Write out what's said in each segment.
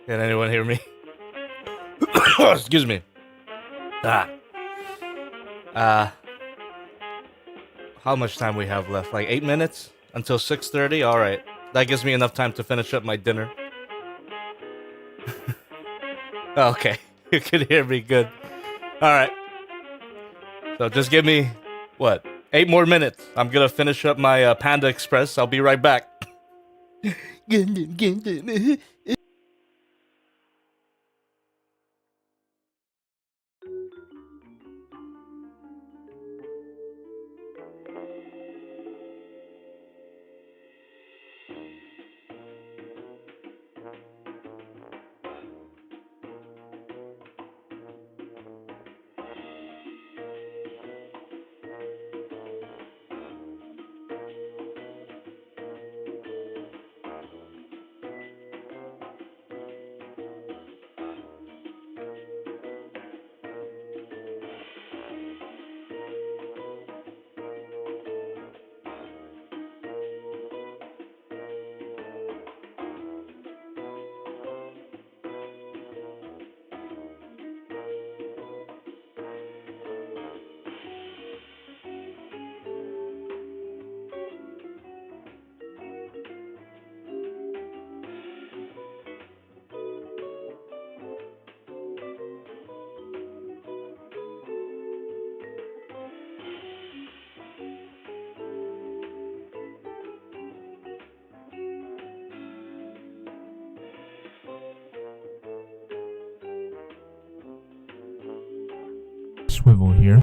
Can anyone hear me? Excuse me. How much time we have left? Like 8 minutes until 6:30. All right, that gives me enough time to finish up my dinner. Okay, you can hear me good. All right. So just give me what? 8 more minutes. I'm gonna finish up my Panda Express. I'll be right back. Gundam. Swivel here.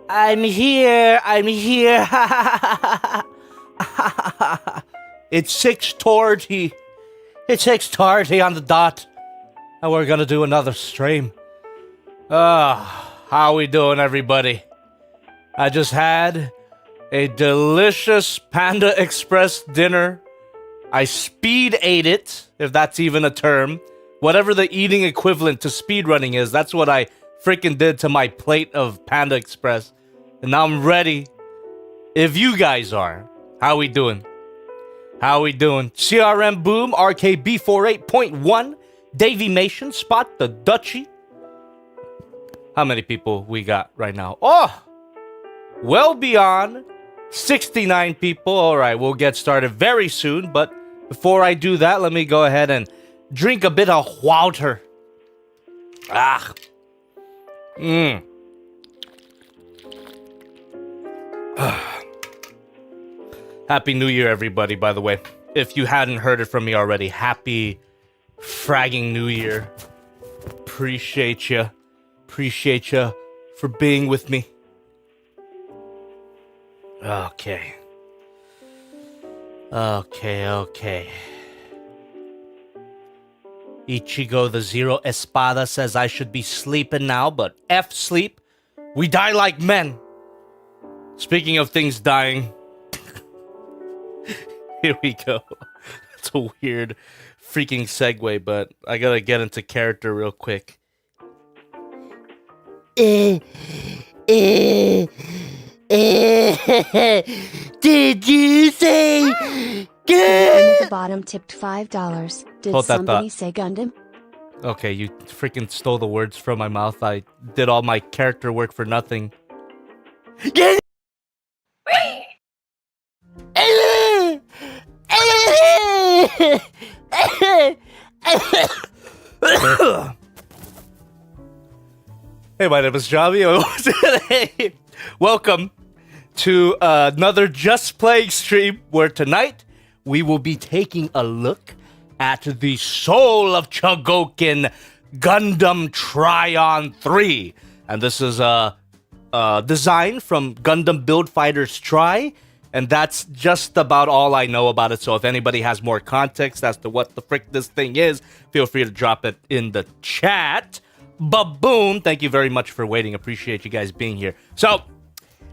I'm here. It's 6:30. It's 6:30 on the dot. And we're gonna do another stream. How we doing, everybody? I just had a delicious Panda Express dinner. I speed ate it, if that's even a term. Whatever the eating equivalent to speed running is, that's what I freaking did to my plate of Panda Express. And now I'm ready. If you guys are, how we doing? How we doing? CRM Boom, RKB48.1, Davy Mation, Spot the Dutchie. How many people we got right now? Oh! Well beyond 69 people. All right, we'll get started very soon. But before I do that, let me go ahead and drink a bit of water. Happy New Year, everybody, by the way. If you hadn't heard it from me already, happy fragging New Year. Appreciate you. Appreciate you for being with me. Okay. Ichigo the Zero Espada says I should be sleeping now, but F sleep. We die like men. Speaking of things dying. Here we go. That's a weird freaking segue, but I gotta get into character real quick. Did you say Gundam at the bottom tipped $5. Did Hold that somebody thought. say Gundam? Okay, you freaking stole the words from my mouth. I did all my character work for nothing. Hey, my name is Javi. Welcome to another Just Playing stream, where tonight we will be taking a look at the soul of Chogokin, Gundam Tryon 3. And this is a design from Gundam Build Fighters Try. And that's just about all I know about it. So if anybody has more context as to what the frick this thing is, feel free to drop it in the chat. Ba-boom! Thank you very much for waiting. Appreciate you guys being here. So,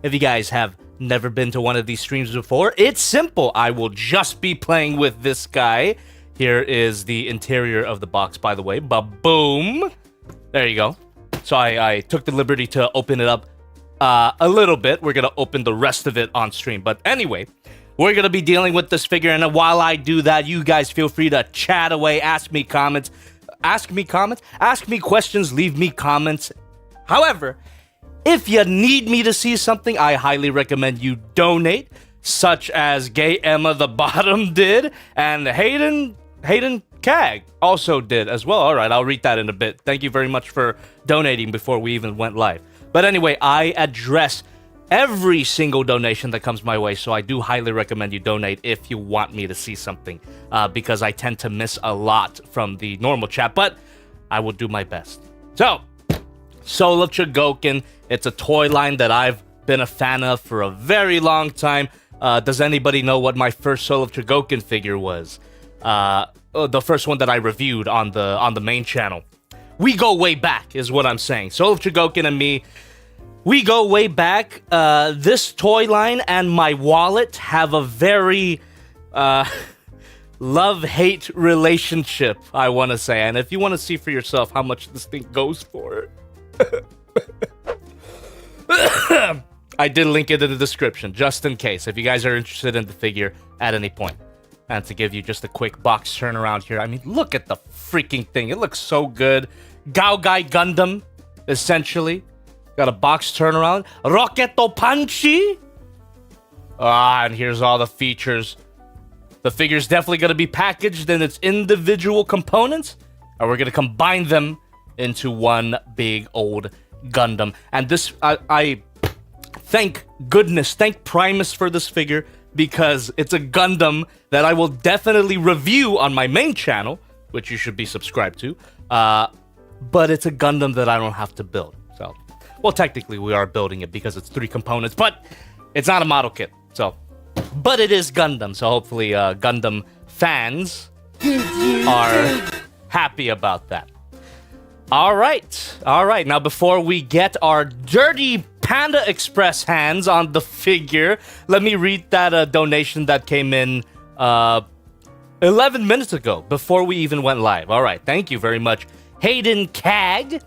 if you guys have never been to one of these streams before, it's simple. I will just be playing with this guy. Here is the interior of the box, by the way. Ba-boom! There you go. So I took the liberty to open it up a little bit. We're gonna open the rest of it on stream. But anyway, we're gonna be dealing with this figure, and while I do that, you guys feel free to chat away, ask me questions, leave me comments. However, if you need me to see something, I highly recommend you donate, such as Gay Emma the Bottom did, and Hayden Cag also did as well. All right, I'll read that in a bit. Thank you very much for donating before we even went live. But anyway, I address every single donation that comes my way, so I do highly recommend you donate if you want me to see something, because I tend to miss a lot from the normal chat, but I will do my best. So, Soul of Chogokin, it's a toy line that I've been a fan of for a very long time. Does anybody know what my first Soul of Chogokin figure was? The first one that I reviewed on the main channel. We go way back, is what I'm saying. Soul of Chogokin and me, we go way back. This toy line and my wallet have a very love-hate relationship, I want to say. And if you want to see for yourself how much this thing goes for, I did link it in the description, just in case, if you guys are interested in the figure at any point. And to give you just a quick box turnaround here, I mean, look at the freaking thing. It looks so good. Gaogai Gundam, essentially. Got a box turnaround. Rocketo Punchy. And here's all the features. The figure's definitely going to be packaged in its individual components, and we're going to combine them into one big old Gundam. And this, I thank goodness, thank Primus for this figure, because it's a Gundam that I will definitely review on my main channel, which you should be subscribed to, but it's a Gundam that I don't have to build. So, well, technically we are building it because it's 3 components, but it's not a model kit. So, but it is Gundam. So hopefully Gundam fans are happy about that. All right. Now, before we get our dirty Panda Express hands on the figure, let me read that donation that came in 11 minutes ago, before we even went live. All right. Thank you very much, Hayden Cag.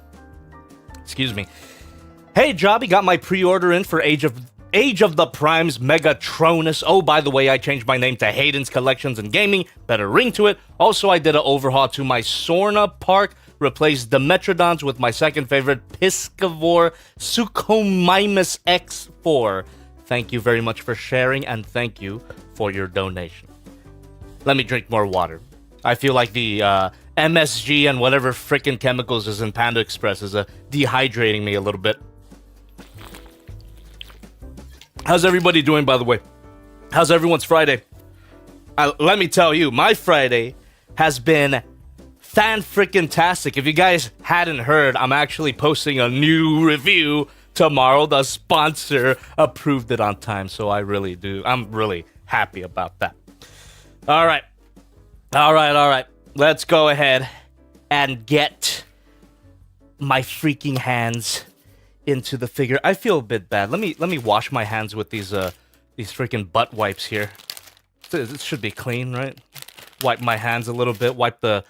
Excuse me. Hey, Jobby, got my pre-order in for Age of the Prime's Megatronus. Oh, by the way, I changed my name to Hayden's Collections and Gaming. Better ring to it. Also, I did an overhaul to my Sorna Park. Replaced the Metrodons with my second favorite, Piscivore Suchomimus X4. Thank you very much for sharing, and thank you for your donation. Let me drink more water. I feel like the MSG and whatever frickin' chemicals is in Panda Express is dehydrating me a little bit. How's everybody doing, by the way? How's everyone's Friday? Let me tell you, my Friday has been fan-frickin-tastic. If you guys hadn't heard, I'm actually posting a new review tomorrow. The sponsor approved it on time, so I'm really happy about that. All right. Let's go ahead and get my freaking hands into the figure. I feel a bit bad. Let me wash my hands with these freaking butt wipes here. It should be clean, right? Wipe my hands a little bit. Wipe the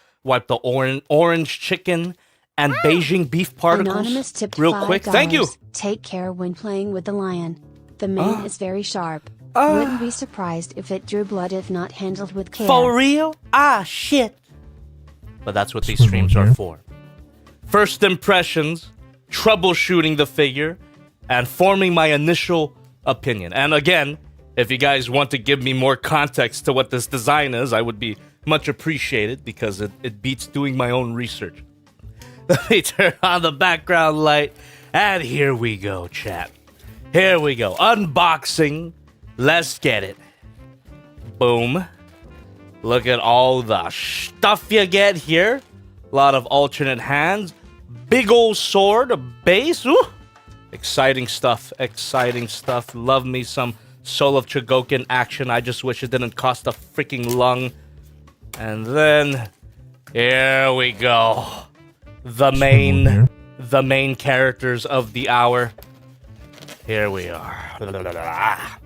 orange chicken and Beijing beef particles. Anonymous tipped real quick. Thank you. Take care when playing with the lion. The mane is very sharp. Wouldn't be surprised if it drew blood if not handled with care. For real? Ah, shit. But that's what these streams are for. First impressions, troubleshooting the figure, and forming my initial opinion. And again, if you guys want to give me more context to what this design is, I would be much appreciated, because it beats doing my own research. Let me turn on the background light, and here we go, chat. Here we go. Unboxing. Let's get it. Boom. Look at all the stuff you get here. A lot of alternate hands. Big old sword, a base. Ooh. Exciting stuff. Love me some Soul of Chogokin action. I just wish it didn't cost a freaking lung. And then, here we go. The main characters of the hour. Here we are.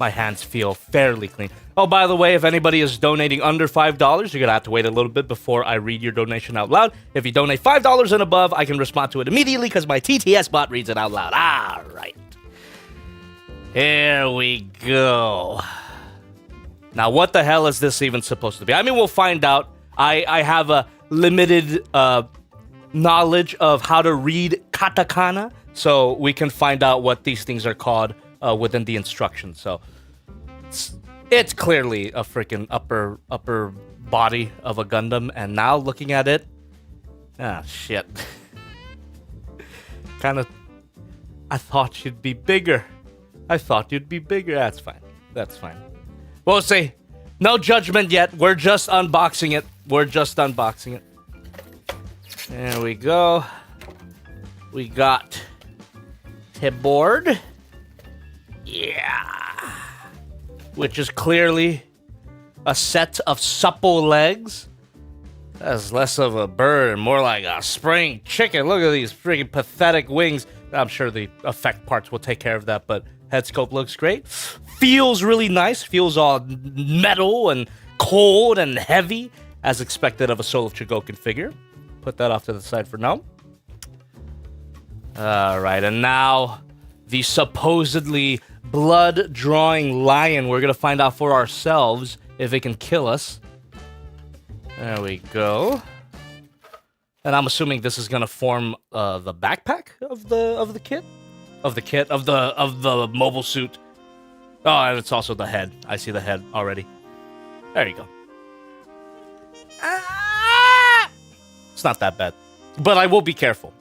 My hands feel fairly clean. Oh, by the way, if anybody is donating under $5, you're gonna have to wait a little bit before I read your donation out loud. If you donate $5 and above, I can respond to it immediately because my TTS bot reads it out loud. All right. Here we go. Now, what the hell is this even supposed to be? I mean, we'll find out. I have a limited knowledge of how to read katakana, so we can find out what these things are called within the instructions. So it's clearly a freaking upper body of a Gundam, and now looking at it, shit. Kind of, I thought you'd be bigger. That's fine. We'll see. No judgment yet. We're just unboxing it. There we go. We got Tibord. Yeah. Which is clearly a set of supple legs. That's less of a bird and more like a spring chicken. Look at these freaking pathetic wings. I'm sure the effect parts will take care of that, but head sculpt looks great. Feels really nice. Feels all metal and cold and heavy, as expected of a Soul of Chogokin figure. Put that off to the side for now. All right, and now the supposedly blood-drawing lion. We're going to find out for ourselves if it can kill us. There we go. And I'm assuming this is going to form the backpack of the kit? Of the mobile suit. Oh, and it's also the head. I see the head already. There you go. It's not that bad. But I will be careful.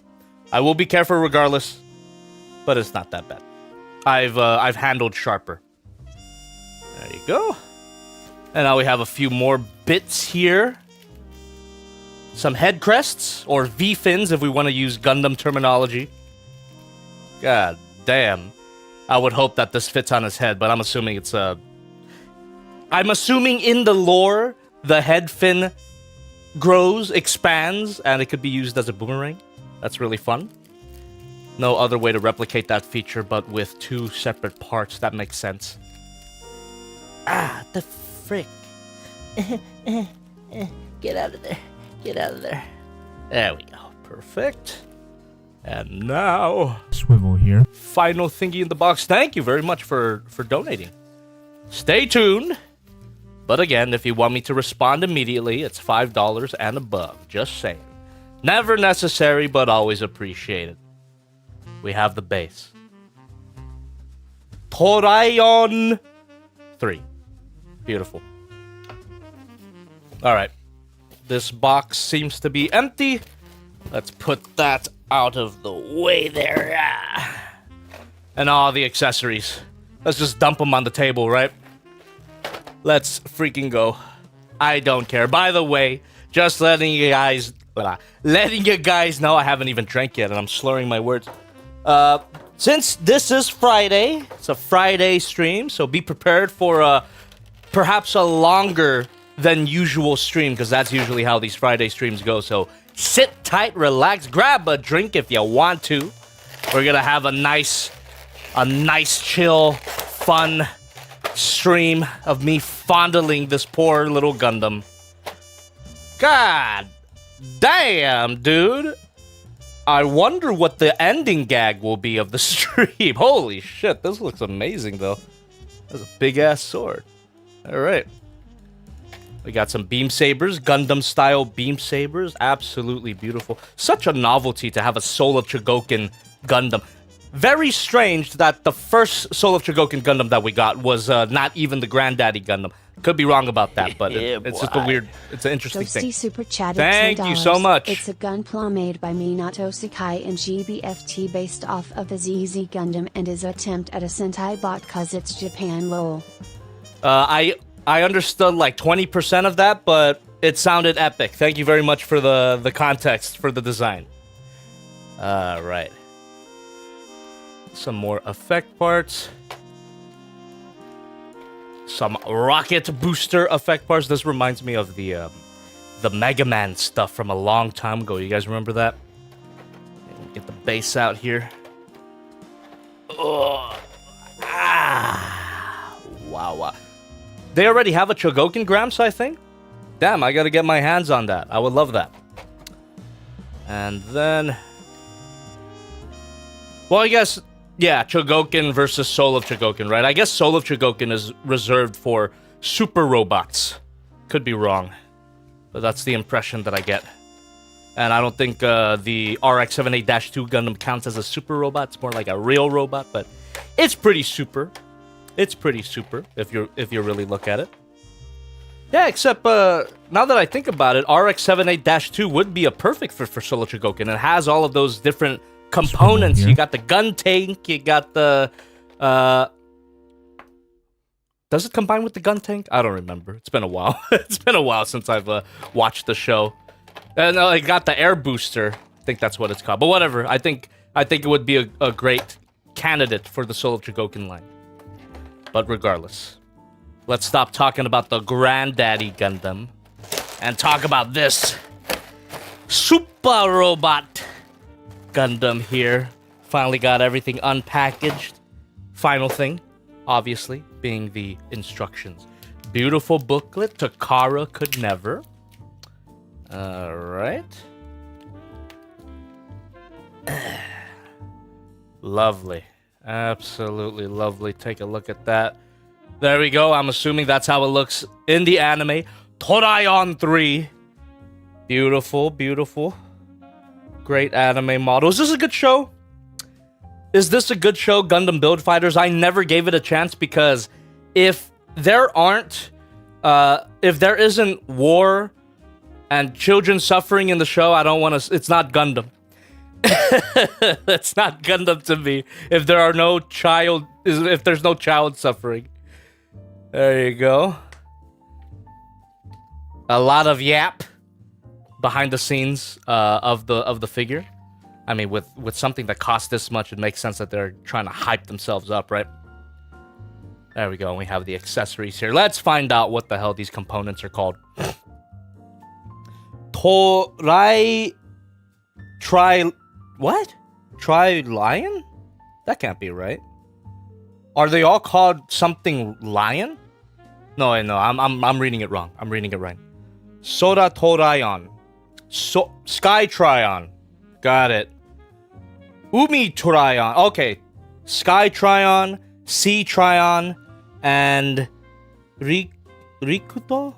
Regardless. But it's not that bad. I've handled sharper. There you go. And now we have a few more bits here. some head crests, or V-fins if we want to use Gundam terminology. God damn. I would hope that this fits on his head, but I'm assuming it's a... I'm assuming in the lore, the head fin grows, expands, and it could be used as a boomerang. That's really fun. No other way to replicate that feature, but with two separate parts. That makes sense. Ah, the frick. Get out of there. Get out of there. There we go. Perfect. And now... Swivel here. Final thingy in the box. Thank you very much for donating. Stay tuned. But again, if you want me to respond immediately, it's $5 and above. Just saying. Never necessary, but always appreciated. We have the base. Tryon 3. Beautiful. Alright. This box seems to be empty. Let's put that out of the way there. And all the accessories. Let's just dump them on the table, right? Let's freaking go. I don't care. By the way, just letting you guys know, I haven't even drank yet and I'm slurring my words. Since this is Friday, it's a Friday stream, so be prepared for perhaps a longer than usual stream, because that's usually how these Friday streams go. So sit tight, relax, grab a drink if you want to. We're gonna have a nice, chill, fun stream of me fondling this poor little Gundam. God damn, dude. I wonder what the ending gag will be of the stream. Holy shit, this looks amazing, though. That's a big-ass sword. All right. We got some beam sabers, Gundam-style beam sabers. Absolutely beautiful. Such a novelty to have a Soul of Chogokin Gundam. Very strange that the first Soul of Chogokin Gundam that we got was not even the Granddaddy Gundam. Could be wrong about that, but it's just a weird, it's an interesting Toasty thing. super chatted Thank you so much. It's a gunpla made by Minato Sakai and GBFT based off of the ZZ Gundam and is an attempt at a Sentai bot cause it's Japan lol. I understood like 20% of that, but it sounded epic. Thank you very much for the context for the design. Right. Some more effect parts. Some rocket booster effect parts. This reminds me of the Mega Man stuff from a long time ago. You guys remember that? Get the base out here. Oh, wow. They already have a Chogokin Gramps, I think? Damn, I gotta get my hands on that. I would love that. And then... well, I guess... yeah, Chogokin versus Soul of Chogokin, right? I guess Soul of Chogokin is reserved for super robots. Could be wrong. But that's the impression that I get. And I don't think the RX-78-2 Gundam counts as a super robot. It's more like a real robot, but it's pretty super. It's pretty super, if you really look at it. Yeah, except now that I think about it, RX-78-2 would be a perfect fit for Soul of Chogokin. It has all of those different components. You got the gun tank, you got the does it combine with the gun tank? I don't remember. It's been a while. It's been a while since I've watched the show. And I got the air booster. I think that's what it's called. But whatever. I think it would be a great candidate for the Soul of Chogokin line. But regardless, let's stop talking about the Granddaddy Gundam and talk about this super robot Gundam here. Finally got everything unpackaged. Final thing, obviously, being the instructions. Beautiful booklet. Takara could never. Alright. Lovely. Absolutely lovely. Take a look at that. There we go. I'm assuming that's how it looks in the anime. Tryon 3. Beautiful, beautiful. Great anime model. Is this a good show? Is this a good show, Gundam Build Fighters? I never gave it a chance because if there isn't war and children suffering in the show, I don't want to. It's not Gundam. It's not Gundam to me. If there's no child suffering. There you go. A lot of yap. behind the scenes of the figure. I mean, with something that costs this much, it makes sense that they're trying to hype themselves up, right? There we go. We have the accessories here. Let's find out what the hell these components are called. Tri-lion? That can't be right. Are they all called something lion? No, I'm reading it wrong. I'm reading it right. Sora Tryon. Sky Tryon. Got it. Umi Tryon. Okay. Sky Tryon, Sea Tryon, and Rikuto?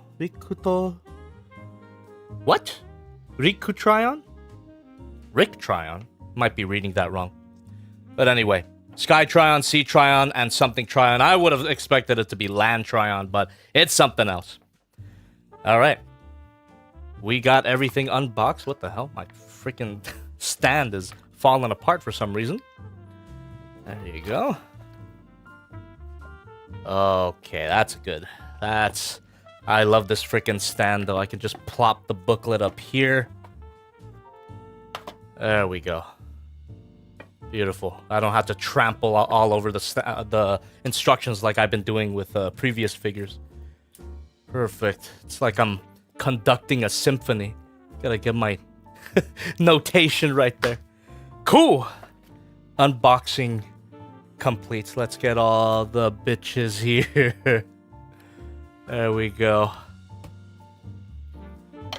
What? Riku Tryon? Rick Tryon? Might be reading that wrong. But anyway, Sky Tryon, Sea Tryon, and something Tryon. I would have expected it to be Land Tryon, but it's something else. Alright. We got everything unboxed. What the hell? My freaking stand is falling apart for some reason. There you go. Okay, that's good. I love this freaking stand, though. I can just plop the booklet up here. There we go. Beautiful. I don't have to trample all over the instructions like I've been doing with previous figures. Perfect. It's like I'm conducting a symphony. Gotta get my notation right there. Cool. Unboxing complete. Let's get all the bitches here. There we go.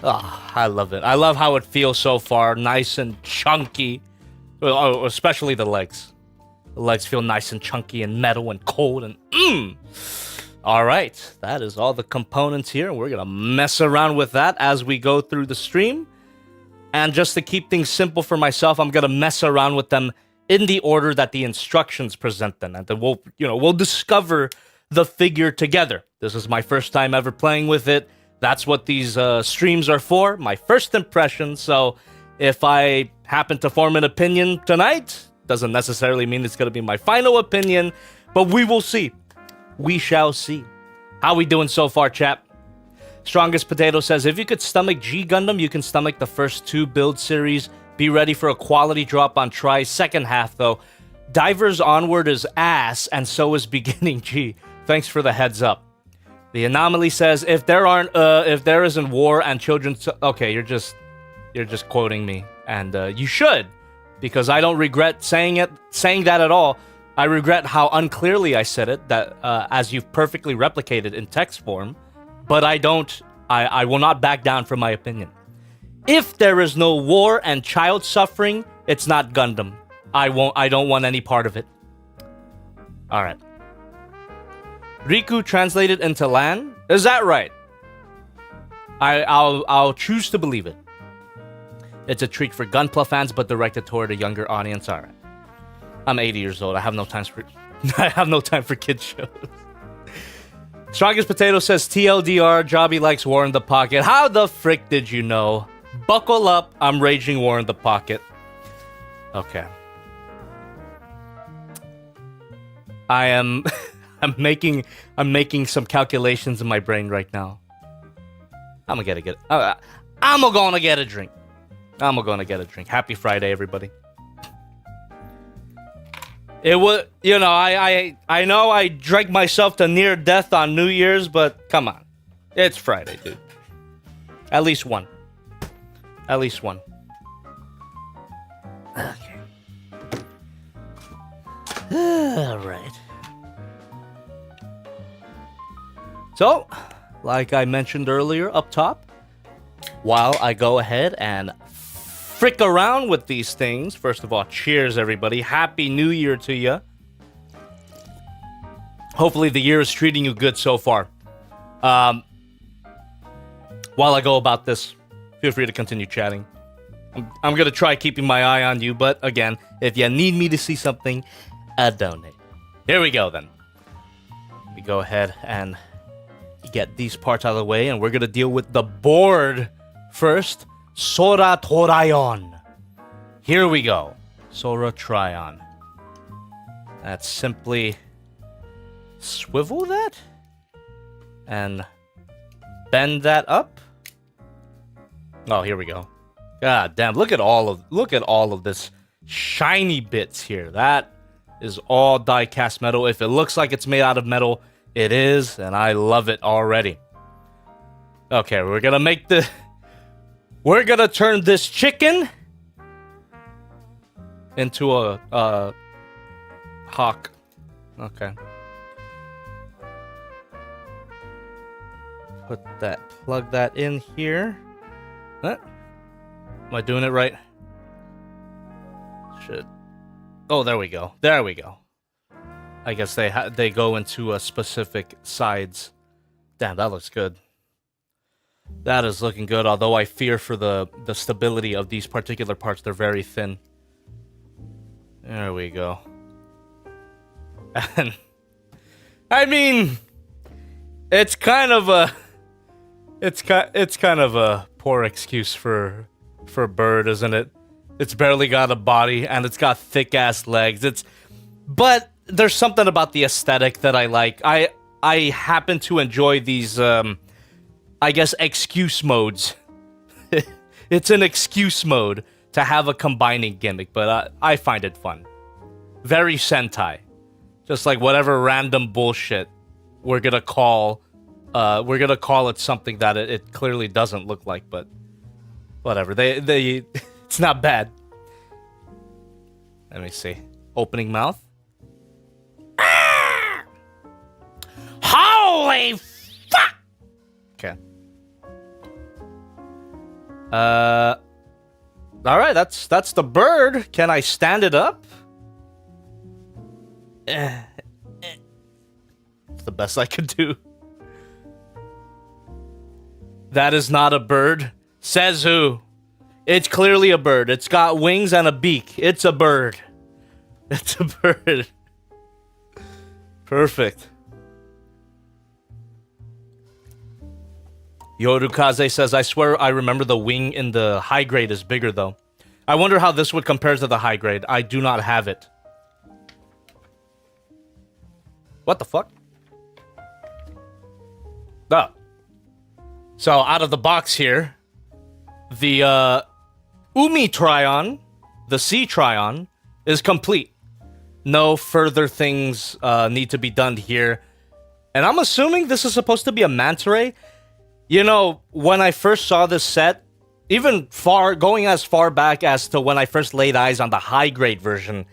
Ah, I love it. I love how it feels so far. Nice and chunky. Well, especially the legs. The legs feel nice and chunky and metal and cold and All right, that is all the components here. We're gonna mess around with that as we go through the stream. And just to keep things simple for myself, I'm gonna mess around with them in the order that the instructions present them, and then we'll discover the figure together. This is my first time ever playing with it. That's what these streams are for, my first impression. So if I happen to form an opinion tonight, doesn't necessarily mean it's gonna be my final opinion, but we will see. We shall see. How we doing so far, chat? Strongest Potato says, if you could stomach G Gundam, you can stomach the first 2 build series. Be ready for a quality drop on Try second half, though. Divers Onward is ass, and so is Beginning G. Thanks for the heads up. The Anomaly says, if there isn't war and children... Okay, you're just quoting me. And you should, because I don't regret saying that at all. I regret how unclearly I said it, that as you've perfectly replicated in text form, but I will not back down from my opinion. If there is no war and child suffering, it's not Gundam. I don't want any part of it. All right. Riku translated into land? Is that right? I'll choose to believe it. It's a treat for Gunpla fans, but directed toward a younger audience. All right. I'm 80 years old. I have no time for kids shows. Strongest Potato says, TLDR, Jobby likes War in the Pocket. How the frick did you know? Buckle up. I'm raging War in the Pocket. Okay. I'm making some calculations in my brain right now. I'm gonna get a drink. Happy Friday, everybody. It was, I know I drank myself to near death on New Year's, but come on. It's Friday, dude. At least one. Okay. All right. So, like I mentioned earlier up top, while I go ahead and frick around with these things, first of all, cheers, everybody. Happy New Year to you. Hopefully the year is treating you good so far. While I go about this, feel free to continue chatting. I'm going to try keeping my eye on you, but again, if you need me to see something, donate. Here we go, then. We go ahead and get these parts out of the way, and we're going to deal with the board first. Sora Tryon. Here we go. Sora Tryon. That's simply swivel that and bend that up Oh, here we go. God damn! Look at all of this shiny bits here. That is all die-cast metal. If it looks like it's made out of metal, it is, and I love it already. Okay, we're gonna turn this chicken into a hawk. Okay. Plug that in here. What? Am I doing it right? Shit. Oh, there we go. There we go. I guess they go into specific sides. Damn, that looks good. That is looking good, although I fear for the stability of these particular parts. They're very thin. There we go. And I mean, it's kind of a poor excuse for Bird, isn't it? It's barely got a body and it's got thick ass legs. But there's something about the aesthetic that I like. I happen to enjoy these I guess excuse modes. It's an excuse mode to have a combining gimmick, but I find it fun. Very Sentai. Just like whatever random bullshit we're gonna call it something that it clearly doesn't look like, but whatever. They it's not bad. Let me see. Opening mouth. Ah! Holy fuck! Okay. All right, that's the bird. Can I stand it up? It's the best I could do. That is not a bird. Says who? It's clearly a bird. It's got wings and a beak. It's a bird. It's a bird. Perfect. Yorukaze says, I swear I remember the wing in the high grade is bigger though. I wonder how this would compare to the high grade. I do not have it. What the fuck? Oh. So out of the box here, the Umi Tryon, the Sea Tryon, is complete. No further things need to be done here. And I'm assuming this is supposed to be a manta ray. You know, when I first saw this set, even going as far back as to when I first laid eyes on the high grade version,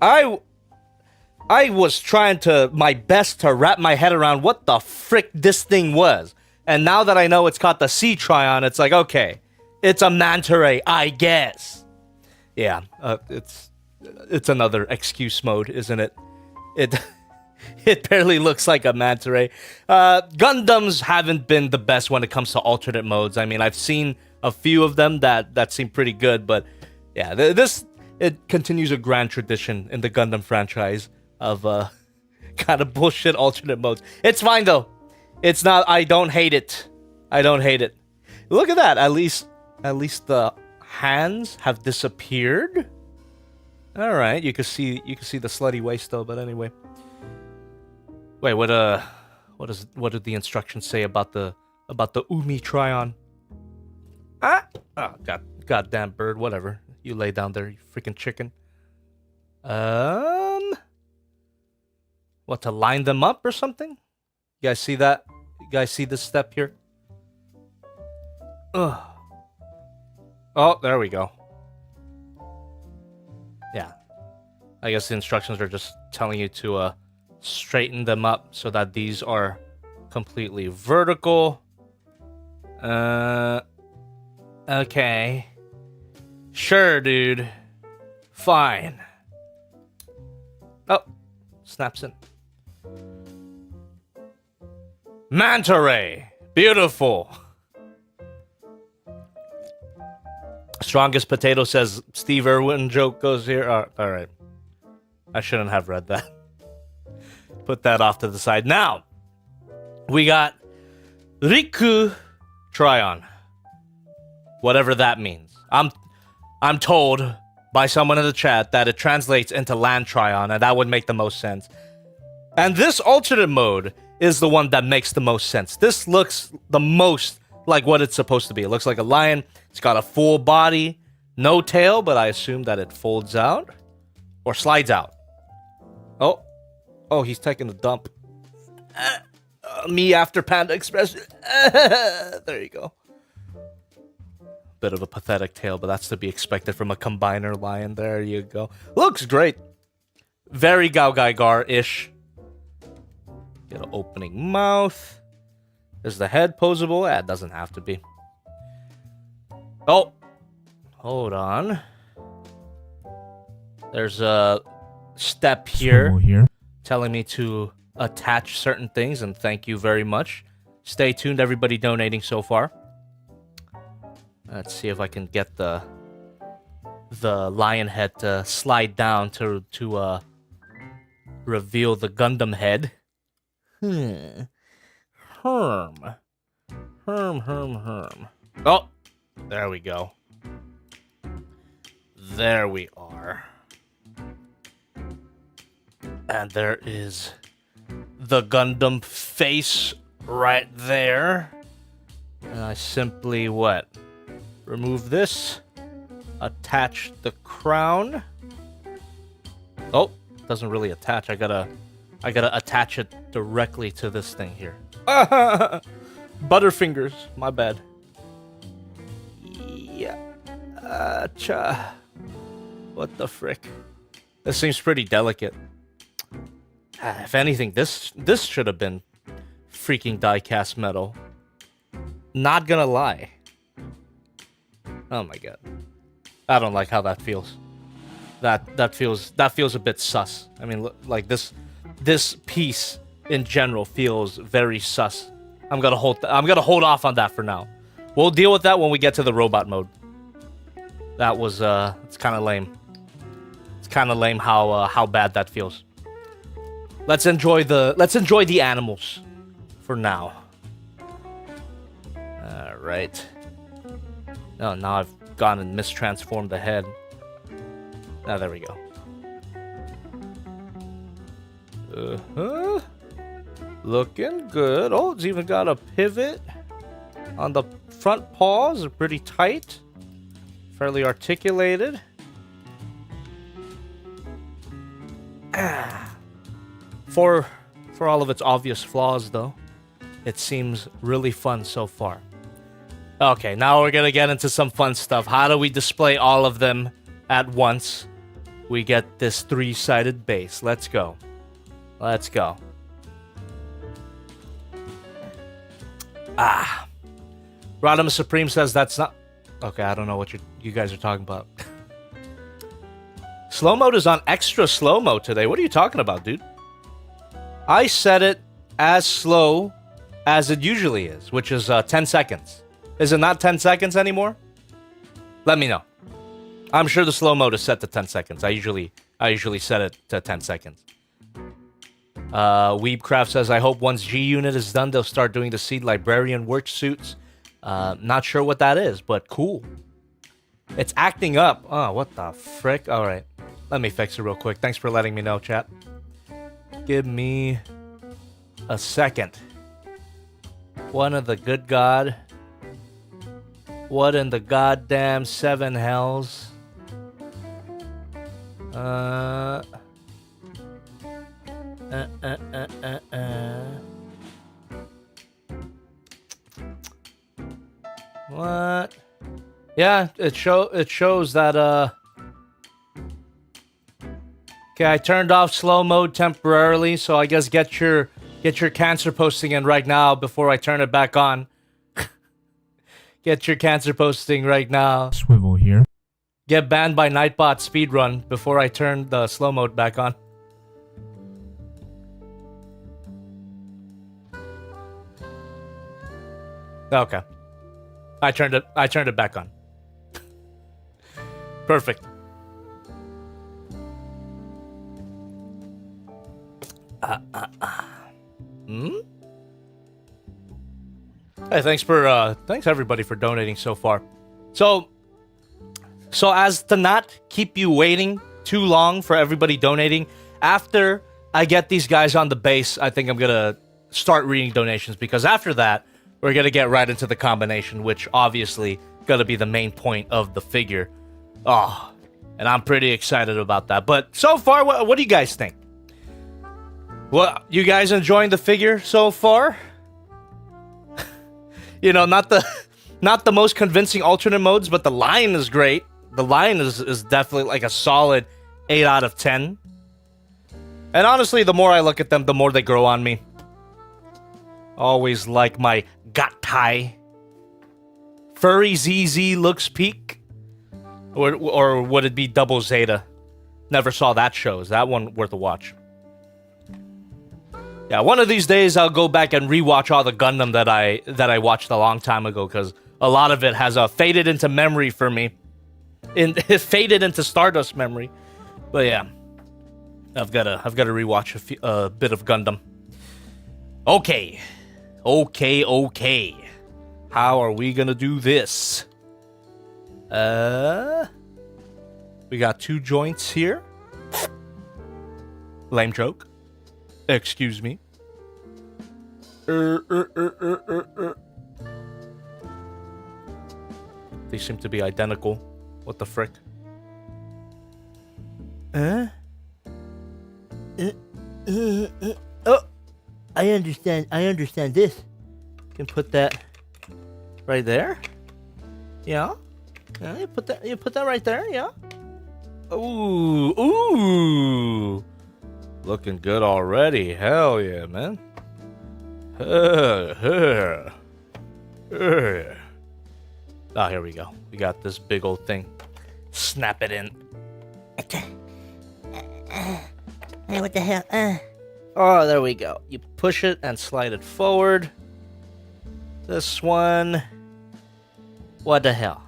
I was trying my best to wrap my head around what the frick this thing was. And now that I know it's got the Sea Tryon, it's like, okay, it's a manta ray, I guess. Yeah, it's another excuse mode, isn't it? It barely looks like a manta ray. Gundams haven't been the best when it comes to alternate modes. I mean, I've seen a few of them that seem pretty good, but yeah, it continues a grand tradition in the Gundam franchise of kind of bullshit alternate modes. It's fine though. It's not. I don't hate it. I don't hate it. Look at that. At least the hands have disappeared. All right, you can see the slutty waist though. But anyway, wait. What did the instructions say about the Umi Tryon? Ah, oh goddamn bird. Whatever. You lay down there, you freaking chicken. What, to line them up or something? You guys see that? You guys see this step here? Ugh. Oh, there we go. Yeah. I guess the instructions are just telling you to straighten them up so that these are completely vertical. Okay. Sure, dude. Fine. Oh, snaps in. Manta ray. Beautiful. Strongest Potato says Steve Irwin joke goes here. All right. I shouldn't have read that. Put that off to the side. Now, we got Riku Tryon. Whatever that means. I'm told by someone in the chat that it translates into Land Tryon, and that would make the most sense. And this alternate mode is the one that makes the most sense. This looks the most like what it's supposed to be. It looks like a lion. It's got a full body, no tail, but I assume that it folds out or slides out. Oh, he's taking a dump. Me after Panda Express. There you go. Bit of a pathetic tail, but that's to be expected from a combiner lion. There you go. Looks great. Very Gao Gai Gar-ish. Get an opening mouth. Is the head posable? It doesn't have to be. Oh, hold on. There's a step here telling me to attach certain things, and thank you very much. Stay tuned, everybody donating so far. Let's see if I can get the lion head to slide down to reveal the Gundam head. Herm. Oh, there we go. There we are. And there is the Gundam face right there. And I simply, what? Remove this. Attach the crown. Oh, doesn't really attach. I gotta attach it directly to this thing here. Butterfingers, my bad. Yeah. Cha. What the frick? This seems pretty delicate. If anything, this should have been freaking die-cast metal. Not gonna lie. Oh my god. I don't like how that feels. That feels a bit sus. I mean, like this piece in general feels very sus. I'm gonna hold off on that for now. We'll deal with that when we get to the robot mode. That was it's kind of lame. It's kind of lame how bad that feels. Let's enjoy the animals for now. All right. No, now I've gone and mistransformed the head. Now there we go. Looking good. Oh, it's even got a pivot on the front paws. Are pretty tight, fairly articulated. For all of its obvious flaws, though, it seems really fun so far. Okay, now we're gonna get into some fun stuff. How do we display all of them at once? We get this 3-sided base. Let's go. Let's go. Rodimus Supreme says that's not... Okay, I don't know what you guys are talking about. Slow mode is on extra slow mode today. What are you talking about, dude? I set it as slow as it usually is, which is 10 seconds. Is it not 10 seconds anymore? Let me know. I'm sure the slow mode is set to 10 seconds. I usually set it to 10 seconds. Weebcraft says, I hope once G Unit is done, they'll start doing the Seed Librarian work suits. Not sure what that is, but cool. It's acting up. Oh, what the frick? All right. Let me fix it real quick. Thanks for letting me know, chat. Give me a second. What in the good God? What in the goddamn 7 hells? What? Yeah, it shows that okay, I turned off slow mode temporarily, so I guess get your cancer posting in right now before I turn it back on. Get your cancer posting right now. Swivel here. Get banned by Nightbot speedrun before I turn the slow mode back on. Okay. I turned it back on. Perfect. Hey, thanks everybody for donating so far. So as to not keep you waiting too long for everybody donating, after I get these guys on the base, I think I'm gonna start reading donations, because after that, we're gonna get right into the combination, which obviously gonna be the main point of the figure. Oh, and I'm pretty excited about that. But so far, what do you guys think? Well, you guys enjoying the figure so far? You know, not the most convincing alternate modes, but the line is great. The line is definitely like a solid 8 out of 10. And honestly, the more I look at them, the more they grow on me. Always like my Gattai. Furry ZZ looks peak. Or would it be Double Zeta? Never saw that show. Is that one worth a watch? Yeah, one of these days I'll go back and rewatch all the Gundam that I watched a long time ago, because a lot of it has faded into memory for me. It faded into Stardust memory. But yeah, I've got to rewatch a bit of Gundam. Okay. How are we gonna do this? We got 2 joints here. Lame joke. Excuse me. They seem to be identical. What the frick? Oh, I understand this. You can put that right there. Yeah. Yeah, you put that right there, yeah. Ooh. Looking good already. Hell yeah, man. Oh, here we go. We got this big old thing. Snap it in. What the hell? Oh, there we go. You push it and slide it forward. This one. What the hell?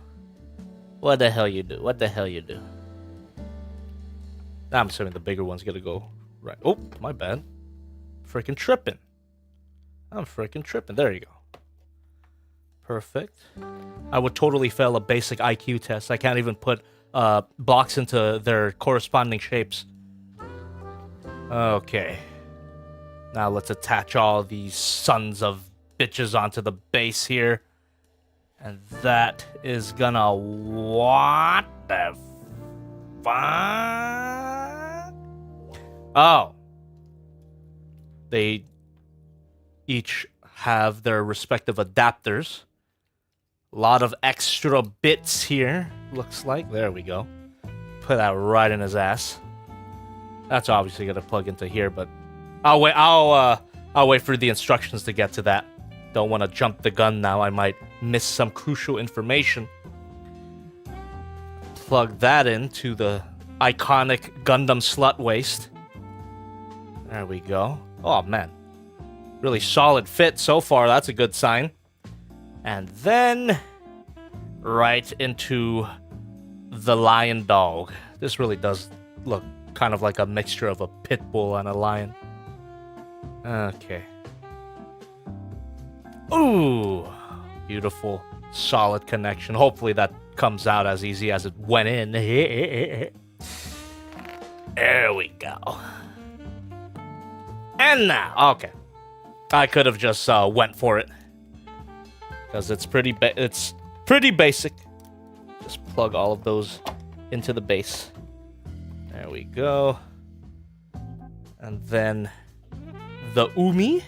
What the hell you do? I'm assuming the bigger one's gonna go right. Oh, my bad. Freaking tripping. I'm freaking tripping. There you go. Perfect. I would totally fail a basic IQ test. I can't even put blocks into their corresponding shapes. Okay. Now let's attach all these sons of bitches onto the base here. And that is gonna... What the fuck? Oh. They each have their respective adapters. A lot of extra bits here, looks like. There we go. Put that right in his ass. That's obviously gonna plug into here, but I'll wait for the instructions to get to that. Don't want to jump the gun now. I might miss some crucial information. Plug that into the iconic Gundam slut waist. There we go. Oh, man. Really solid fit so far. That's a good sign. And then right into the lion dog. This really does look kind of like a mixture of a pit bull and a lion. Okay. Ooh, beautiful, solid connection. Hopefully that comes out as easy as it went in. There we go. And now, okay. I could have just went for it, because it's pretty basic. Just plug all of those into the base. There we go. And then the Umi.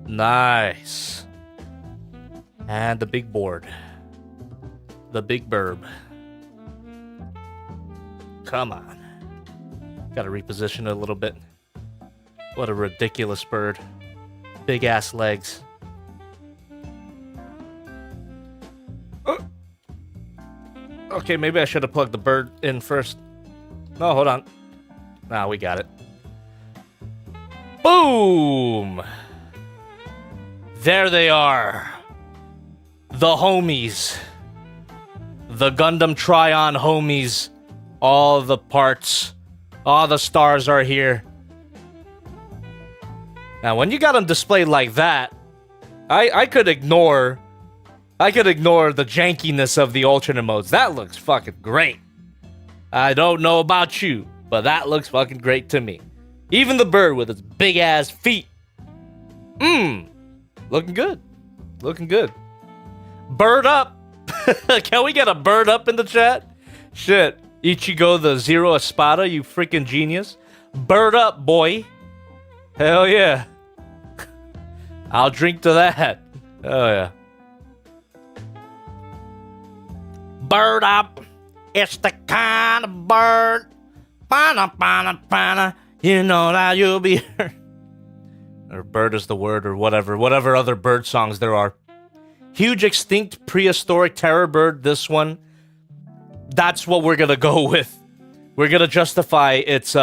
Nice. And the big board. The big burb. Come on. Gotta reposition it a little bit. What a ridiculous bird. Big ass legs. Okay, maybe I should have plugged the bird in first. No, hold on. Nah, we got it. Boom! There they are. The homies. The Gundam Tryon homies. All the parts. All the stars are here. Now, when you got them displayed like that, I could ignore the jankiness of the alternate modes. That looks fucking great. I don't know about you, but that looks fucking great to me. Even the bird with its big ass feet. Looking good. Looking good. Bird up. Can we get a bird up in the chat? Shit. Ichigo the Zero Espada, you freaking genius. Bird up, boy. Hell yeah. I'll drink to that. Oh yeah. Bird up. It's the kind of bird. Bana, bana, bana. You know that you'll be here. Or bird is the word, or whatever other bird songs there are. Huge extinct prehistoric terror bird, this one. That's what we're gonna go with. We're gonna justify its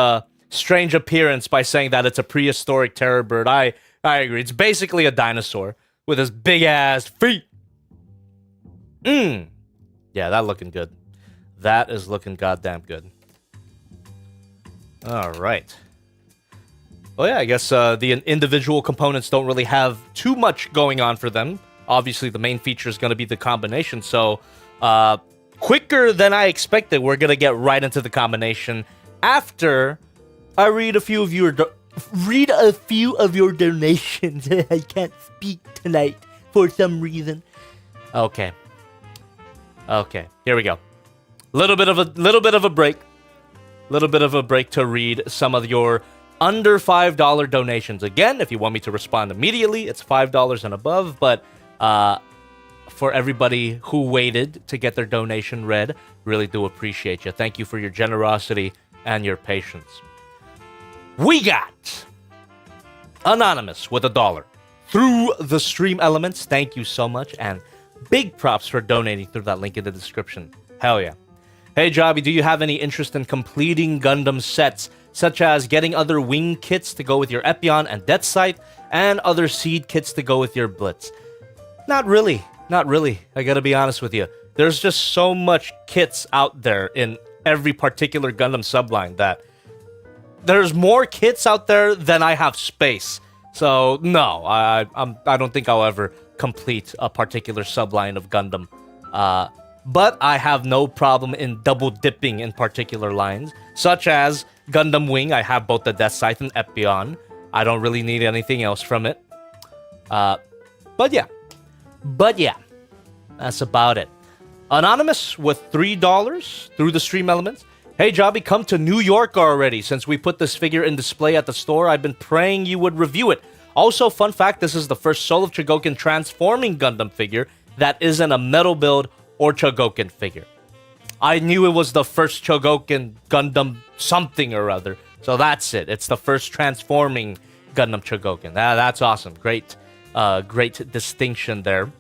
strange appearance by saying that it's a prehistoric terror bird. I agree. It's basically a dinosaur with his big ass feet. Yeah, that looking good. That is looking goddamn good. All right. Oh yeah, I guess the individual components don't really have too much going on for them. Obviously, the main feature is going to be the combination. So, quicker than I expected, we're going to get right into the combination after I read a few of your donations. I can't speak tonight for some reason. Okay, here we go. Little bit of a break. Little bit of a break to read some of your under $5 donations. Again, if you want me to respond immediately, it's $5 and above. But for everybody who waited to get their donation read, really do appreciate you. Thank you for your generosity and your patience. We got Anonymous with $1 through the stream elements. Thank you so much, and big props for donating through that link in the description. Hell yeah. Hey Jobby, do you have any interest in completing Gundam sets, such as getting other wing kits to go with your Epion and Death Sight, and other seed kits to go with your Blitz? Not really. I gotta be honest with you. There's just so much kits out there in every particular Gundam subline that there's more kits out there than I have space. So no, I don't think I'll ever complete a particular subline of Gundam. But I have no problem in double dipping in particular lines, such as Gundam Wing. I have both the Death Scythe and Epion. I don't really need anything else from it. But yeah, that's about it. Anonymous with $3 through the stream elements. Hey Jobby, come to New York already. Since we put this figure in display at the store, I've been praying you would review it. Also, fun fact, this is the first Soul of Chogokin transforming Gundam figure that isn't a metal build or Chogokin figure. I knew it was the first Chogokin Gundam something or other. So that's it. It's the first transforming Gundam Chogokin. That's awesome. Great distinction there.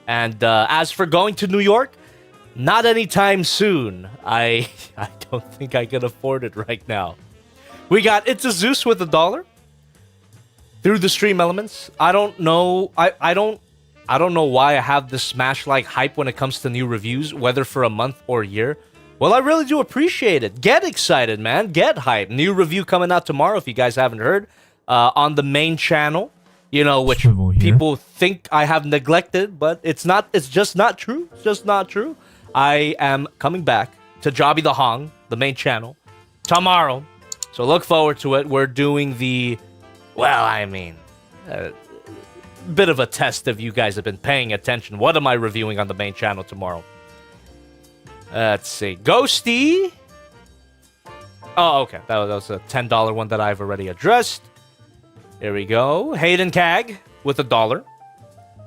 And as for going to New York, not anytime soon. I don't think I can afford it right now. We got It's a Zeus with $1 through the stream elements. I don't know. I don't know why I have this Smash-like hype when it comes to new reviews, whether for a month or a year. Well, I really do appreciate it. Get excited, man. Get hyped. New review coming out tomorrow, if you guys haven't heard, on the main channel. You know, which people think I have neglected, but it's not. It's just not true. It's just not true. I am coming back to Jobby the Hong, the main channel, tomorrow. So look forward to it. We're doing the, well, I mean, bit of a test if you guys have been paying attention. What am I reviewing on the main channel tomorrow? Let's see. Ghosty. Oh, okay. That was a $10 one that I've already addressed. Here we go. Hayden Cag with $1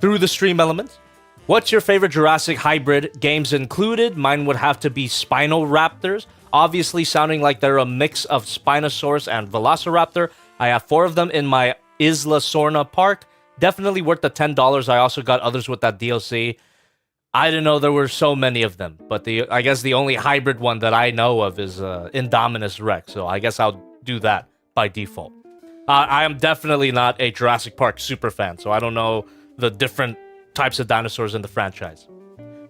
through the stream elements. What's your favorite Jurassic hybrid? Games included. Mine would have to be Spinal-Raptors. Obviously sounding like they're a mix of Spinosaurus and Velociraptor. I have 4 of them in my Isla Sorna park. Definitely worth the $10. I also got others with that DLC. I didn't know there were so many of them. But I guess the only hybrid one that I know of is Indominus Rex. So I guess I'll do that by default. I am definitely not a Jurassic Park super fan, so I don't know the different types of dinosaurs in the franchise.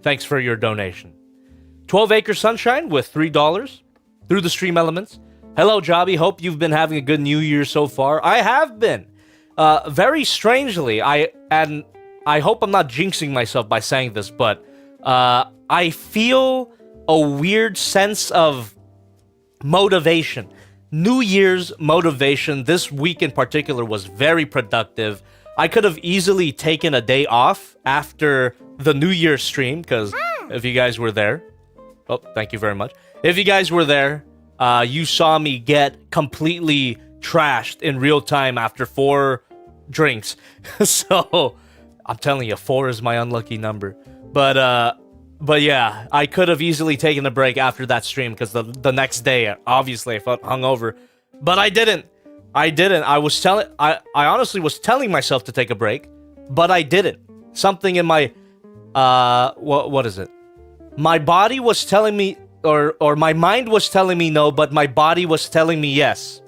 Thanks for your donation. 12 Acre Sunshine with $3 through the stream elements. Hello, Jobby. Hope you've been having a good New Year so far. I have been. Very strangely, I hope I'm not jinxing myself by saying this, but I feel a weird sense of motivation. New Year's motivation this week in particular was very productive. I could have easily taken a day off after the New Year's stream, because if you guys were there, oh, thank you very much. If you guys were there, you saw me get completely trashed in real time after 4 drinks. So I'm telling you, 4 is my unlucky number. But yeah, I could have easily taken a break after that stream, because the next day, obviously, I felt hungover. But I didn't. I honestly was telling myself to take a break, but I didn't. Something in my what is it? My body was telling me, or my mind was telling me no, but my body was telling me yes.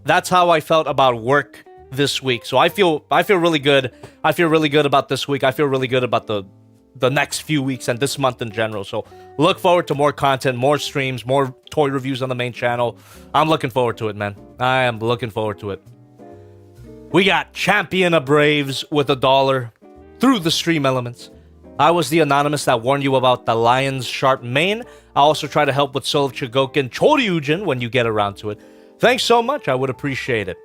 That's how I felt about work this week. So I feel really good. I feel really good about this week. I feel really good about the next few weeks and this month in general. So look forward to more content, more streams, more toy reviews on the main channel. I'm looking forward to it, man. I am looking forward to it. We got Champion of Braves with $1 through the stream elements. I was the anonymous that warned you about the lion's sharp mane. I also try to help with Soul of Chogokin Choryujin when you get around to it. Thanks so much. I would appreciate it.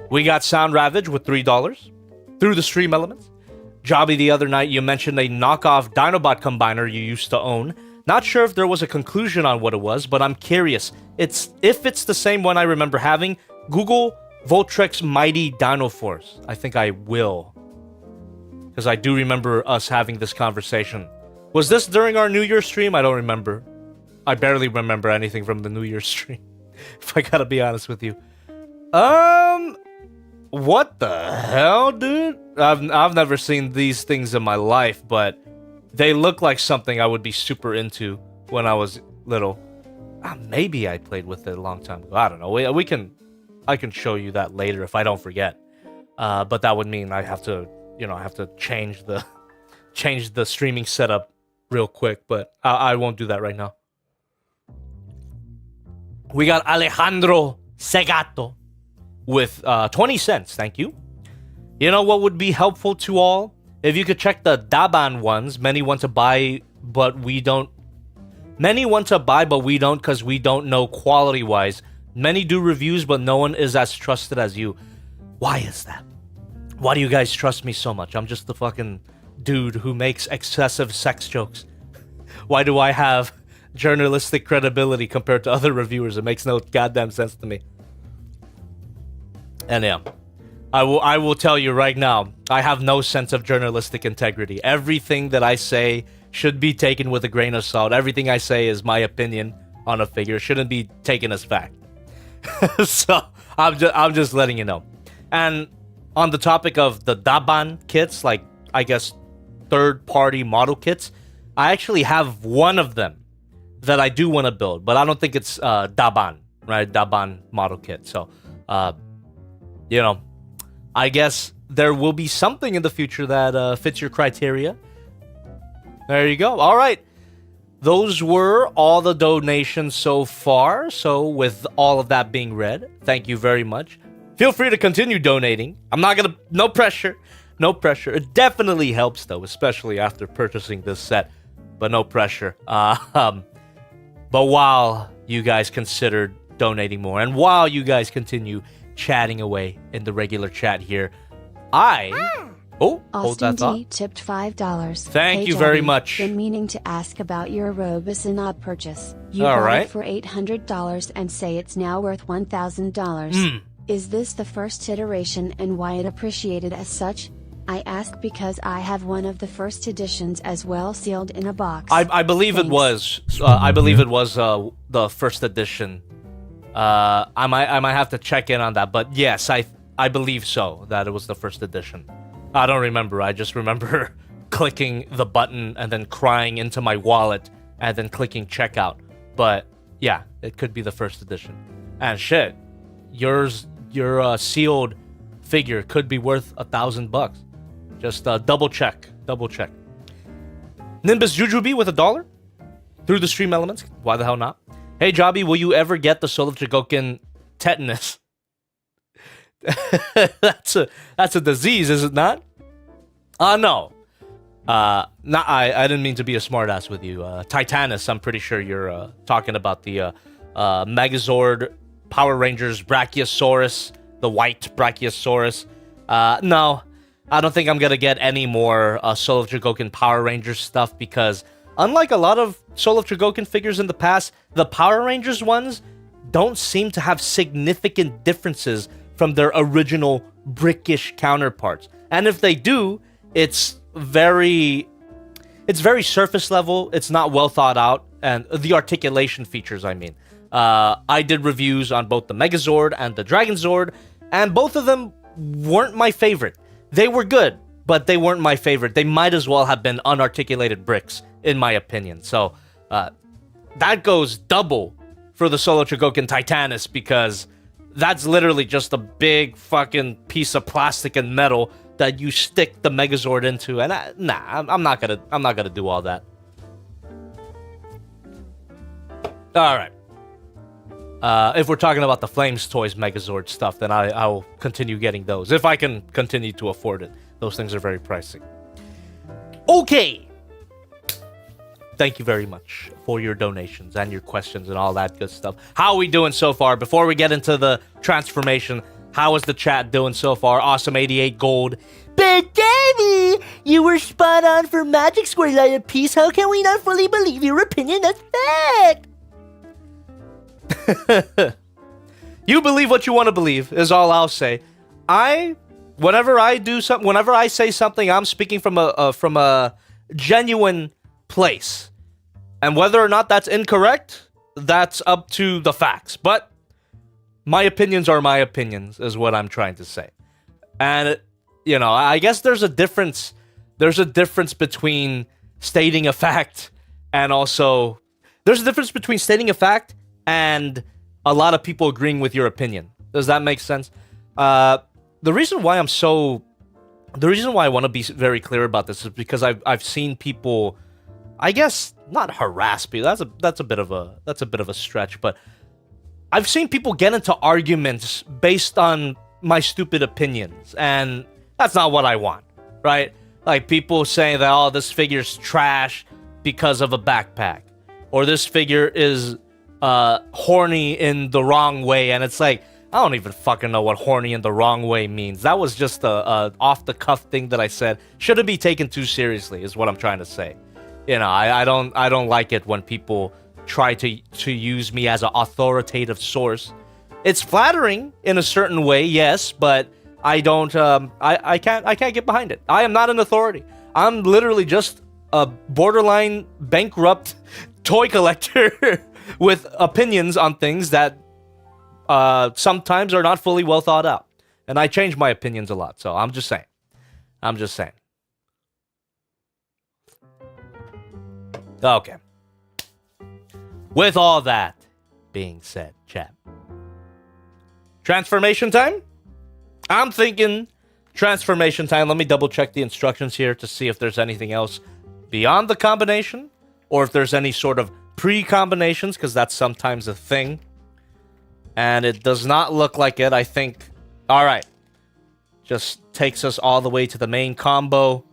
We got Sound Ravage with $3 through the stream elements. Jobby, the other night you mentioned a knockoff Dinobot combiner you used to own. Not sure if there was a conclusion on what it was, but I'm curious. If it's the same one I remember having, Google Voltrex Mighty Dino Force. I think I will, because I do remember us having this conversation. Was this during our New Year's stream? I don't remember. I barely remember anything from the New Year's stream, if I gotta be honest with you. What the hell, dude? I've never seen these things in my life, but they look like something I would be super into when I was little. Maybe I played with it a long time ago. I don't know. I can show you that later if I don't forget. But that would mean I have to, change the streaming setup real quick. But I won't do that right now. We got Alejandro Segato with 20 cents. Thank you. You know what would be helpful to all? If you could check the Daban ones. Many want to buy, but we don't because we don't know quality-wise. Many do reviews, but no one is as trusted as you. Why is that? Why do you guys trust me so much? I'm just the fucking dude who makes excessive sex jokes. Why do I have journalistic credibility compared to other reviewers? It makes no goddamn sense to me. And yeah, I will tell you right now, I have no sense of journalistic integrity. Everything that I say should be taken with a grain of salt. Everything I say is my opinion on a figure. It shouldn't be taken as fact. So I'm just letting you know. And on the topic of the Daban kits, like I guess third-party model kits, I actually have one of them that I do want to build, but I don't think it's Daban, right? Daban model kit. So, I guess there will be something in the future that fits your criteria. There you go. All right. Those were all the donations so far. So with all of that being read, thank you very much. Feel free to continue donating. I'm not going to... No pressure. No pressure. It definitely helps, though, especially after purchasing this set. But no pressure. But while you guys consider donating more, and while you guys continue chatting away in the regular chat here, hold Austin that thought. D tipped $5. Thank Hey, you very Jobby, much. Been meaning to ask about your Robosinod purchase. You All bought right. it for $800 and say it's now worth $1,000. Is this the first iteration and why it appreciated as such? I ask because I have one of the first editions as well, sealed in a box. I believe it was. I believe it was the first edition. I might have to check in on that, but yes, I believe so, that it was the first edition. I don't remember. I just remember clicking the button and then crying into my wallet and then clicking checkout. But yeah, it could be the first edition. And shit, your sealed figure could be worth $1,000. Just double check. Nimbus Jujubee with $1 through the stream elements. Why the hell not? Hey Jobby, will you ever get the Soul of Chogokin tetanus? That's a disease, is it not? No. I didn't mean to be a smartass with you. Titanus, I'm pretty sure you're talking about the Megazord Power Rangers Brachiosaurus, the white Brachiosaurus. No, I don't think I'm gonna get any more Soul of Chogokin Power Rangers stuff because unlike a lot of Soul of Chogokin figures in the past, the Power Rangers ones don't seem to have significant differences from their original brickish counterparts. And if they do, it's very surface level, it's not well thought out, and the articulation features, I mean. I did reviews on both the Megazord and the Dragon Zord, and both of them weren't my favorite. They were good, but they weren't my favorite. They might as well have been unarticulated bricks, in my opinion. So, that goes double for the Solo Chogokin Titanus, because that's literally just a big fucking piece of plastic and metal that you stick the Megazord into, and I'm not gonna do all that. All right. If we're talking about the Flames Toys Megazord stuff, then I'll continue getting those if I can continue to afford it. Those things are very pricey. Okay. Thank you very much for your donations and your questions and all that good stuff. How are we doing so far? Before we get into the transformation, how is the chat doing so far? Awesome 88 gold. But Davey, you were spot on for Magic Square Light of Peace. How can we not fully believe your opinion? That's fact. You believe what you want to believe is all I'll say. Whenever I say something, I'm speaking from a genuine place. And whether or not that's incorrect, that's up to the facts. But my opinions are my opinions, is what I'm trying to say. And, you know, I guess there's a difference between stating a fact and also... There's a difference between stating a fact and a lot of people agreeing with your opinion. Does that make sense? The reason why I want to be very clear about this is because I've seen people, I guess, not harass people. That's a bit of a stretch, but I've seen people get into arguments based on my stupid opinions, and that's not what I want, right? Like people saying that, oh, this figure's trash because of a backpack, or this figure is horny in the wrong way, and it's like, I don't even fucking know what horny in the wrong way means. That was just a off-the-cuff thing that I said. Shouldn't be taken too seriously, is what I'm trying to say. You know, I don't like it when people try to use me as an authoritative source. It's flattering in a certain way, yes, but I don't. I can't get behind it. I am not an authority. I'm literally just a borderline bankrupt toy collector with opinions on things that sometimes are not fully well thought out. And I change my opinions a lot, so I'm just saying. Okay. With all that being said, chat. Transformation time? I'm thinking transformation time. Let me double check the instructions here to see if there's anything else beyond the combination, or if there's any sort of pre-combinations, because that's sometimes a thing. And it does not look like it, I think. Alright. Just takes us all the way to the main combo.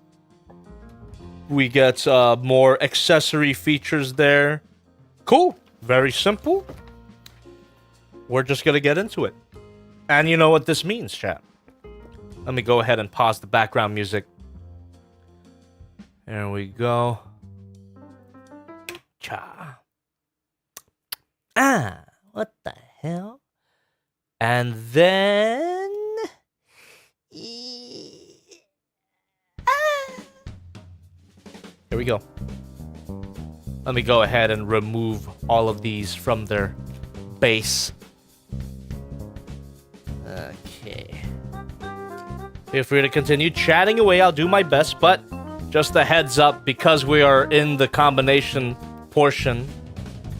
We get more accessory features there. Cool. Very simple. We're just going to get into it. And you know what this means, chat. Let me go ahead and pause the background music. There we go. Cha. Ah, what the hell? And then... Here we go. Let me go ahead and remove all of these from their base. Okay. Feel free to continue chatting away. I'll do my best, but just a heads up, because we are in the combination portion,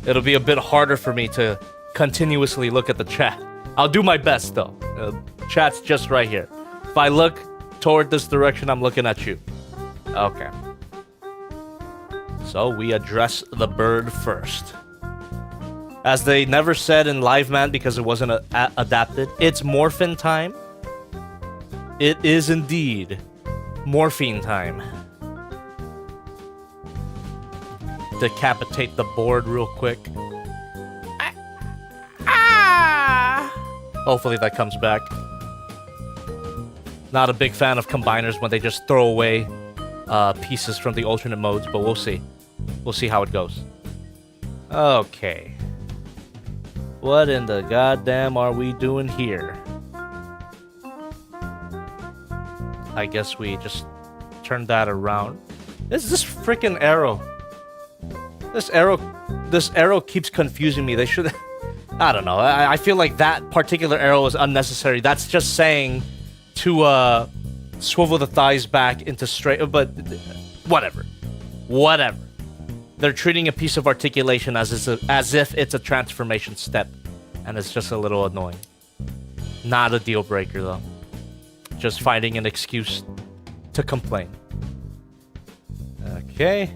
it'll be a bit harder for me to continuously look at the chat. I'll do my best, though. Chat's just right here. If I look toward this direction, I'm looking at you. Okay. So we address the bird first. As they never said in Live Man because it wasn't adapted, it's morphin time. It is indeed morphine time. Decapitate the board real quick. Hopefully that comes back. Not a big fan of combiners when they just throw away pieces from the alternate modes, but we'll see. We'll see how it goes. Okay. What in the goddamn are we doing here? I guess we just turn that around. This freaking arrow. This arrow keeps confusing me. They should... I don't know. I feel like that particular arrow is unnecessary. That's just saying to swivel the thighs back into straight... But whatever. Whatever. They're treating a piece of articulation as if it's a transformation step. And it's just a little annoying. Not a deal breaker, though. Just finding an excuse to complain. Okay.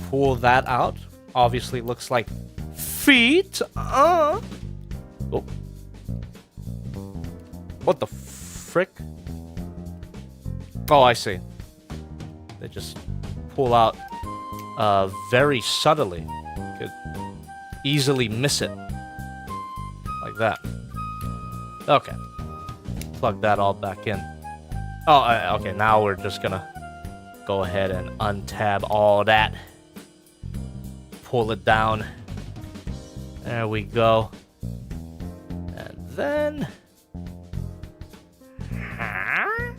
Pull that out. Obviously looks like feet. Oh. What the frick? Oh, I see. They just pull out very subtly. Could easily miss it. Like that. Okay. Plug that all back in. Oh, okay. Now we're just gonna go ahead and untab all that. Pull it down. There we go. And then... Huh?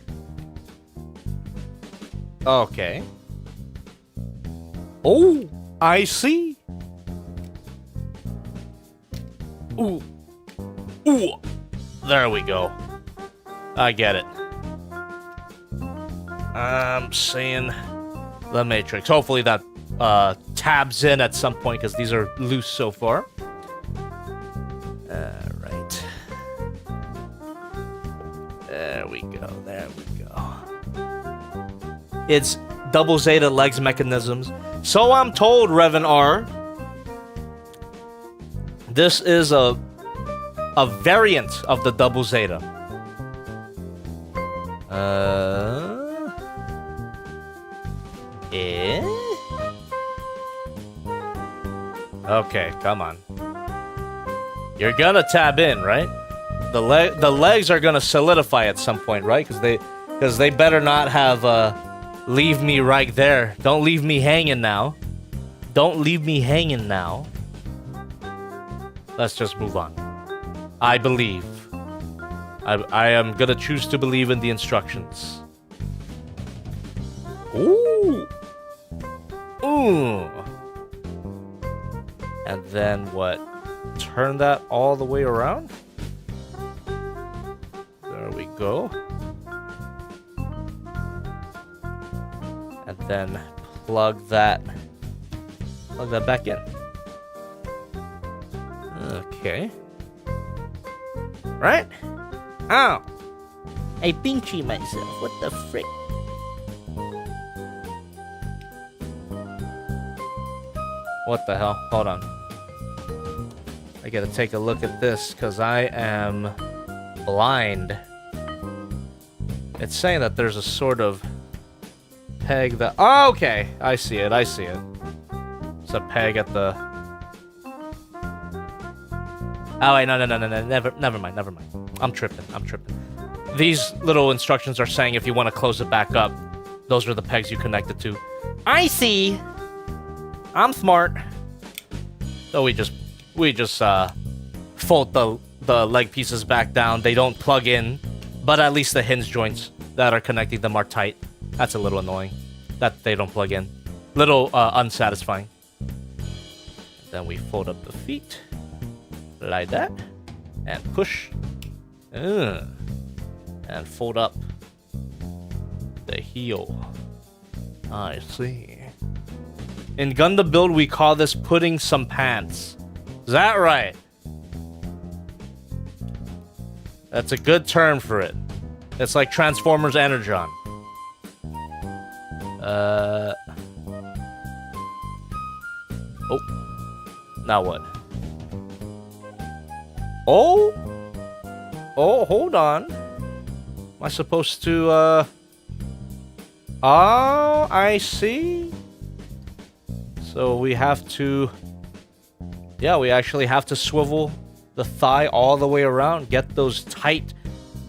Okay. Oh, I see. Ooh. Ooh. There we go. I get it. I'm saying the Matrix. Hopefully that tabs in at some point, because these are loose so far. Alright. There we go. There we go. It's double Zeta legs mechanisms. So I'm told, Revan R. This is a variant of the double Zeta. Okay, come on. You're gonna tab in, right? The legs are gonna solidify at some point, right? Because they better not have leave me right there. Don't leave me hanging now. Don't leave me hanging now. Let's just move on. I believe. I am gonna choose to believe in the instructions. Ooh. Ooh. And then what? Turn that all the way around? There we go. And then plug that back in. Okay. Right? Ow! I pinchy myself. What the frick? What the hell? Hold on. I gotta take a look at this, because I am blind. It's saying that there's a sort of peg that... Oh, okay! I see it, I see it. It's a peg at the... Oh, wait, no, never mind. I'm tripping. These little instructions are saying if you want to close it back up, those are the pegs you connect it to. I see! I'm smart. So we just fold the leg pieces back down. They don't plug in, but at least the hinge joints that are connecting them are tight. That's a little annoying that they don't plug in. Little unsatisfying. Then we fold up the feet like that, and push, and fold up the heel. I see. In Gundam Build, we call this putting some pants. Is that right? That's a good term for it. It's like Transformers Energon. Oh. Now what? Oh! Oh, hold on. Am I supposed to, Oh, I see. So we have to... Yeah, we actually have to swivel the thigh all the way around. Get those tight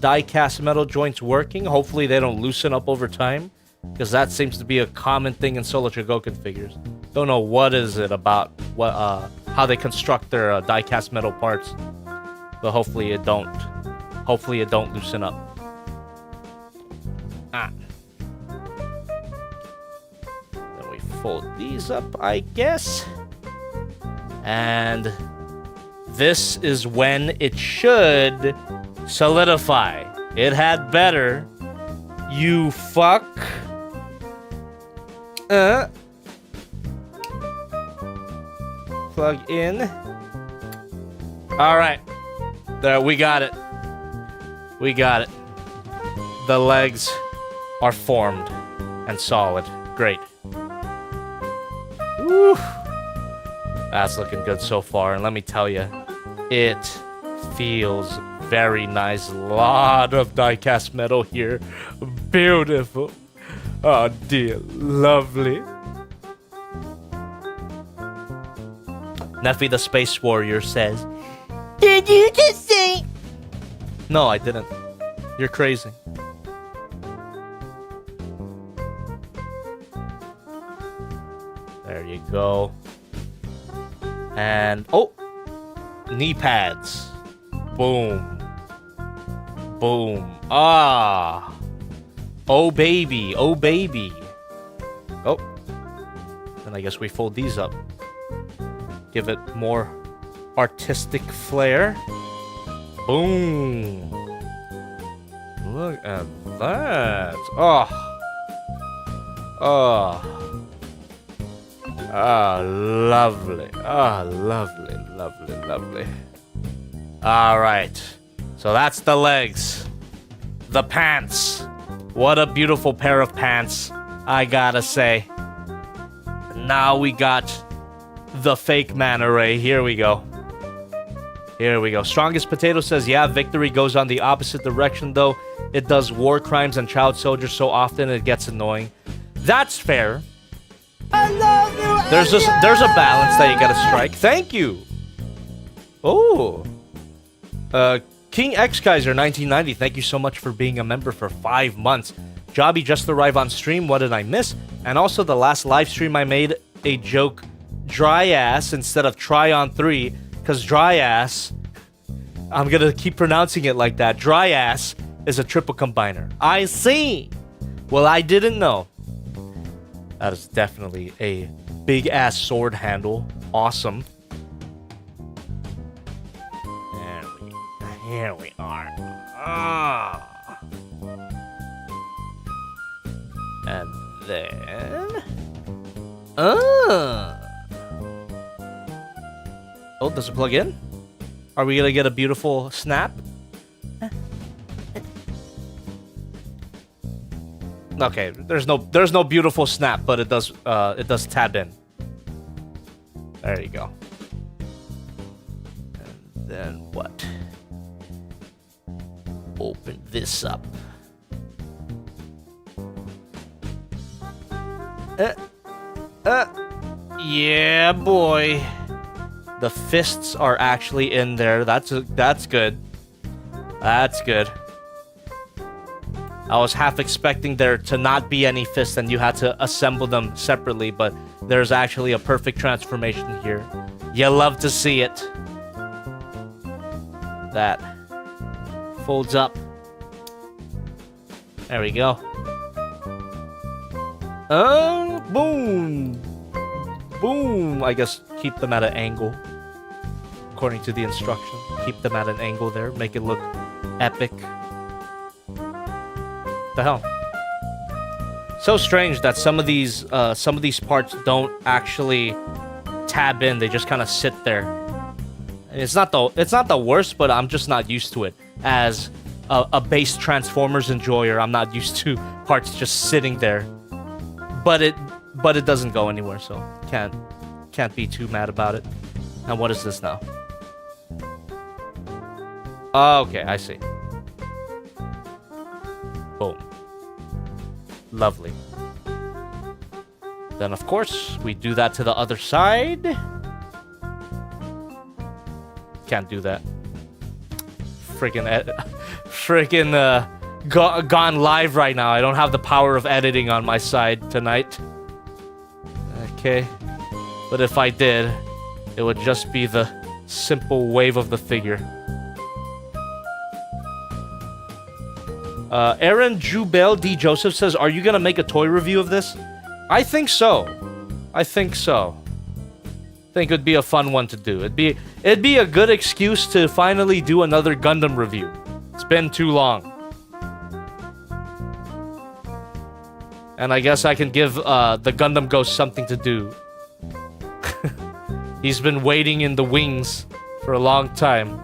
die-cast metal joints working. Hopefully they don't loosen up over time, because that seems to be a common thing in Solo Chogokin figures. Don't know what is it about what how they construct their die-cast metal parts, but hopefully it don't. Hopefully it don't loosen up. Then we fold these up, I guess. And this is when it should solidify. It had better. You fuck. Plug in. Alright. There, we got it. We got it. The legs are formed and solid. Great. Woo. That's looking good so far, and let me tell you, it feels very nice. Lot of die-cast metal here. Beautiful. Oh dear, lovely. Neffy the Space Warrior says, Did you just say? no, I didn't. You're crazy. There you go. And, oh! Knee pads. Boom. Boom. Ah! Oh, baby. Oh, baby. Oh. Then I guess we fold these up. Give it more artistic flair. Boom. Look at that. Oh. Oh. Ah, lovely. Ah, lovely, lovely, lovely. All right. So that's the legs. The pants. What a beautiful pair of pants, I gotta say. Now we got the fake manta ray. Here we go. Here we go. Strongest Potato says, yeah, victory goes on the opposite direction, though. It does war crimes and child soldiers so often it gets annoying. That's fair. I love you. There's a balance that you gotta strike. Thank you. Oh. King X Kaiser 1990, thank you so much for being a member for 5 months. Jobby just arrived on stream. What did I miss? And also the last live stream I made a joke dry ass instead of Tryon 3, because dry ass, I'm gonna keep pronouncing it like that. Dry ass is a triple combiner. I see. Well, I didn't know. That is definitely a big ass sword handle. Awesome. Here we are. Ah. And then. Oh, does it plug in? Are we gonna get a beautiful snap? Okay, there's no beautiful snap, but it does tab in. There you go. And then what? Open this up. Yeah, boy. The fists are actually in there. That's good. That's good. I was half expecting there to not be any fists and you had to assemble them separately, but there's actually a perfect transformation here. You love to see it. That folds up. There we go. Boom. Boom. I guess keep them at an angle. According to the instruction. Keep them at an angle there. Make it look epic. The hell? So strange that some of these parts don't actually tab in. They just kind of sit there. It's not the worst, but I'm just not used to it. As a base Transformers enjoyer, I'm not used to parts just sitting there. But it doesn't go anywhere, so can't be too mad about it. And what is this now? Okay, I see. Boom. Lovely. Then, of course, we do that to the other side. Can't do that. freaking gone live right now. I don't have the power of editing on my side tonight. Okay. But if I did, it would just be the simple wave of the figure. Aaron Jubel D. Joseph says, are you gonna make a toy review of this? I think so. I think so. I think it'd be a fun one to do. It'd be a good excuse to finally do another Gundam review. It's been too long. And I guess I can give the Gundam Ghost something to do. He's been waiting in the wings for a long time.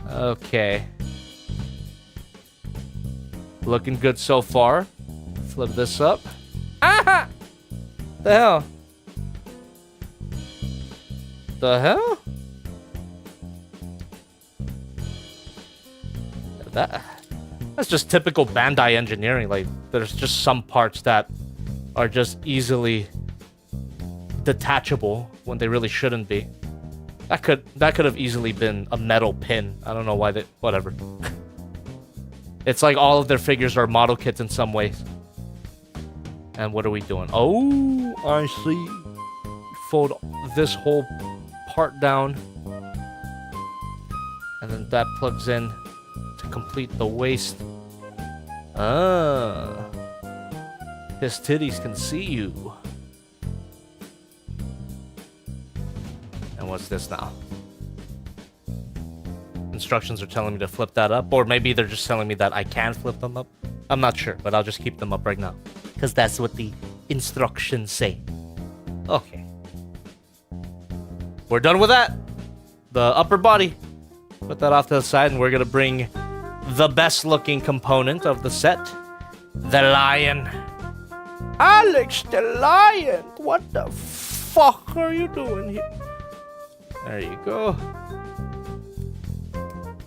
Okay. Looking good so far. Flip this up. Ah! The hell? The hell? That's just typical Bandai engineering. Like, there's just some parts that are just easily detachable when they really shouldn't be. That could have easily been a metal pin. I don't know why they... Whatever. It's like all of their figures are model kits in some ways. And what are we doing? Oh, I see. Fold this whole part down. And then that plugs in to complete the waist. Ah. His titties can see you. And what's this now? Instructions are telling me to flip that up, or maybe they're just telling me that I can flip them up. I'm not sure, but I'll just keep them up right now, because that's what the instructions say. Okay. We're done with that. The upper body. Put that off to the side, and we're gonna bring the best looking component of the set, the lion. Alex the lion! What the fuck are you doing here? There you go.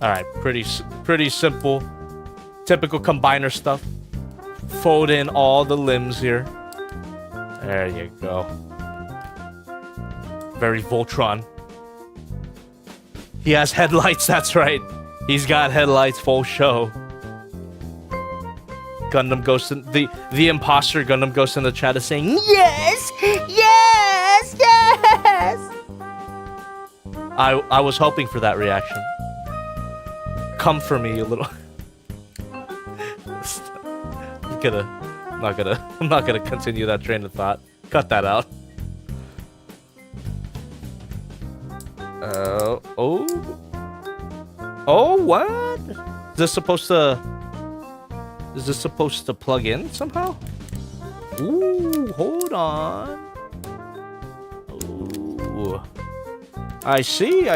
Alright, pretty simple. Typical combiner stuff. Fold in all the limbs here. There you go. Very Voltron. He has headlights, that's right. He's got headlights, full show. Gundam Ghost in the imposter Gundam Ghost in the chat is saying, Yes! Yes! Yes! I was hoping for that reaction. Come for me, you little... I'm not gonna continue that train of thought. Cut that out. Oh, what? Is this supposed to plug in somehow? Ooh, hold on. Ooh. I see.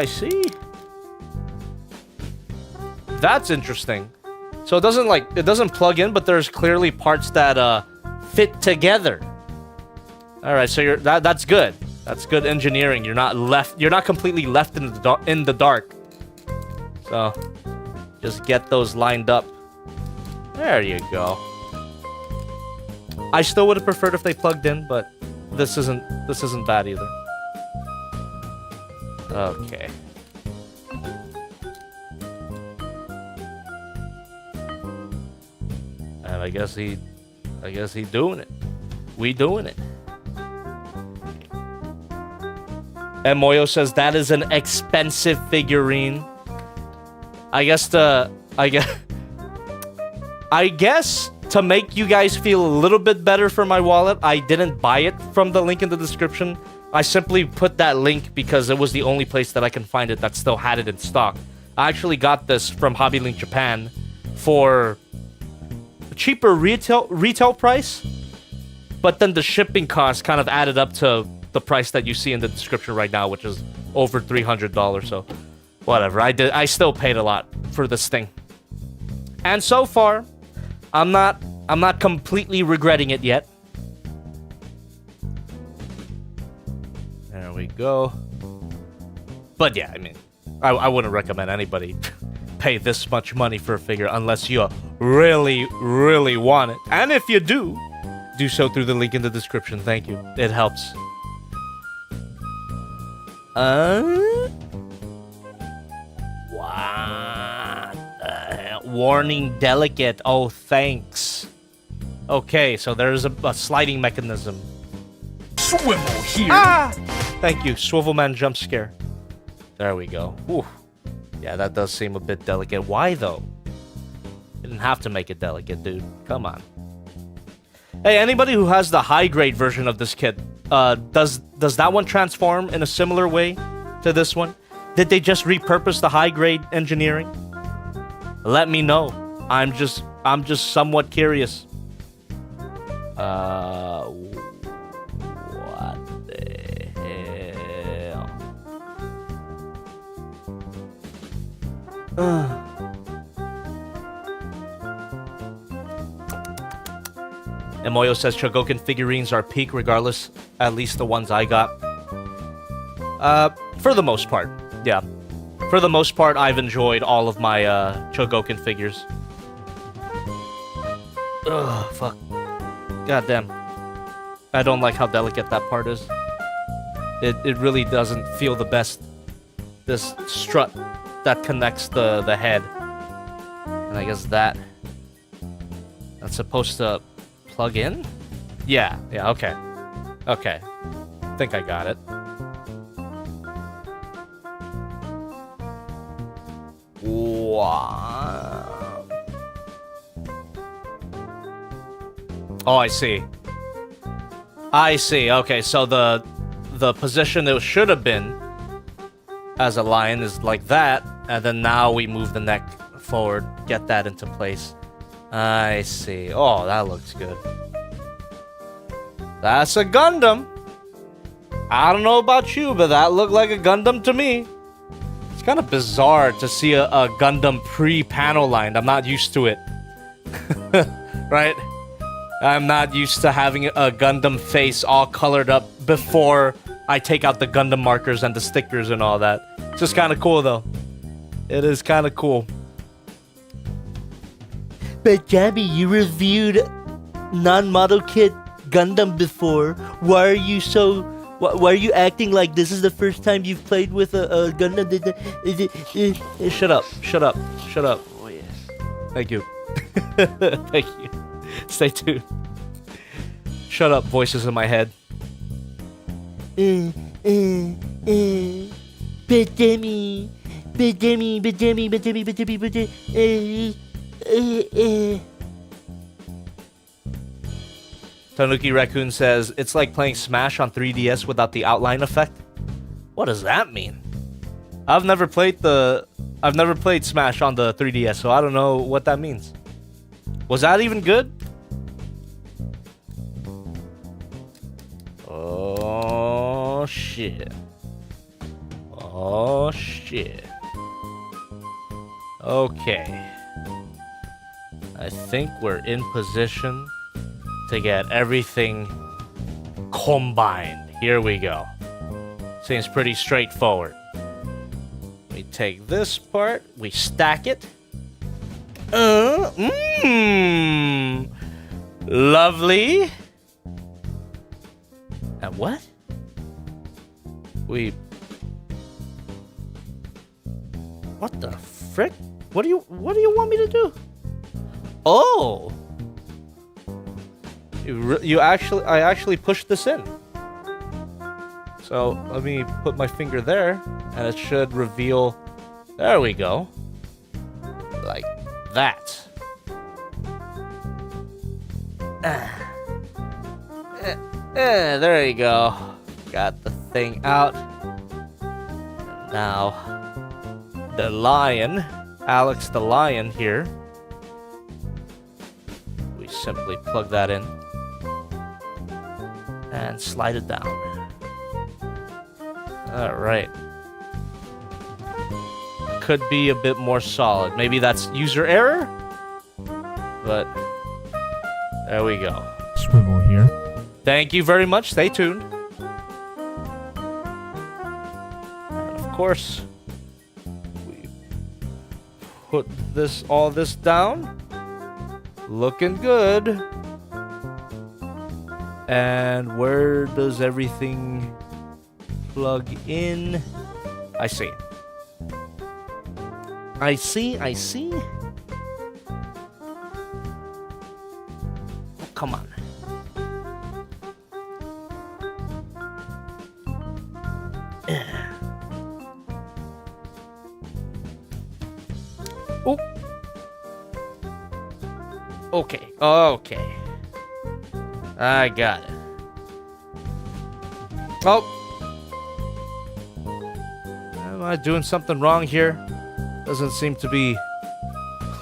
That's interesting. So it doesn't plug in, but there's clearly parts that fit together. All right, so that's good. That's good engineering. You're not completely left in the dark. So just get those lined up. There you go. I still would have preferred if they plugged in, but this isn't bad either. Okay. And I guess he doing it. We doing it. And Moyo says that is an expensive figurine. I guess to make you guys feel a little bit better for my wallet, I didn't buy it from the link in the description. I simply put that link because it was the only place that I can find it that still had it in stock. I actually got this from Hobby Link Japan for a cheaper retail price, but then the shipping cost kind of added up to the price that you see in the description right now, which is over $300. So whatever, I still paid a lot for this thing. And so far, I'm not completely regretting it yet. There we go. But yeah, I mean, I wouldn't recommend anybody pay this much money for a figure unless you really, really want it. And if you do so through the link in the description. Thank you. It helps. What the Warning delicate. Oh, thanks. Okay, so there's a sliding mechanism. Swivel here. Ah! Thank you. Swivelman jump scare. There we go. Whew. Yeah, that does seem a bit delicate. Why, though? You didn't have to make it delicate, dude. Come on. Hey, anybody who has the high-grade version of this kit, does that one transform in a similar way to this one? Did they just repurpose the high-grade engineering? Let me know. I'm just somewhat curious. What the hell? Emoyo says Chogokin figurines are peak regardless, at least the ones I got. For the most part, yeah. For the most part, I've enjoyed all of my Chogokin figures. Ugh, fuck. God damn. I don't like how delicate that part is. It really doesn't feel the best. This strut that connects the head. And I guess that's supposed to plug in? Yeah, okay. Okay. I think I got it. Wow. Oh, I see. I see. Okay, so the position it should have been as a lion is like that, and then now we move the neck forward, get that into place. I see. Oh, that looks good. That's a Gundam. I don't know about you, but that looked like a Gundam to me. It's kind of bizarre to see a Gundam pre-panel lined. I'm not used to it. Right? I'm not used to having a Gundam face all colored up before I take out the Gundam markers and the stickers and all that. It's just kind of cool, though. It is kind of cool. But Gabby, you reviewed non-model kit Gundam before. Why are you so... Why are you acting like this is the first time you've played with a Gundam? Shut up. Shut up. Shut up. Oh, yes. Thank you. Thank you. Stay tuned. Shut up, voices in my head. Tanuki Raccoon says, it's like playing Smash on 3DS without the outline effect. What does that mean? I've never played Smash on the 3DS, so I don't know what that means. Was that even good? Oh shit. Oh shit. Okay. I think we're in position to get everything combined. Here we go. Seems pretty straightforward. We take this part, we stack it. Lovely. And what? What the frick? What do you want me to do? Oh! I actually pushed this in. So let me put my finger there, and it should reveal. There we go. Like that. There you go. Got the thing out. Now, the lion, Alex the lion here. We simply plug that in. And slide it down. Alright. Could be a bit more solid. Maybe that's user error? But there we go. Swivel here. Thank you very much. Stay tuned. And of course, we put all this down. Looking good. And where does everything plug in? I see. come on. Oh. Okay. Okay. I got it. Oh. Am I doing something wrong here? Doesn't seem to be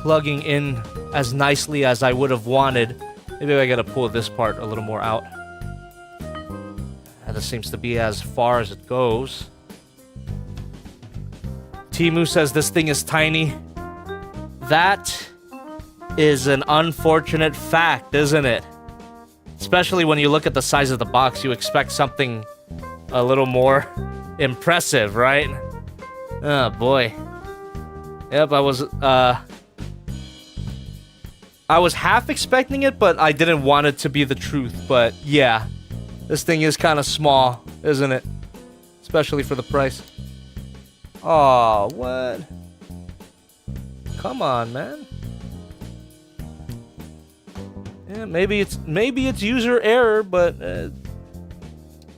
plugging in as nicely as I would have wanted. Maybe I gotta pull this part a little more out. This seems to be as far as it goes. Timu says this thing is tiny. That is an unfortunate fact, isn't it? Especially when you look at the size of the box, you expect something a little more impressive, right? Oh boy. Yep, I was half expecting it, but I didn't want it to be the truth. But yeah, this thing is kind of small, isn't it? Especially for the price. Oh, what? Come on, man. Yeah, maybe it's user error, but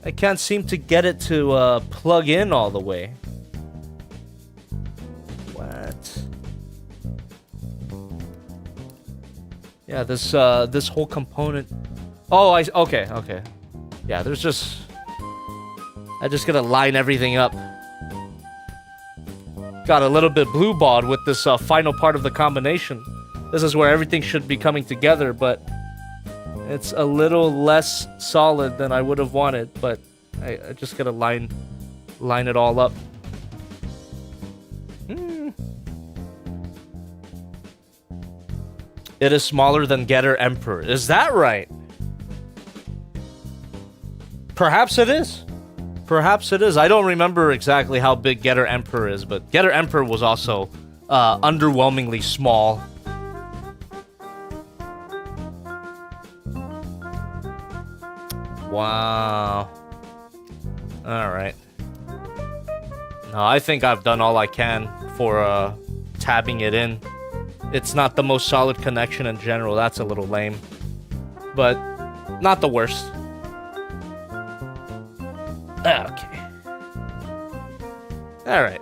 I can't seem to get it to plug in all the way. What? Yeah, this whole component. Oh, okay. Yeah, I just gotta line everything up. Got a little bit blue-balled with this final part of the combination. This is where everything should be coming together, but it's a little less solid than I would have wanted. But I just gotta line it all up. It is smaller than Getter Emperor. Is that right? Perhaps it is. Perhaps it is. I don't remember exactly how big Getter Emperor is, but Getter Emperor was also underwhelmingly small. Wow. Alright. No, I think I've done all I can for tabbing it in. It's not the most solid connection in general. That's a little lame. But not the worst. Okay. Alright.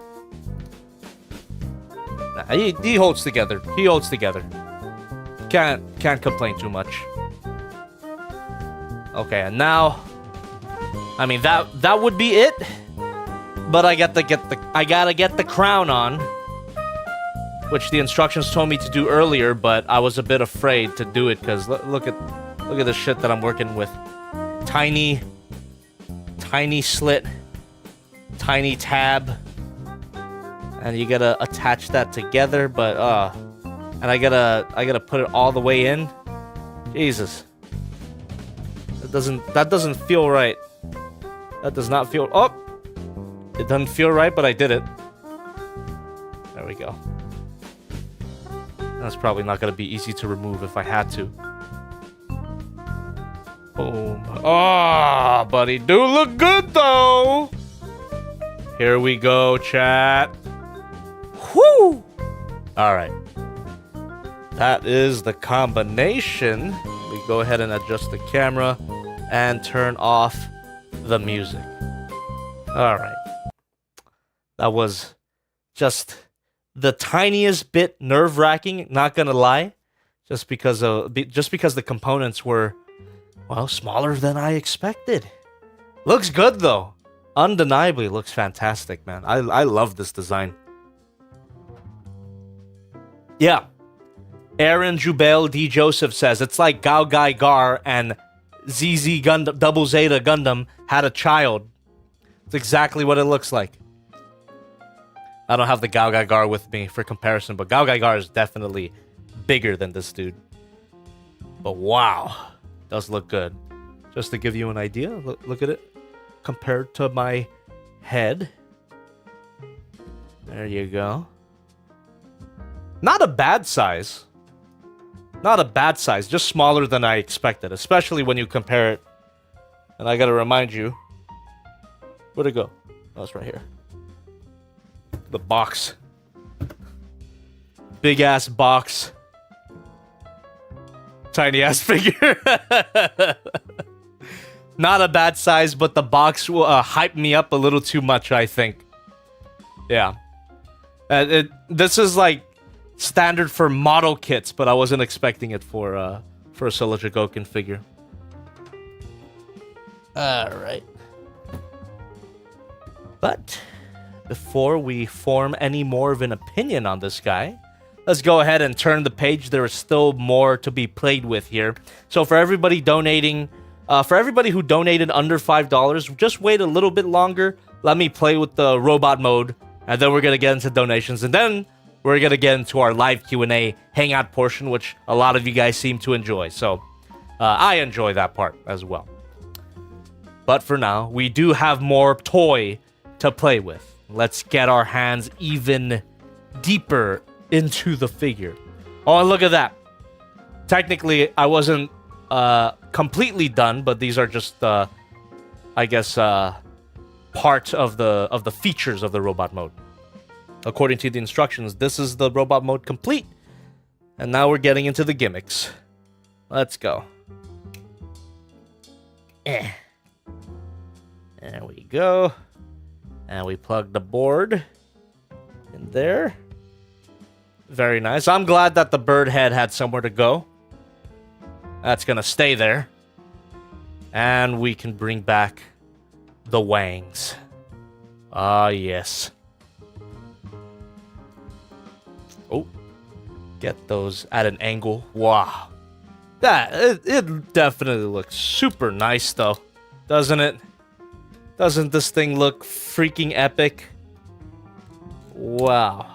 Nah, he holds together. He holds together. Can't complain too much. Okay, and now, I mean that would be it. But I gotta get the crown on, which the instructions told me to do earlier, but I was a bit afraid to do it because look at the shit that I'm working with. Tiny slit, tiny tab, and you gotta attach that together. But and I gotta put it all the way in. Jesus, that doesn't feel right. That does not feel. Oh, it doesn't feel right, but I did it. There we go. That's probably not gonna be easy to remove if I had to. Boom. Oh, buddy, do look good though. Here we go, chat. Whoo! Alright. That is the combination. We go ahead and adjust the camera and turn off the music. Alright. That was just the tiniest bit nerve-wracking, not gonna lie. Just because the components were, well, smaller than I expected. Looks good though. Undeniably looks fantastic, man. I love this design. Yeah. Aaron Jubel D. Joseph says it's like Gao Gai Gar and ZZ Gundam, Double Zeta Gundam had a child. It's exactly what it looks like. I don't have the Gao Gai Gar with me for comparison, but Gao Gai Gar is definitely bigger than this dude. But wow. Does look good. Just to give you an idea, look at it compared to my head. There you go. Not a bad size. Not a bad size, just smaller than I expected, especially when you compare it. And I gotta remind you, where'd it go? Oh, it's right here. The box. Big ass box. Tiny ass figure. Not a bad size, but the box hyped me up a little too much, I think. Yeah. This is like standard for model kits, but I wasn't expecting it for a Solo Chogokin figure. Alright. But before we form any more of an opinion on this guy, let's go ahead and turn the page. There is still more to be played with here. So for everybody donating, for everybody who donated under $5, just wait a little bit longer. Let me play with the robot mode, and then we're going to get into donations. And then we're going to get into our live Q&A hangout portion, which a lot of you guys seem to enjoy. So I enjoy that part as well. But for now, we do have more toy to play with. Let's get our hands even deeper into the figure. Oh, and look at that. Technically, I wasn't completely done, but these are just, I guess, part of the features of the robot mode. According to the instructions, this is the robot mode complete. And now we're getting into the gimmicks. Let's go. There we go. And we plug the board in there. Very nice. I'm glad that the bird head had somewhere to go. That's going to stay there. And we can bring back the wangs. Ah, yes. Oh. Get those at an angle. Wow. It definitely looks super nice, though. Doesn't it? Doesn't this thing look freaking epic? Wow.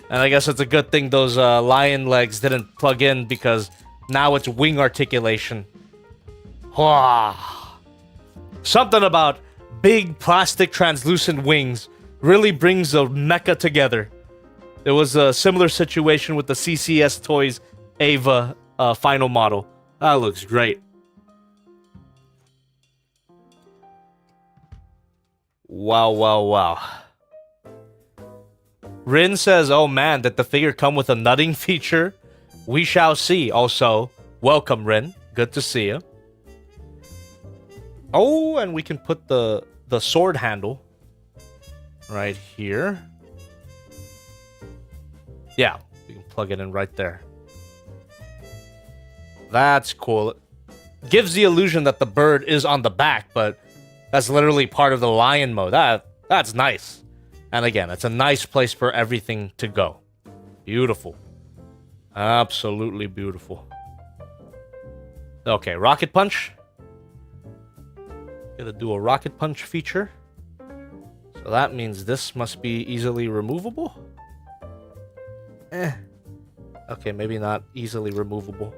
And I guess it's a good thing those lion legs didn't plug in, because now it's wing articulation. Wow. Something about big plastic translucent wings really brings a mecha together. There was a similar situation with the CCS Toys Ava final model. That looks great. Wow, wow, wow. Rin says, oh man, did the figure come with a nutting feature? We shall see. Also, welcome, Rin. Good to see you. Oh, and we can put the sword handle right here. Yeah, we can plug it in right there. That's cool. It gives the illusion that the bird is on the back, but that's literally part of the lion mode. That's nice. And again, it's a nice place for everything to go. Beautiful. Absolutely beautiful. Okay, rocket punch. Gonna do a rocket punch feature. So that means this must be easily removable. Okay, maybe not easily removable.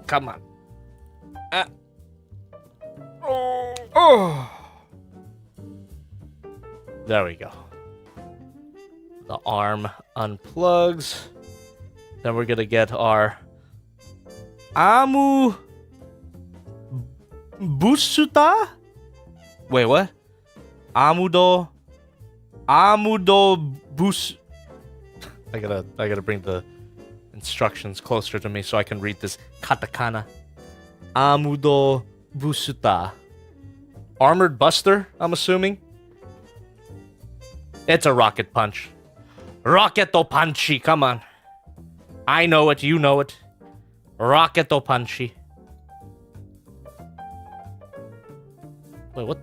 Come on. Oh. There we go. The arm unplugs. Then we're gonna get our Amu Busuta? Wait, what? Amudo Bus. I gotta bring the instructions closer to me so I can read this katakana. Amudo Busuta. Armored Buster, I'm assuming. It's a rocket punch. Rocketo Punchy, come on. I know it, you know it. Rocketo Punchy. Wait, what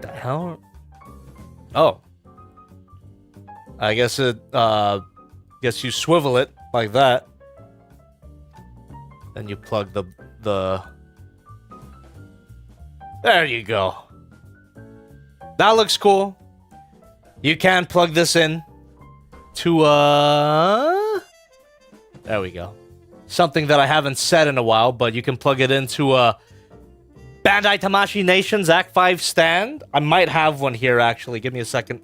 the hell? Oh. I guess guess you swivel it like that. Then you plug the There you go. That looks cool. You can plug this in to there we go. Something that I haven't said in a while, but you can plug it into Bandai Tamashii Nations Act 5 stand. I might have one here, actually. Give me a second.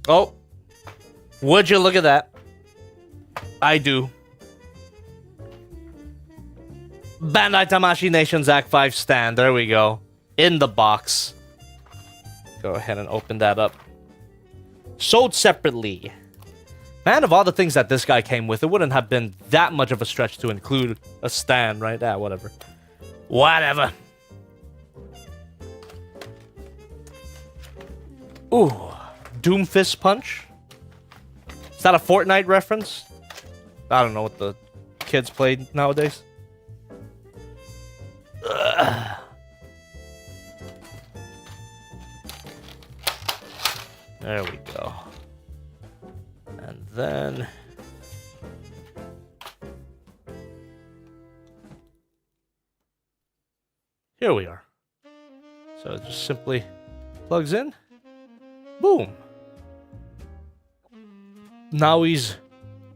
Oh. Would you look at that? I do. Bandai Tamashii Nations Act 5 stand. There we go. In the box. Go ahead and open that up. Sold separately. Man, of all the things that this guy came with, it wouldn't have been that much of a stretch to include a stand, right? Ah, whatever. Whatever. Ooh. Doom Fist Punch? Is that a Fortnite reference? I don't know what the kids play nowadays. Ugh. There we go. And then... here we are. So it just simply plugs in. Boom. Now he's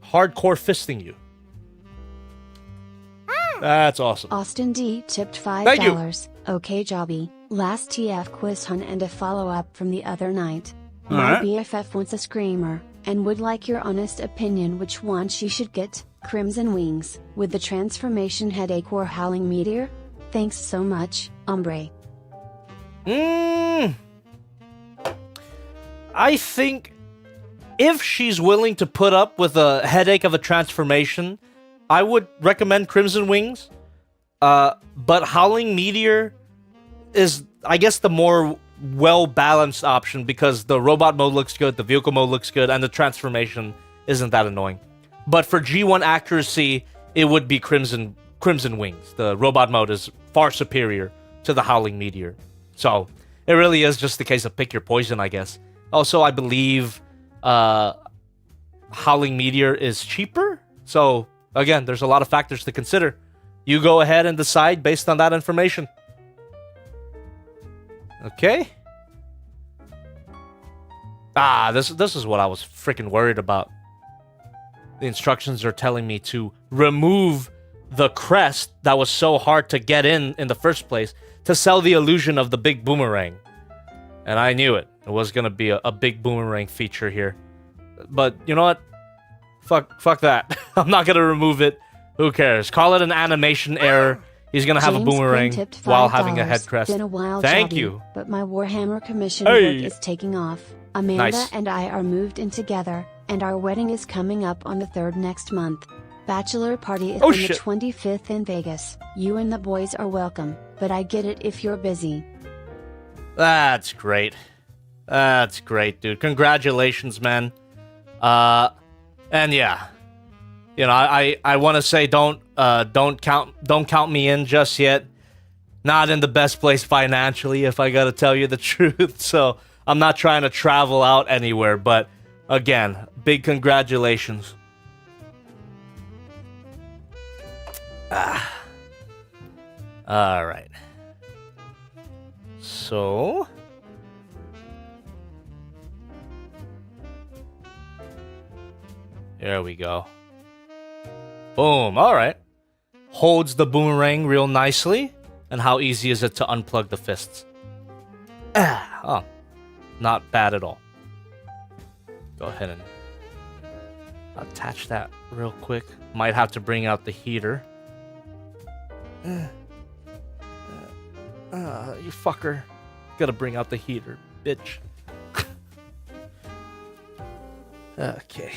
hardcore fisting you. That's awesome. Austin D tipped $5. Thank you. Okay, Jobby. Last TF quiz hunt and a follow-up from the other night. All My right. BFF wants a screamer, and would like your honest opinion which one she should get, Crimson Wings, with the transformation headache or Howling Meteor? Thanks so much, Ombre. I think if she's willing to put up with a headache of a transformation, I would recommend Crimson Wings. But Howling Meteor is, I guess, the more well-balanced option because the robot mode looks good, the vehicle mode looks good, and the transformation isn't that annoying. But for G1 accuracy, it would be Crimson Wings. The robot mode is far superior to the Howling Meteor. So it really is just the case of pick your poison, I guess. Also, I believe Howling Meteor is cheaper. So again, there's a lot of factors to consider. You go ahead and decide based on that information. Okay. This is what I was freaking worried about. The instructions are telling me to remove the crest that was so hard to get in the first place to sell the illusion of the big boomerang. And I knew it. It was going to be a big boomerang feature here. But you know what? Fuck that. I'm not going to remove it. Who cares? Call it an animation error. He's going to have James a boomerang Quinn tipped while having a $5. head crest. Been a while, Thank Jobby, you. But my Warhammer commission Hey. work is taking off. Amanda Nice. and I are moved in together, and our wedding is coming up on the 3rd next month. Bachelor party is Oh, on shit. the 25th in Vegas. You and the boys are welcome, but I get it if you're busy. That's great. That's great, dude. Congratulations, man. And yeah, you know, I want to say don't count me in just yet. Not in the best place financially, if I gotta tell you the truth. So I'm not trying to travel out anywhere. But again, big congratulations. All right. So. There we go. Boom. All right. Holds the boomerang real nicely. And how easy is it to unplug the fists? Oh, not bad at all. Go ahead and attach that real quick. Might have to bring out the heater. You fucker. Gotta bring out the heater, bitch. Okay.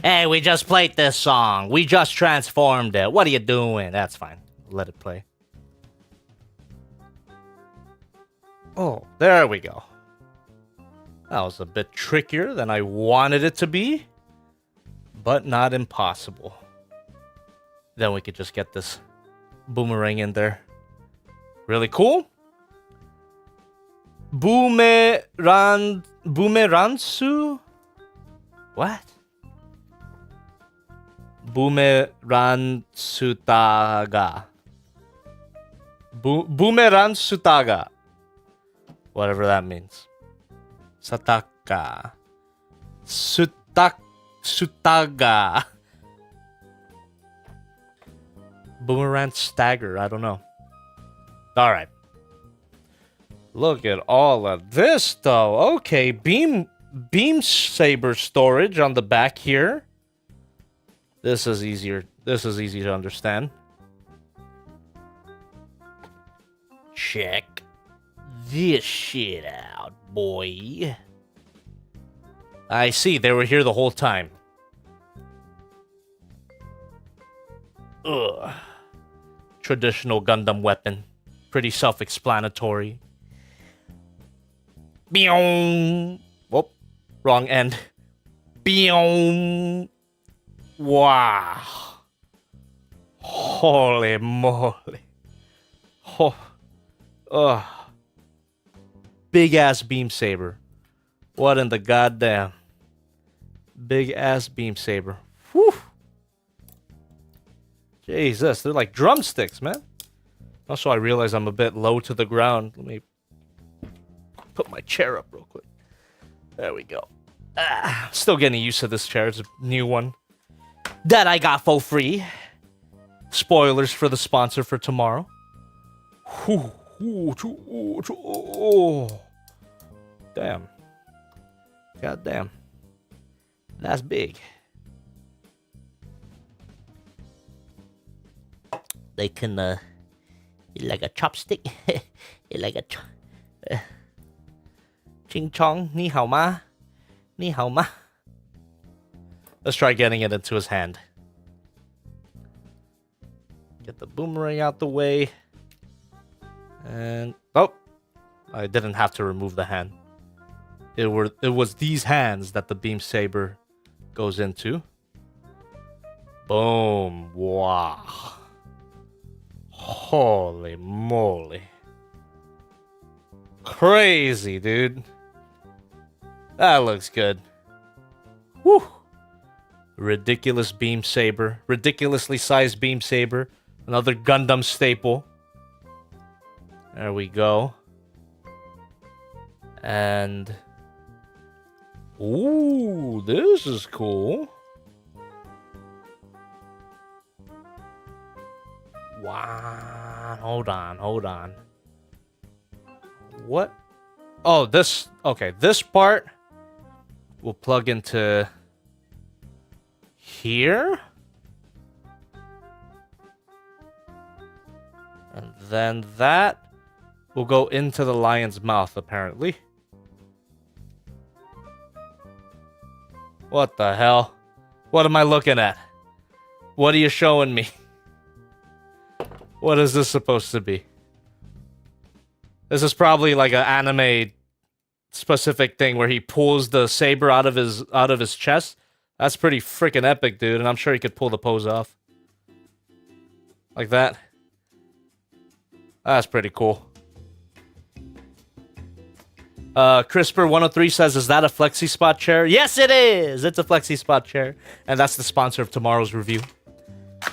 Hey, we just played this song. We just transformed it. What are you doing? That's fine. Let it play. Oh, there we go. That was a bit trickier than I wanted it to be, but not impossible. Then we could just get this boomerang in there. Really cool. Boomeransu? What? Boomerantsutaga. Boomerantsutaga. Whatever that means. Sataka. Sutaga. Boomerang stagger. I don't know. All right. Look at all of this, though. Okay, beam saber storage on the back here. This is easier. This is easy to understand. check this shit out, boy. I see, they were here the whole time. Ugh. Traditional Gundam weapon. Pretty self-explanatory. Beom. Whoop. Wrong end. Beom. Wow. Holy moly. Oh. Ugh. Big ass beam saber. What in the goddamn? Big ass beam saber. Whew. Jesus, they're like drumsticks, man. Also, I realize I'm a bit low to the ground. Let me put my chair up real quick. There we go. Still getting used to this chair. It's a new one that I got for free. Spoilers for the sponsor for tomorrow. Whew. Oh. Damn. God damn. That's big. They can, like a chopstick. Like a ching chong. Ni hao ma. Ni hao ma. Let's try getting it into his hand. Get the boomerang out the way. And oh, I didn't have to remove the hand. It was these hands that the beam saber goes into. Boom! Wow! Holy moly! Crazy, dude. That looks good. Woo! Ridiculous beam saber, ridiculously sized beam saber. Another Gundam staple. There we go. And ooh, this is cool. Wow. Hold on. What? Oh, this. Okay, this part will plug into here. And then that will go into the lion's mouth, apparently. What the hell? What am I looking at? What are you showing me? What is this supposed to be? This is probably like an anime specific thing where he pulls the saber out of his chest. That's pretty freaking epic, dude, and I'm sure he could pull the pose off. Like that. That's pretty cool. Crisper103 says, is that a Flexi Spot chair? Yes, it is! It's a Flexi Spot chair. And that's the sponsor of tomorrow's review.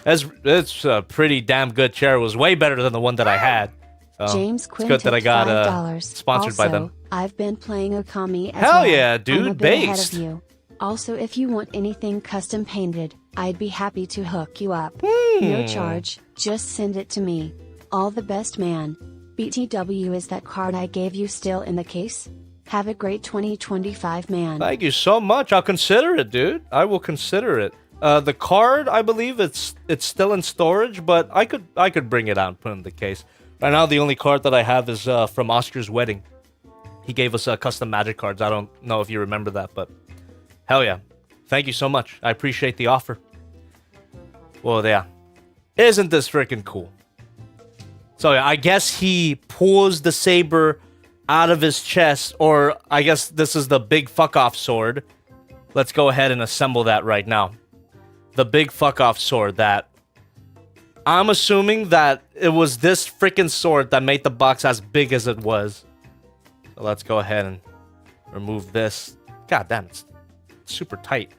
It's a pretty damn good chair. It was way better than the one that I had. So James Quinn, it's good that I got sponsored also, by them. I've been playing Okami as Hell well. yeah, dude. I'm a bit ahead Based. of you. Also, if you want anything custom painted, I'd be happy to hook you up. No charge, just send it to me. All the best, man. BTW, is that card I gave you still in the case? Have a great 2025, man. Thank you so much. I'll consider it, dude. I will consider it. The card, I believe it's still in storage, but I could bring it out and put it in the case. Right now, the only card that I have is from Oscar's wedding. He gave us custom magic cards. I don't know if you remember that, but hell yeah. Thank you so much. I appreciate the offer. Well, yeah. Isn't this freaking cool? So yeah, I guess he pulls the saber out of his chest, or I guess this is the big fuck-off sword. Let's go ahead and assemble that right now. The big fuck-off sword that... I'm assuming that it was this freaking sword that made the box as big as it was. So let's go ahead and remove this. God damn, it's super tight.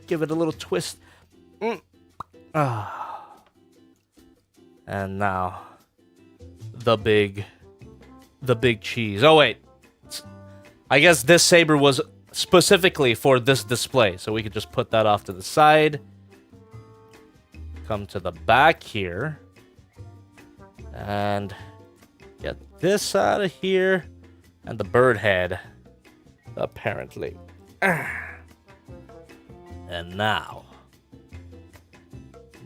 Give it a little twist. And now, the big cheese. Oh wait, I guess this saber was specifically for this display, so we could just put that off to the side. Come to the back here, and get this out of here, and the bird head, apparently. And now,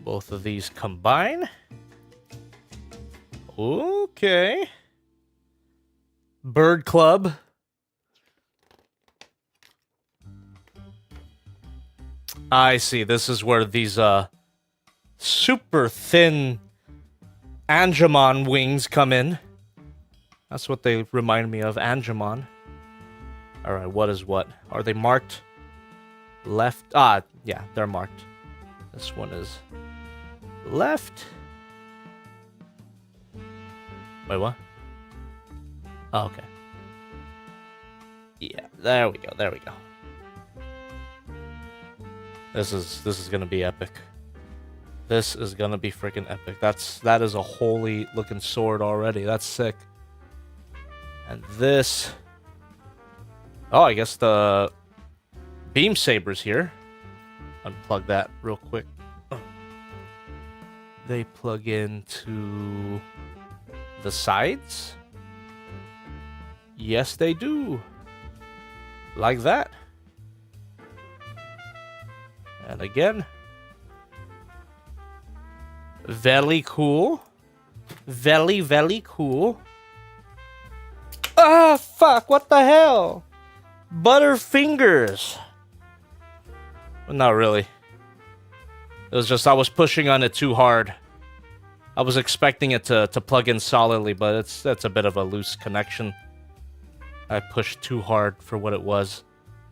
both of these combine. Okay. Bird Club. I see. This is where these super thin Angemon wings come in. That's what they remind me of, Angemon. Alright, what is what? Are they marked? Left? Ah, yeah, they're marked. This one is left. Wait, what? Oh, okay. Yeah, there we go, there we go. This is gonna be epic. This is gonna be freaking epic. That is a holy looking sword already. That's sick. And this... Oh, I guess the beam saber's here. Unplug that real quick. They plug into the sides. Yes, they do. Like that. And again. Very cool. Very, very cool. Ah, fuck, what the hell? Butterfingers. Well, not really. It was just I was pushing on it too hard. I was expecting it to plug in solidly, but that's a bit of a loose connection. I pushed too hard for what it was.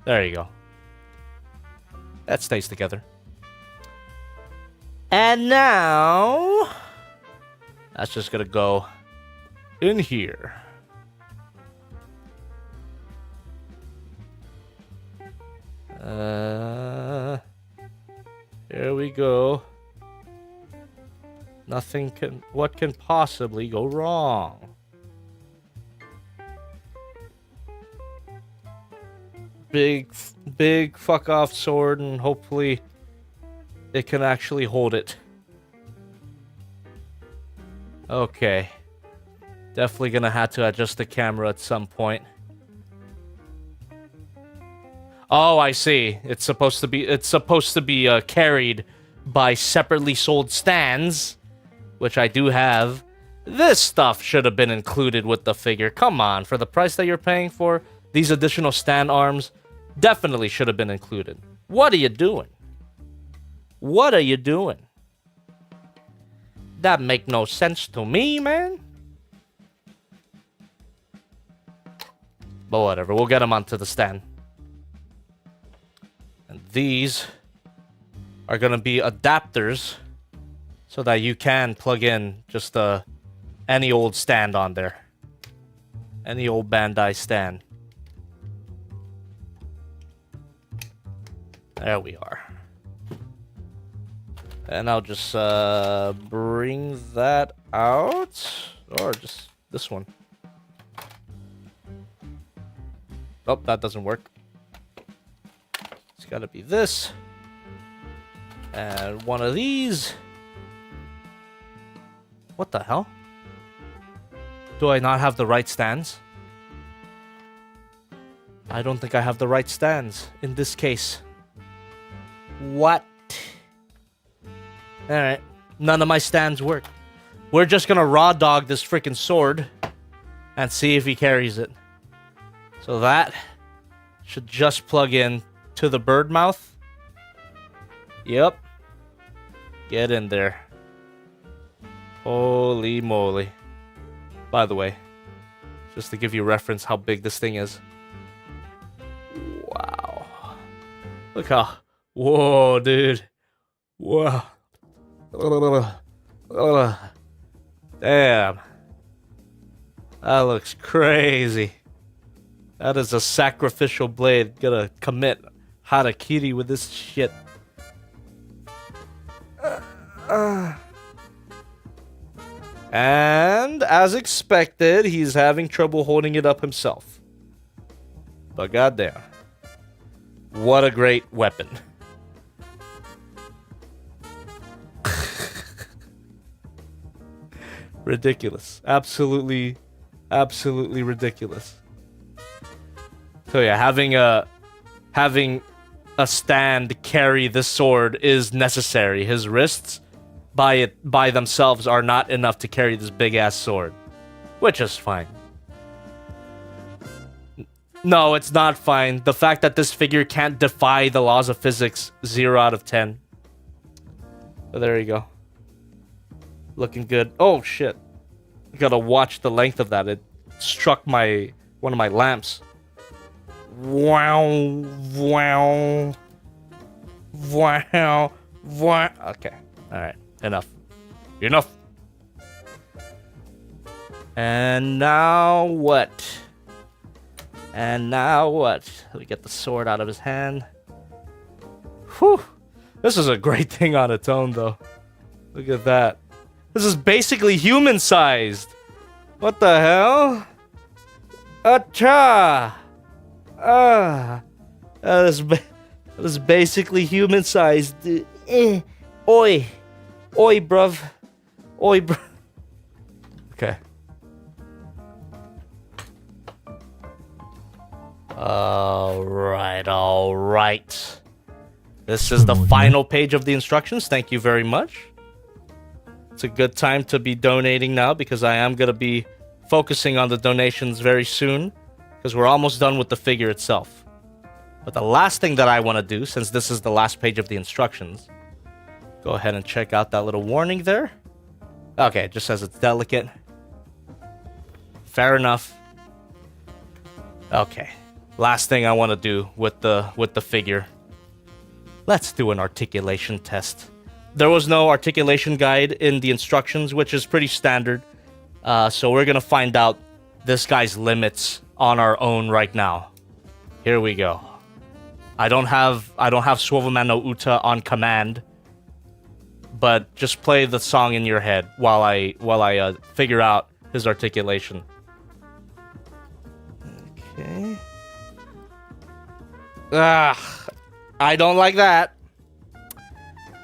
There you go. That stays together. And now... that's just gonna go in here. Here we go. Nothing can... what can possibly go wrong? Big fuck off sword, and hopefully it can actually hold it. Okay. Definitely gonna have to adjust the camera at some point. Oh, I see. It's supposed to be carried by separately sold stands, which I do have. This stuff should have been included with the figure. Come on, for the price that you're paying for, these additional stand arms definitely should have been included. What are you doing? What are you doing? That make no sense to me, man. But whatever, we'll get them onto the stand. And these are gonna be adapters so that you can plug in just any old stand on there. Any old Bandai stand. There we are. And I'll just bring that out. Or just this one. Oh, that doesn't work. It's gotta be this. And one of these. What the hell? Do I not have the right stands? I don't think I have the right stands in this case. What? Alright. None of my stands work. We're just gonna raw dog this freaking sword and see if he carries it. So that should just plug in to the bird mouth. Yep. Get in there. Holy moly. By the way, just to give you reference how big this thing is. Wow. Look how... Whoa, dude. Whoa. Damn. That looks crazy. That is a sacrificial blade. Gonna commit harakiri with this shit. And as expected, he's having trouble holding it up himself. But goddamn. What a great weapon. Ridiculous. Absolutely ridiculous. So yeah, having a stand carry this sword is necessary. His wrists by themselves are not enough to carry this big ass sword, which is fine. No, it's not fine. The fact that this figure can't defy the laws of physics, 0 out of 10. So there you go. Looking good. Oh shit! I gotta watch the length of that. It struck one of my lamps. Wow! Wow! Wow! Wow! Okay. All right. Enough. Enough. And now what? And now what? Let me get the sword out of his hand. Whew. This is a great thing on its own, though. Look at that. This is basically human-sized. What the hell? Acha! That is basically human-sized. Oi! Oi, bruv. Oi, bruv. Okay. All right. This is the final page of the instructions. Thank you very much. It's a good time to be donating now because I am going to be focusing on the donations very soon because we're almost done with the figure itself. But the last thing that I want to do, since this is the last page of the instructions, go ahead and check out that little warning there. Okay, it just says it's delicate. Fair enough. Okay. Last thing I want to do with the figure. Let's do an articulation test. There was no articulation guide in the instructions, which is pretty standard. So we're gonna find out this guy's limits on our own right now. Here we go. I don't have Swivelman no Uta on command, but just play the song in your head while I figure out his articulation. Okay. I don't like that.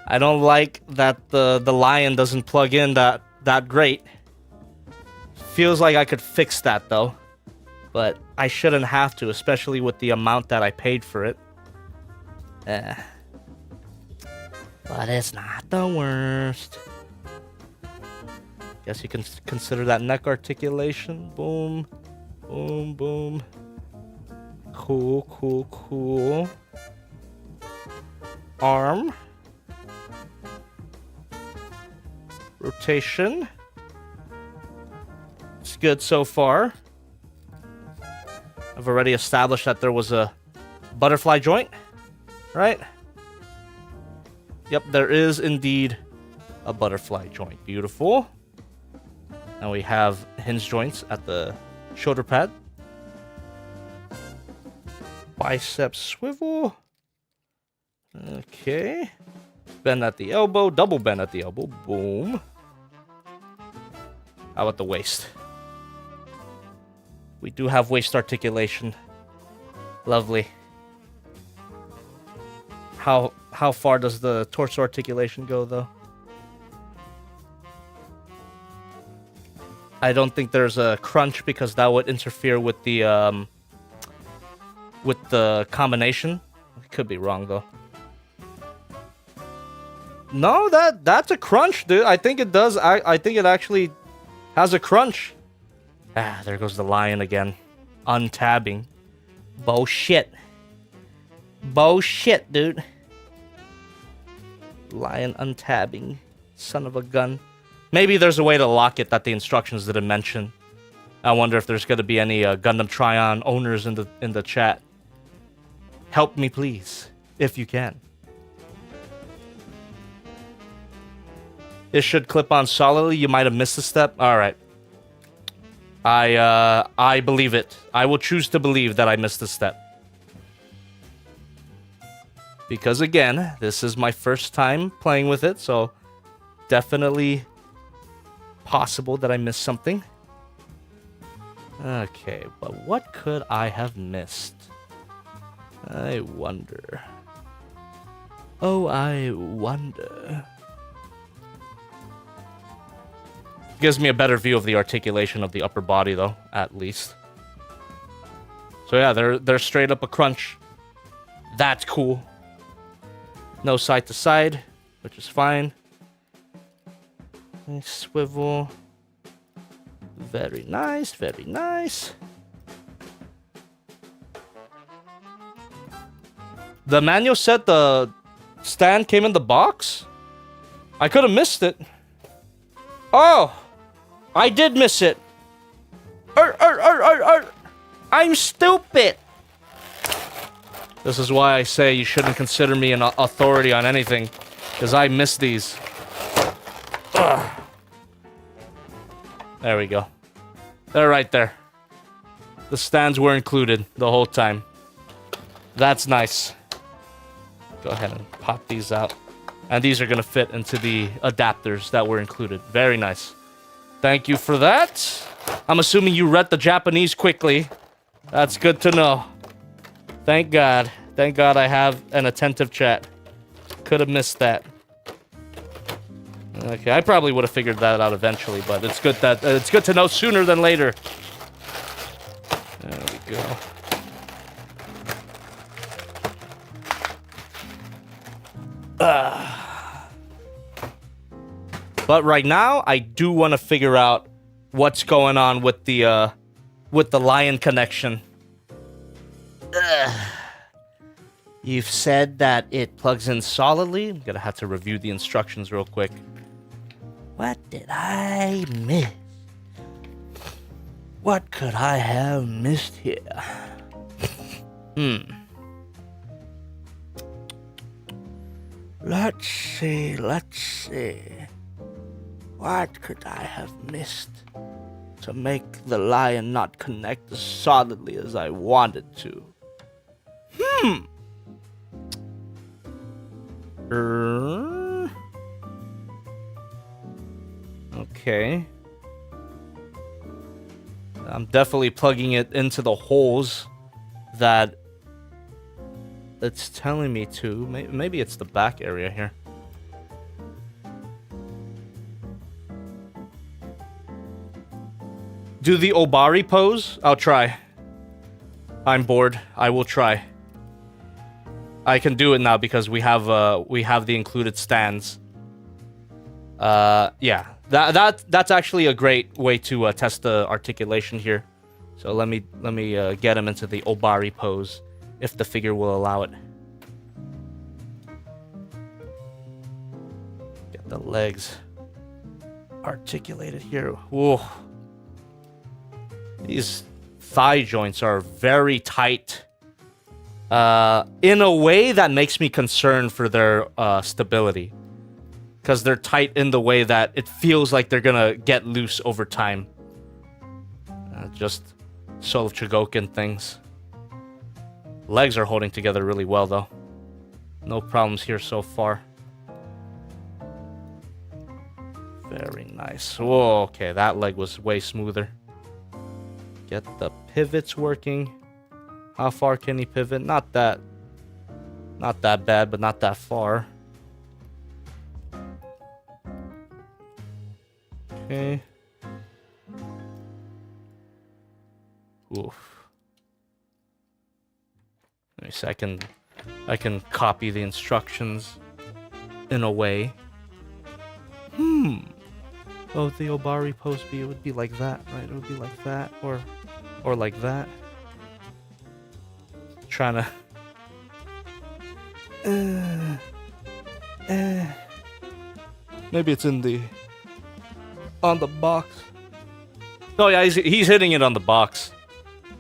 I don't like that the lion doesn't plug in that great. Feels like I could fix that though, but I shouldn't have to, especially with the amount that I paid for it. But it's not the worst. Guess you can consider that neck articulation. Boom, boom, boom. Cool, cool, cool. Arm. Rotation. It's good so far. I've already established that there was a butterfly joint, right? Yep, there is indeed a butterfly joint. Beautiful. And we have hinge joints at the shoulder pad. Bicep swivel. Okay. Bend at the elbow. Double bend at the elbow. Boom. How about the waist? We do have waist articulation. Lovely. How far does the torso articulation go, though? I don't think there's a crunch because that would interfere with the combination. I could be wrong though. No, that's a crunch, dude. I think it does. I think it actually has a crunch. Ah, there goes the lion again. Untabbing. Bullshit. Bullshit, dude. Lion untabbing. Son of a gun. Maybe there's a way to lock it that the instructions didn't mention. I wonder if there's going to be any Gundam Tryon owners in the chat. Help me, please, if you can. It should clip on solidly. You might have missed a step. All right. I believe it. I will choose to believe that I missed a step. Because again, this is my first time playing with it, so definitely possible that I missed something. Okay, but what could I have missed? I wonder. Oh, I wonder. Gives me a better view of the articulation of the upper body, though, at least. So yeah, they're straight up a crunch. That's cool. No side to side, which is fine. Swivel. Very nice, very nice. The manual said the stand came in the box? I could have missed it. Oh! I did miss it. I'm stupid. This is why I say you shouldn't consider me an authority on anything, because I miss these. Ugh. There we go. They're right there. The stands were included the whole time. That's nice. Go ahead and pop these out. And these are going to fit into the adapters that were included. Very nice. Thank you for that. I'm assuming you read the Japanese quickly. That's good to know. Thank God. Thank God I have an attentive chat. Could have missed that. Okay, I probably would have figured that out eventually, but it's good that it's good to know sooner than later. There we go. But right now, I do want to figure out what's going on with the lion connection. You've said that it plugs in solidly. I'm gonna have to review the instructions real quick. What did I miss? What could I have missed here? Let's see. What could I have missed to make the lion not connect as solidly as I wanted to? Okay. I'm definitely plugging it into the holes that it's telling me to. Maybe it's the back area here. Do the Obari pose? I'll try. I'm bored. I will try. I can do it now because we have the included stands. Yeah. That's actually a great way to test the articulation here. So let me get him into the Obari pose if the figure will allow it. Get the legs articulated here. Whoa. These thigh joints are very tight. In a way that makes me concerned for their stability. Because they're tight in the way that it feels like they're gonna get loose over time. Just sort of Chogokin things. Legs are holding together really well, though. No problems here so far. Very nice. Whoa, okay, that leg was way smoother. Get the pivots working. How far can he pivot? Not that bad, but not that far. Okay. Oof. Let me see, I can copy the instructions in a way. Oh, the Obari pose it would be like that, right? It would be like that, or like that. Trying to maybe it's on the box. Oh yeah, he's hitting it on the box.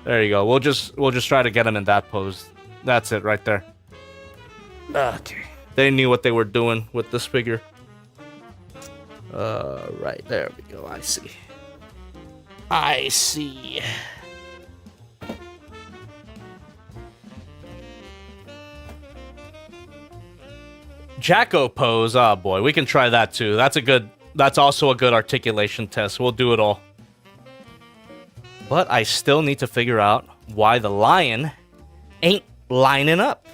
There you go. We'll just try to get him in that pose. That's it right there. Okay. They knew what they were doing with this figure. Right, there we go. I see. Jacko pose. Oh boy, we can try that too. That's also a good articulation test. We'll do it all. But I still need to figure out why the lion ain't lining up.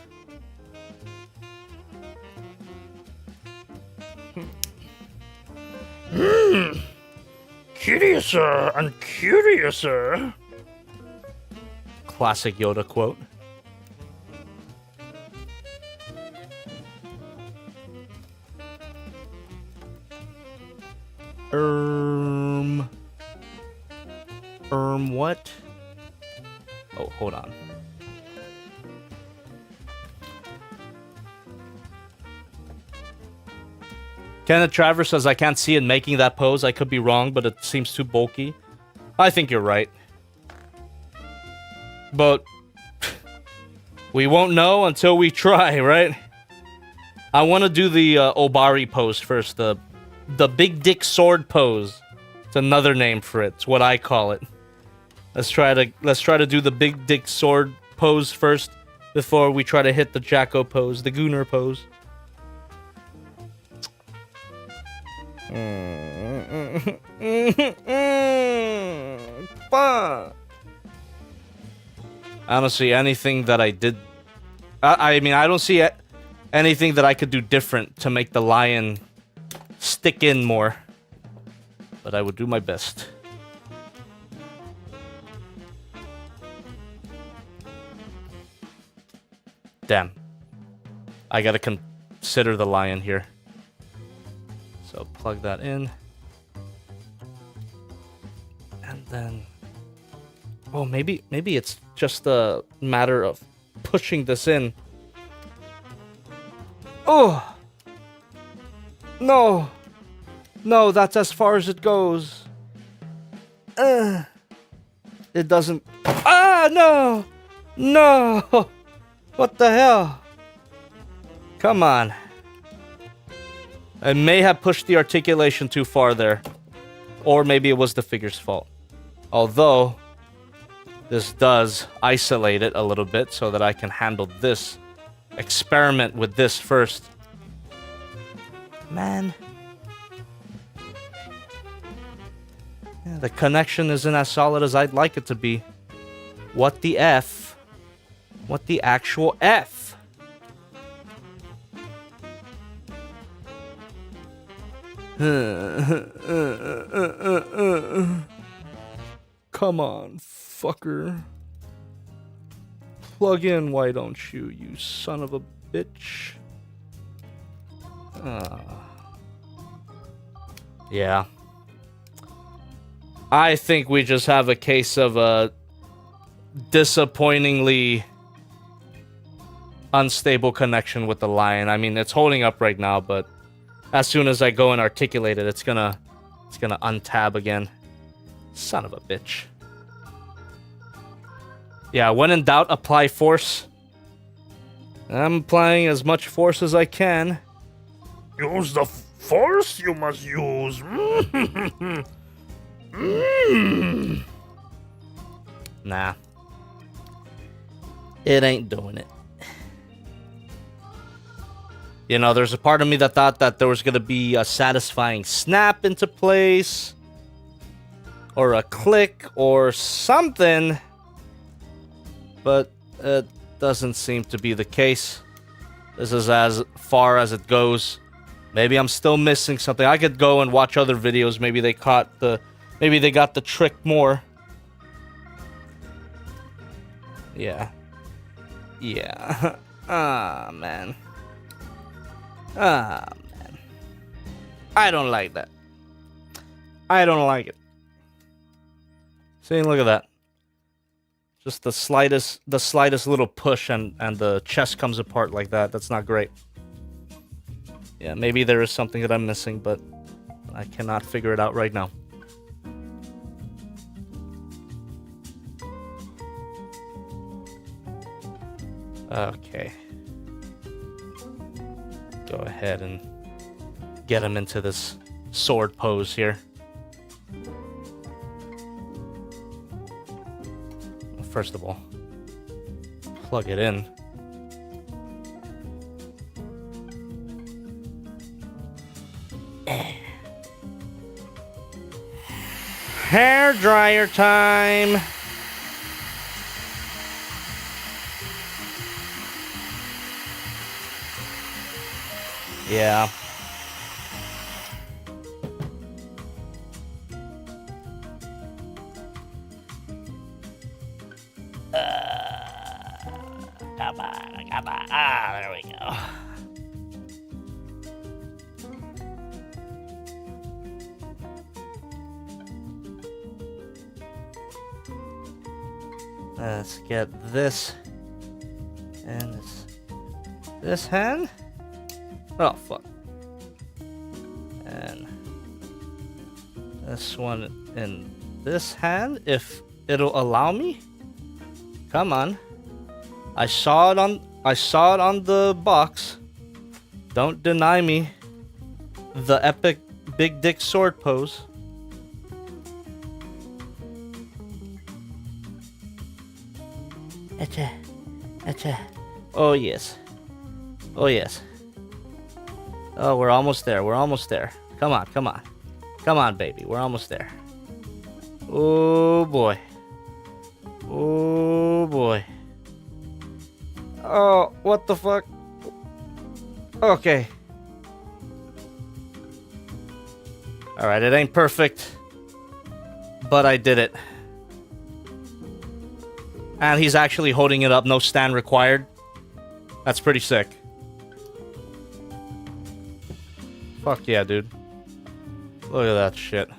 Curiouser and curiouser. Classic Yoda quote. What? Oh, hold on. Kenneth Travers says, I can't see it making that pose. I could be wrong, but it seems too bulky. I think you're right. But we won't know until we try, right? I want to do the Obari pose first. The big dick sword pose. It's another name for it. It's what I call it. Let's try to do the big dick sword pose first before we try to hit the Jacko pose, the Gooner pose. I don't see anything that I did. I mean, I don't see anything that I could do different to make the lion stick in more. But I would do my best. Damn. I gotta consider the lion here. So plug that in. And then... Oh, maybe it's just a matter of pushing this in. Oh! No! No, that's as far as it goes. It doesn't... Ah, no! No! What the hell? Come on. I may have pushed the articulation too far there. Or maybe it was the figure's fault. Although, this does isolate it a little bit so that I can handle this. Experiment with this first. Man. Yeah, the connection isn't as solid as I'd like it to be. What the F? What the actual F? Come on, fucker. Plug in, why don't you, you son of a bitch? Yeah. I think we just have a case of a disappointingly unstable connection with the lion. I mean, it's holding up right now, but as soon as I go and articulate it, it's gonna untab again. Son of a bitch. Yeah, when in doubt, apply force. I'm applying as much force as I can. Use the force you must use. Nah. It ain't doing it. You know, there's a part of me that thought that there was going to be a satisfying snap into place. Or a click or something. But it doesn't seem to be the case. This is as far as it goes. Maybe I'm still missing something. I could go and watch other videos. Maybe they got the trick more. Yeah. Yeah. Ah, man. Ah, man. I don't like that. I don't like it. See, look at that. Just the slightest little push and the chest comes apart like that. That's not great. Yeah, maybe there is something that I'm missing, but I cannot figure it out right now. Okay. Go ahead and get him into this sword pose here. First of all, plug it in. Hair dryer time. Yeah. Come on. Ah, there we go. Let's get this and this hand. Oh fuck. And this one in this hand, if it'll allow me. Come on. I saw it on the box. Don't deny me the epic big dick sword pose. Oh yes. Oh yes. Oh, we're almost there. We're almost there. Come on, come on. Come on, baby. We're almost there. Oh boy. Oh boy. Oh, what the fuck? Okay. Alright, it ain't perfect, but I did it. And he's actually holding it up, no stand required. That's pretty sick. Fuck yeah, dude. Look at that shit.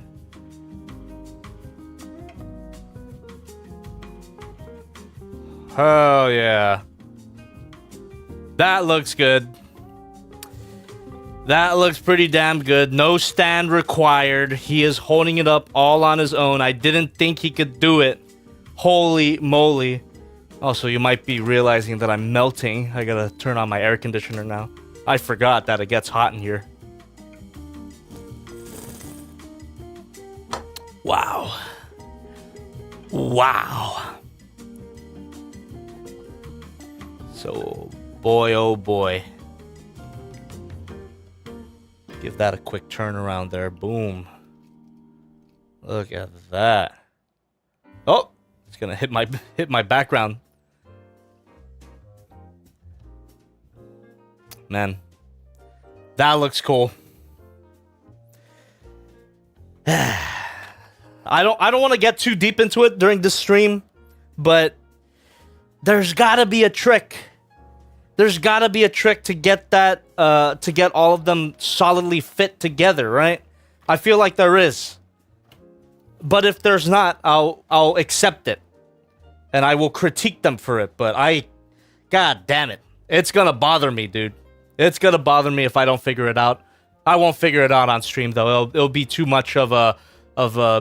Oh yeah. That looks good. That looks pretty damn good. No stand required. He is holding it up all on his own. I didn't think he could do it. Holy moly. Also, you might be realizing that I'm melting. I gotta turn on my air conditioner now. I forgot that it gets hot in here. Wow. Wow. So, boy, oh boy. Give that a quick turnaround there. Boom. Look at that. Oh, it's gonna hit my background. Man, that looks cool. I don't want to get too deep into it during this stream, but there's gotta be a trick. There's gotta be a trick to get that, to get all of them solidly fit together, right? I feel like there is. But if there's not, I'll accept it. And I will critique them for it, but God damn it. It's gonna bother me, dude. It's gonna bother me if I don't figure it out. I won't figure it out on stream, though. It'll be too much of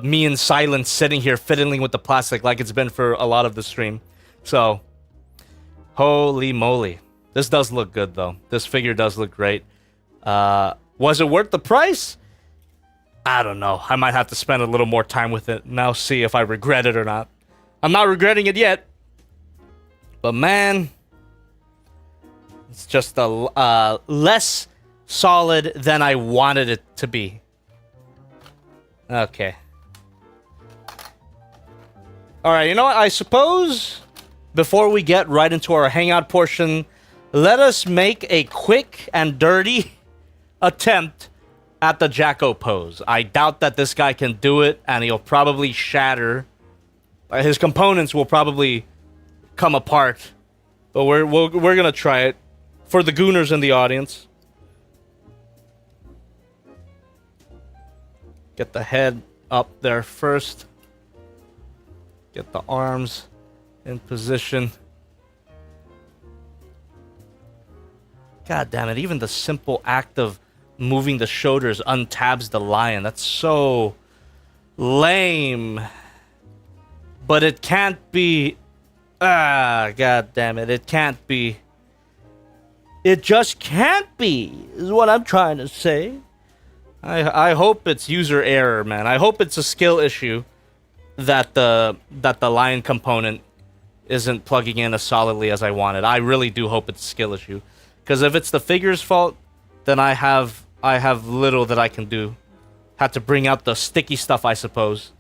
me in silence sitting here fiddling with the plastic like it's been for a lot of the stream. So, holy moly. This does look good, though. This figure does look great. Was it worth the price? I don't know. I might have to spend a little more time with it. Now see if I regret it or not. I'm not regretting it yet. But man, it's just a less solid than I wanted it to be. Okay. Alright, you know what? I suppose before we get right into our hangout portion, let us make a quick and dirty attempt at the Jacko pose. I doubt that this guy can do it, and he'll probably shatter. His components will probably come apart. But we're gonna try it for the gooners in the audience. Get the head up there first. Get the arms in position. God damn it, even the simple act of moving the shoulders untabs the lion. That's so lame. But it can't be... God damn it, it can't be. It just can't be, is what I'm trying to say. I hope it's user error, man. I hope it's a skill issue that the lion component isn't plugging in as solidly as I wanted. I really do hope it's a skill issue. Because if it's the figure's fault, then I have little that I can do. Have to bring out the sticky stuff, I suppose.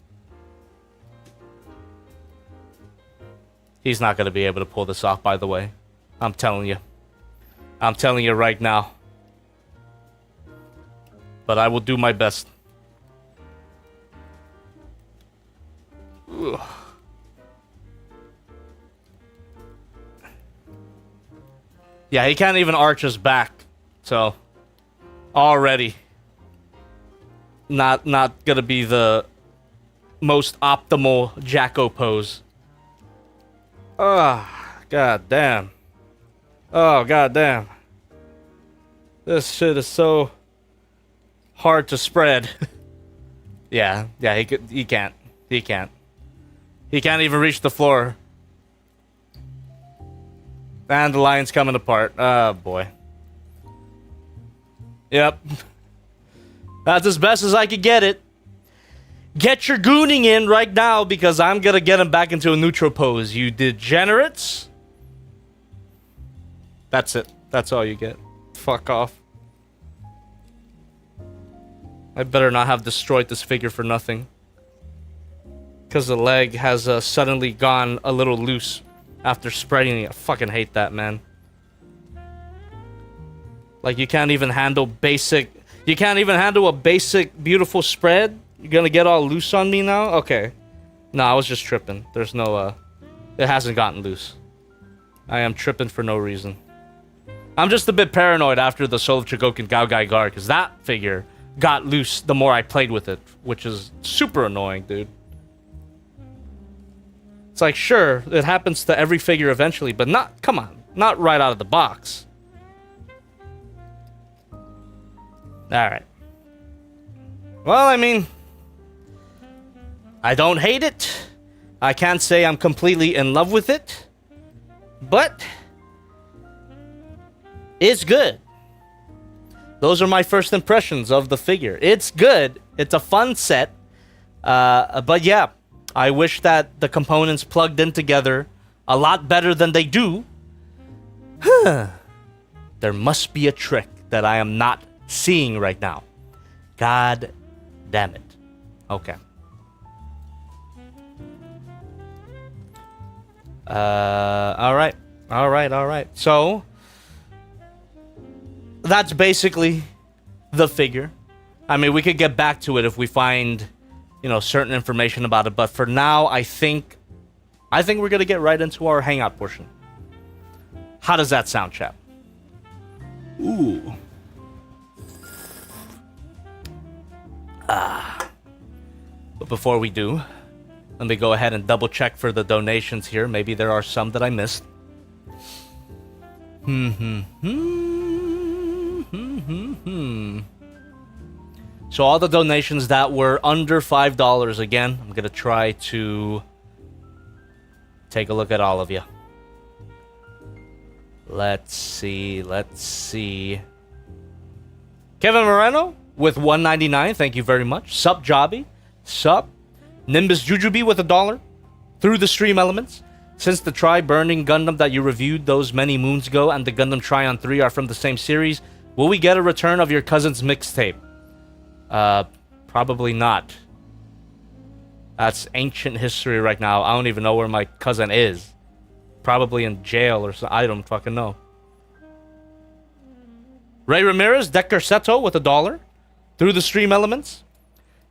He's not going to be able to pull this off, by the way. I'm telling you. I'm telling you right now. But I will do my best. Ugh. Yeah, he can't even arch his back. So, already not gonna be the most optimal Jacko pose. Oh, god damn. Oh, god damn. This shit is so hard to spread. yeah, he can't. He can't. He can't even reach the floor. And the line's coming apart. Oh, boy. Yep. That's as best as I could get it. Get your gooning in right now because I'm gonna get him back into a neutral pose, you degenerates. That's it. That's all you get. Fuck off. I better not have destroyed this figure for nothing. Because the leg has suddenly gone a little loose after spreading it. I fucking hate that, man. Like, you can't even handle basic... You can't even handle a basic, beautiful spread? You're gonna get all loose on me now? Okay. No, I was just tripping. There's no, It hasn't gotten loose. I am tripping for no reason. I'm just a bit paranoid after the Soul of Chogokin Gaogai Gar, because that figure got loose the more I played with it, which is super annoying, dude. It's like, sure, it happens to every figure eventually, but not, come on, not right out of the box. Alright. Well, I mean, I don't hate it. I can't say I'm completely in love with it, but it's good. Those are my first impressions of the figure. It's good. It's a fun set. But yeah, I wish that the components plugged in together a lot better than they do. There must be a trick that I am not seeing right now. God damn it. Okay. Alright. Alright. So, that's basically the figure. I mean, we could get back to it if we find, you know, certain information about it. But for now, I think we're going to get right into our hangout portion. How does that sound, chap? Ooh. But before we do, let me go ahead and double check for the donations here. Maybe there are some that I missed. So all the donations that were under $5, again, I'm gonna try to take a look at all of you. Let's see. Kevin Moreno with $1.99, thank you very much. Sup Jobby, sup. Nimbus Jujubee with $1. Through the Stream Elements. Since the Try Burning Gundam that you reviewed those many moons ago and the Gundam Tryon 3 are from the same series, will we get a return of your cousin's mixtape? Probably not. That's ancient history right now. I don't even know where my cousin is. Probably in jail or something. I don't fucking know. Ray Ramirez, Decker Seto with $1. Through the Stream Elements.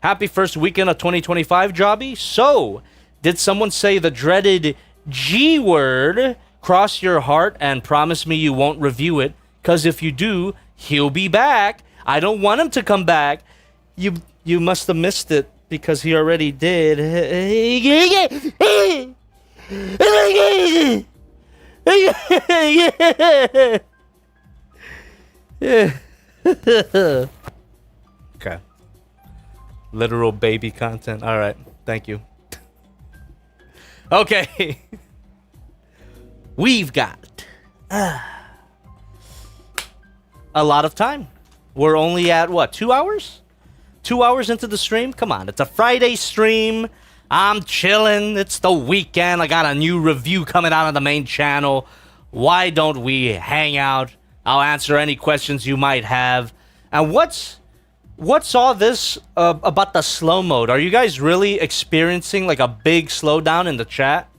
Happy first weekend of 2025, Jobby. So, did someone say the dreaded G word? Cross your heart and promise me you won't review it, because if you do, he'll be back. I don't want him to come back. You must have missed it because he already did. Okay. Literal baby content. All right. Thank you. Okay. We've got a lot of time. We're only at, what, 2 hours? 2 hours into the stream? Come on. It's a Friday stream. I'm chilling. It's the weekend. I got a new review coming out on the main channel. Why don't we hang out? I'll answer any questions you might have. And what's all this about the slow mode? Are you guys really experiencing like a big slowdown in the chat?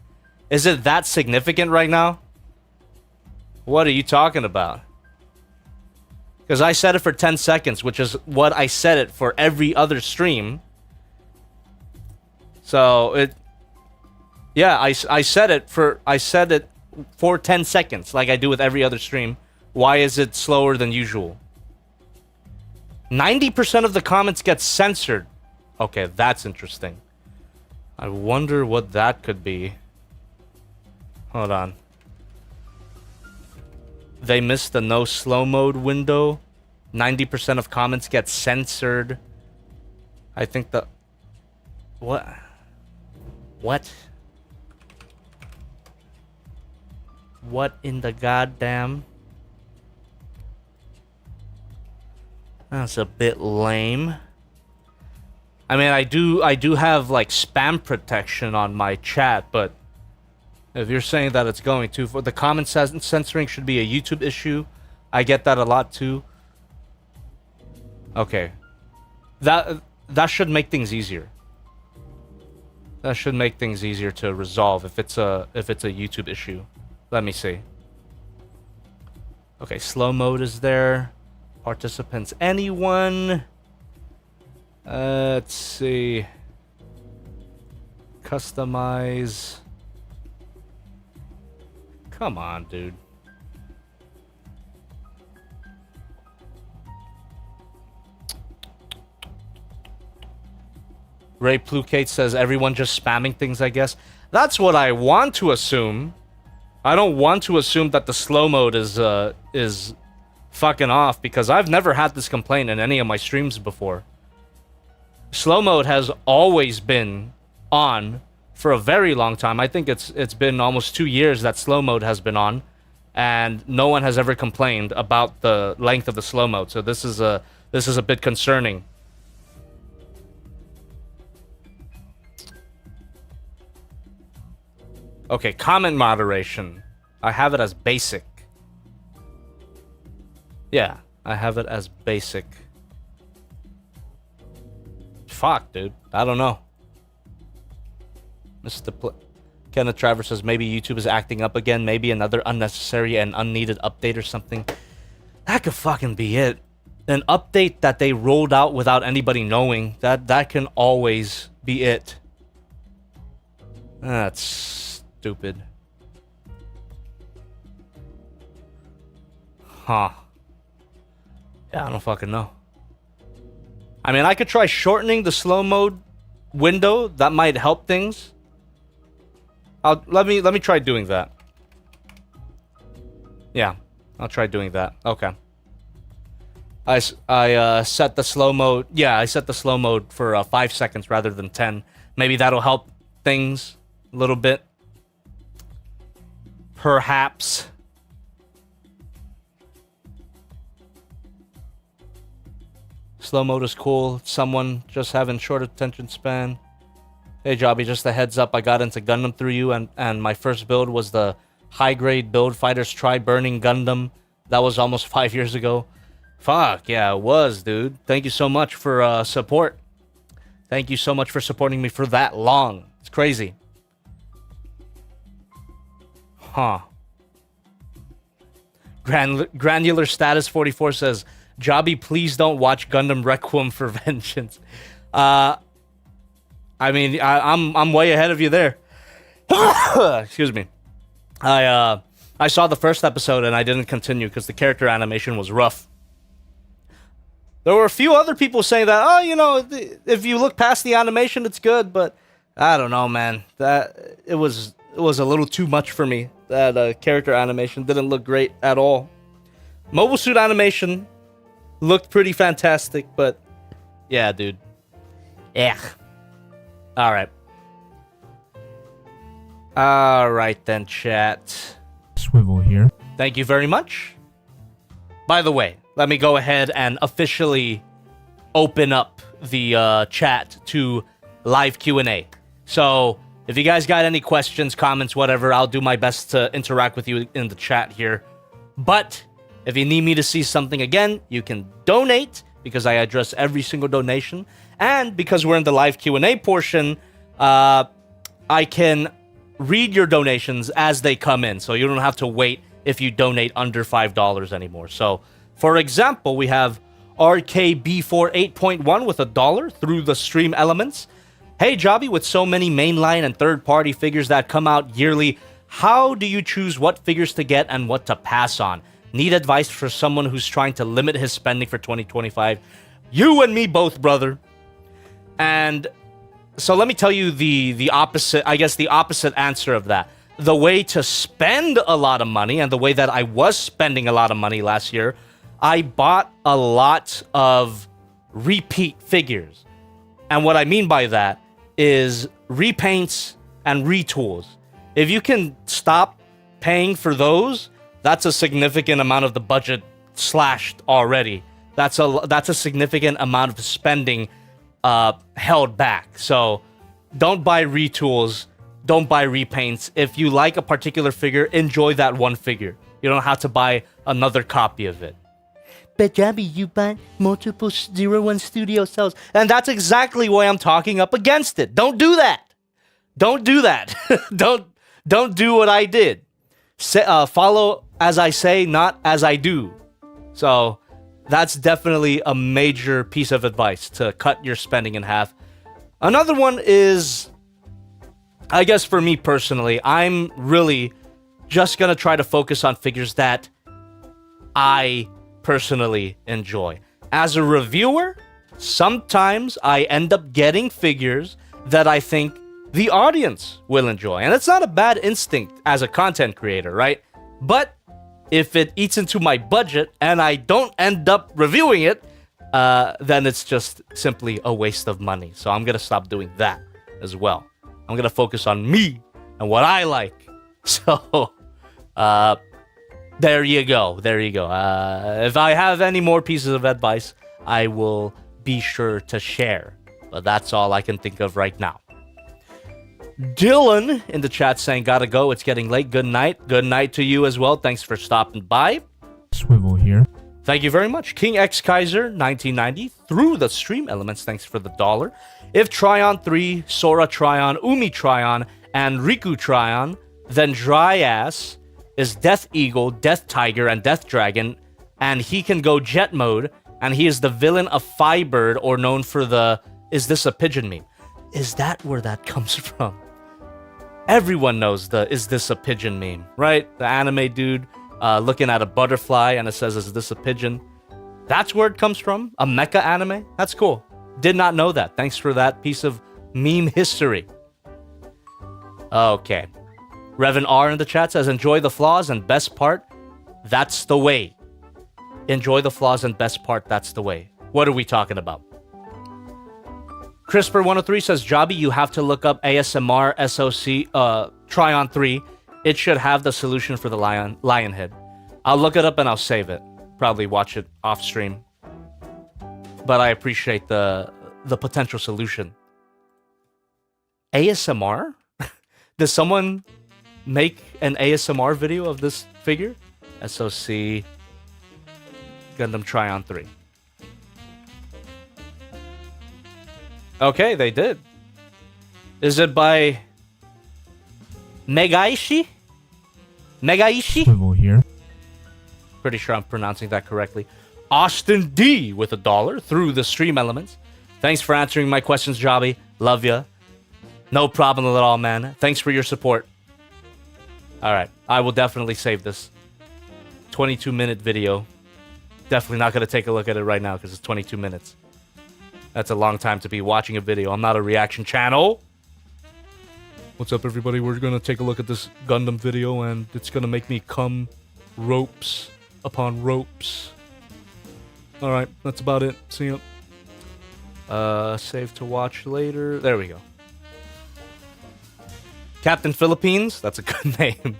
Is it that significant right now? What are you talking about? Because I set it for 10 seconds, which is what I set it for every other stream. So yeah, I set it for 10 seconds, like I do with every other stream. Why is it slower than usual? 90% of the comments get censored. Okay, that's interesting. I wonder what that could be. Hold on. They missed the no slow mode window. 90% of comments get censored. I think the... What? What? What in the goddamn... That's a bit lame. I mean, I do have, like, spam protection on my chat, but... If you're saying that it's going too far... The comment censoring should be a YouTube issue. I get that a lot, too. Okay. That should make things easier. That should make things easier to resolve if it's a YouTube issue. Let me see. Okay, slow mode is there. Participants, anyone? Let's see. Customize. Come on, dude. Ray Plukate says everyone just spamming things, I guess. That's what I want to assume. I don't want to assume that the slow mode is fucking off, because I've never had this complaint in any of my streams before. Slow mode has always been on for a very long time. I think it's been almost 2 years that slow mode has been on, and no one has ever complained about the length of the slow mode. So this is a bit concerning. Okay, comment moderation. I have it as basic. Yeah, I have it as basic. Fuck, dude. I don't know. Kenneth Travers says maybe YouTube is acting up again. Maybe another unnecessary and unneeded update or something. That could fucking be it. An update that they rolled out without anybody knowing. That can always be it. That's stupid. Huh. Yeah, I don't fucking know. I mean, I could try shortening the slow mode window. That might help things. Let me try doing that. Yeah, I'll try doing that. Okay. I set the slow mode. Yeah, I set the slow mode for 5 seconds rather than 10. Maybe that'll help things a little bit. Perhaps. Slow mode is cool. Someone just having short attention span. Hey, Jobby, just a heads up. I got into Gundam through you, and my first build was the high-grade Build Fighters Try Burning Gundam. That was almost 5 years ago. Fuck, yeah, it was, dude. Thank you so much for support. Thank you so much for supporting me for that long. It's crazy. Huh. Granular Status 44 says, Jobby, please don't watch Gundam Requiem for Vengeance. I mean, I'm way ahead of you there. Excuse me. I saw the first episode and I didn't continue because the character animation was rough. There were a few other people saying that, oh, you know, if you look past the animation, it's good, but I don't know, man. That it was a little too much for me. That character animation didn't look great at all. Mobile suit animation looked pretty fantastic, but yeah, dude. Yeah. All right. All right then, chat. Swivel here. Thank you very much. By the way, let me go ahead and officially open up the chat to live Q&A. So if you guys got any questions, comments, whatever, I'll do my best to interact with you in the chat here. But if you need me to see something again, you can donate, because I address every single donation. And because we're in the live Q&A portion, I can read your donations as they come in. So you don't have to wait if you donate under $5 anymore. So, for example, we have RKB48.1 with $1 through the stream elements. Hey, Jobby, with so many mainline and third-party figures that come out yearly, how do you choose what figures to get and what to pass on? Need advice for someone who's trying to limit his spending for 2025? You and me both, brother. And so let me tell you the opposite, I guess the opposite answer of that. the way to spend a lot of money and the way that I was spending a lot of money last year, I bought a lot of repeat figures. And what I mean by that is repaints and retools. If you can stop paying for those, that's a significant amount of the budget slashed already. That's a significant amount of spending held back. So don't buy retools. Don't buy repaints. If you like a particular figure, enjoy that one figure. You don't have to buy another copy of it. But Gabby, you buy multiple 01 Studio cells. And that's exactly why I'm talking up against it. Don't do that. Don't do that. don't do what I did. Follow as I say, not as I do. So that's definitely a major piece of advice, to cut your spending in half. Another one is, I guess for me personally, I'm really just going to try to focus on figures that I personally enjoy. As a reviewer, sometimes I end up getting figures that I think the audience will enjoy. And it's not a bad instinct as a content creator, right? But if it eats into my budget and I don't end up reviewing it, then it's just simply a waste of money. So I'm going to stop doing that as well. I'm going to focus on me and what I like. So, there you go. There you go. If I have any more pieces of advice, I will be sure to share. But that's all I can think of right now. Dylan in the chat saying, gotta go. It's getting late. Good night. Good night to you as well. Thanks for stopping by. Swivel here. Thank you very much. King X Kaiser 1990 through the stream elements. Thanks for the $1. If Tryon 3, Sora Tryon, Umi Tryon, and Riku Tryon, then Dryas is Death Eagle, Death Tiger, and Death Dragon, and he can go jet mode, and he is the villain of Firebird, or known for the "Is this a pigeon" meme. Is that where that comes from? Everyone knows the "Is this a pigeon" meme, right? The anime dude looking at a butterfly and it says, "Is this a pigeon?" That's where it comes from? A mecha anime? That's cool. Did not know that. Thanks for that piece of meme history. Okay. Revan R in the chat says, enjoy the flaws and best part, that's the way. Enjoy the flaws and best part, that's the way. What are we talking about? Crisper103 says, Jobby, you have to look up ASMR SOC Tryon 3. It should have the solution for the lion head. I'll look it up and I'll save it. Probably watch it off stream. But I appreciate the potential solution. ASMR? Does someone make an ASMR video of this figure? SOC Gundam Tryon 3. Okay, they did. Is it by Megaishi? Megaishi? Swivel here. Pretty sure I'm pronouncing that correctly. Austin D with $1 through the stream elements. Thanks for answering my questions, Jobby. Love ya. No problem at all, man. Thanks for your support. Alright, I will definitely save this 22-minute video. Definitely not going to take a look at it right now because it's 22 minutes. That's a long time to be watching a video. I'm not a reaction channel. What's up, everybody? We're going to take a look at this Gundam video, and it's going to make me come ropes upon ropes. Alright, that's about it. See ya. Save to watch later. There we go. Captain Philippines, that's a good name.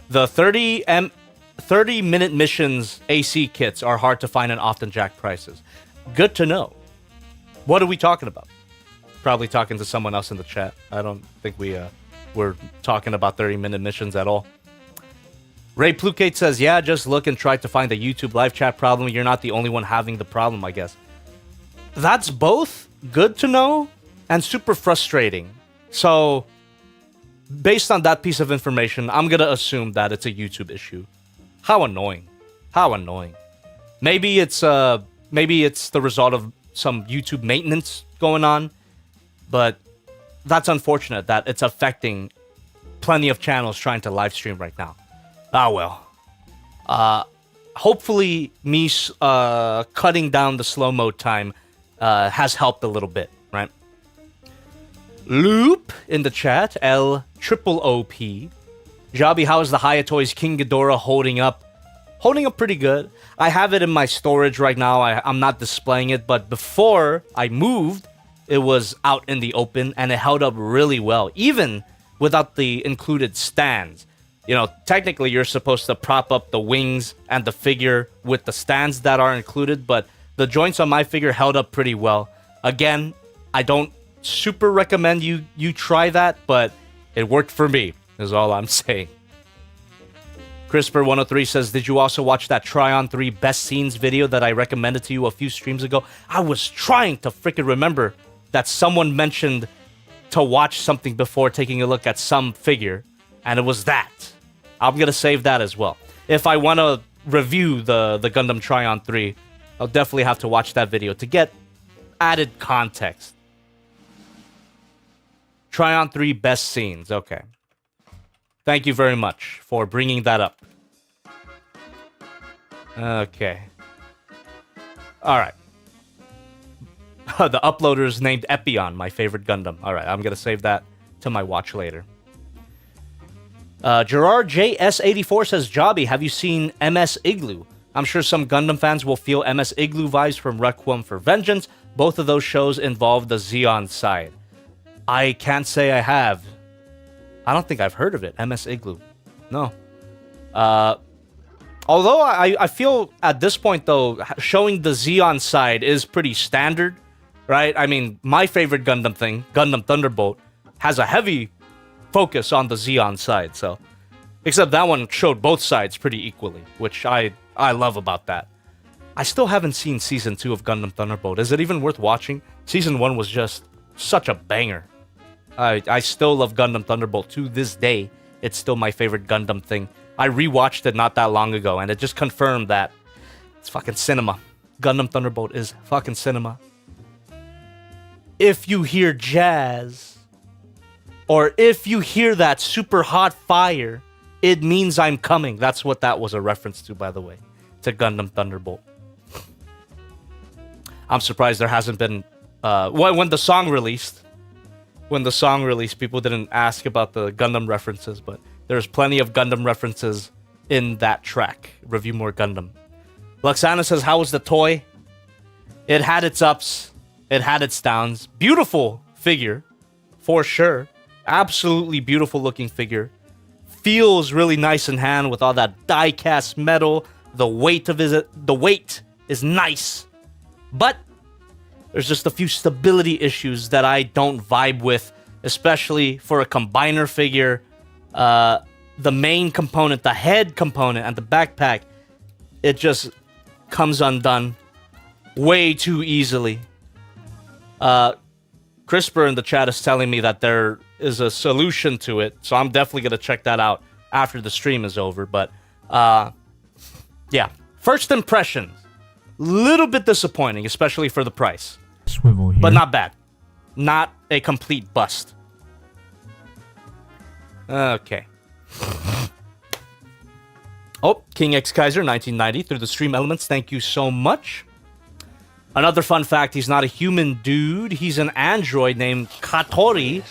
The 30-minute missions AC kits are hard to find and often jack prices. Good to know. What are we talking about? Probably talking to someone else in the chat. I don't think we're talking about 30-minute missions at all. Ray Plukate says, yeah, just look and try to find the YouTube live chat problem. You're not the only one having the problem, I guess. That's both good to know and super frustrating. So, based on that piece of information, I'm going to assume that it's a YouTube issue. How annoying. How annoying. Maybe it's the result of some YouTube maintenance going on, but that's unfortunate that it's affecting plenty of channels trying to live stream right now. Ah, well. Hopefully, me cutting down the slow-mo time has helped a little bit, right? Loop in the chat, L-triple-O-P, Jabi, how is the Hayatoys King Ghidorah holding up? Holding up pretty good. I have it in my storage right now. I'm not displaying it, but before I moved, it was out in the open, and it held up really well, even without the included stands. You know, technically, you're supposed to prop up the wings and the figure with the stands that are included, but the joints on my figure held up pretty well. Again, I don't super recommend you try that, but it worked for me, is all I'm saying. CRISPR103 says, did you also watch that Tryon 3 best scenes video that I recommended to you a few streams ago? I was trying to freaking remember that someone mentioned to watch something before taking a look at some figure, and it was that. I'm going to save that as well. If I want to review the Gundam Tryon 3, I'll definitely have to watch that video to get added context. Tryon 3 best scenes, okay. Thank you very much for bringing that up. Okay. Alright. The uploader is named Epion, my favorite Gundam. Alright, I'm going to save that to my watch later. Gerard JS84 says, Jabi, have you seen MS Igloo? I'm sure some Gundam fans will feel MS Igloo vibes from Requiem for Vengeance. Both of those shows involve the Zeon side. I can't say I have. I don't think I've heard of it. MS Igloo. No. Although I feel at this point, though, showing the Zeon side is pretty standard, right? I mean, my favorite Gundam thing, Gundam Thunderbolt, has a heavy focus on the Zeon side, so... Except that one showed both sides pretty equally, which I love about that. I still haven't seen Season 2 of Gundam Thunderbolt. Is it even worth watching? Season 1 was just such a banger. I still love Gundam Thunderbolt to this day. It's still my favorite Gundam thing. I rewatched it not that long ago, and it just confirmed that it's fucking cinema. Gundam Thunderbolt is fucking cinema. If you hear jazz, or if you hear that super hot fire, it means I'm coming. That's what that was a reference to, by the way, to Gundam Thunderbolt. I'm surprised there hasn't been... when the song released, people didn't ask about the Gundam references, but there's plenty of Gundam references in that track. Review More Gundam. Luxana says, how was the toy? It had its ups. It had its downs. Beautiful figure, for sure. Absolutely beautiful looking figure. Feels really nice in hand with all that die-cast metal. The weight is nice. But there's just a few stability issues that I don't vibe with, especially for a combiner figure. The main component, the head component, and the backpack, it just comes undone way too easily. CRISPR in the chat is telling me that there is a solution to it, so I'm definitely going to check that out after the stream is over. But, yeah. First impressions, little bit disappointing, especially for the price. Swivel here. But not bad. Not a complete bust. Okay. Oh, King X Kaiser 1990 through the stream elements. Thank you so much. Another fun fact, he's not a human dude. He's an android named Katori,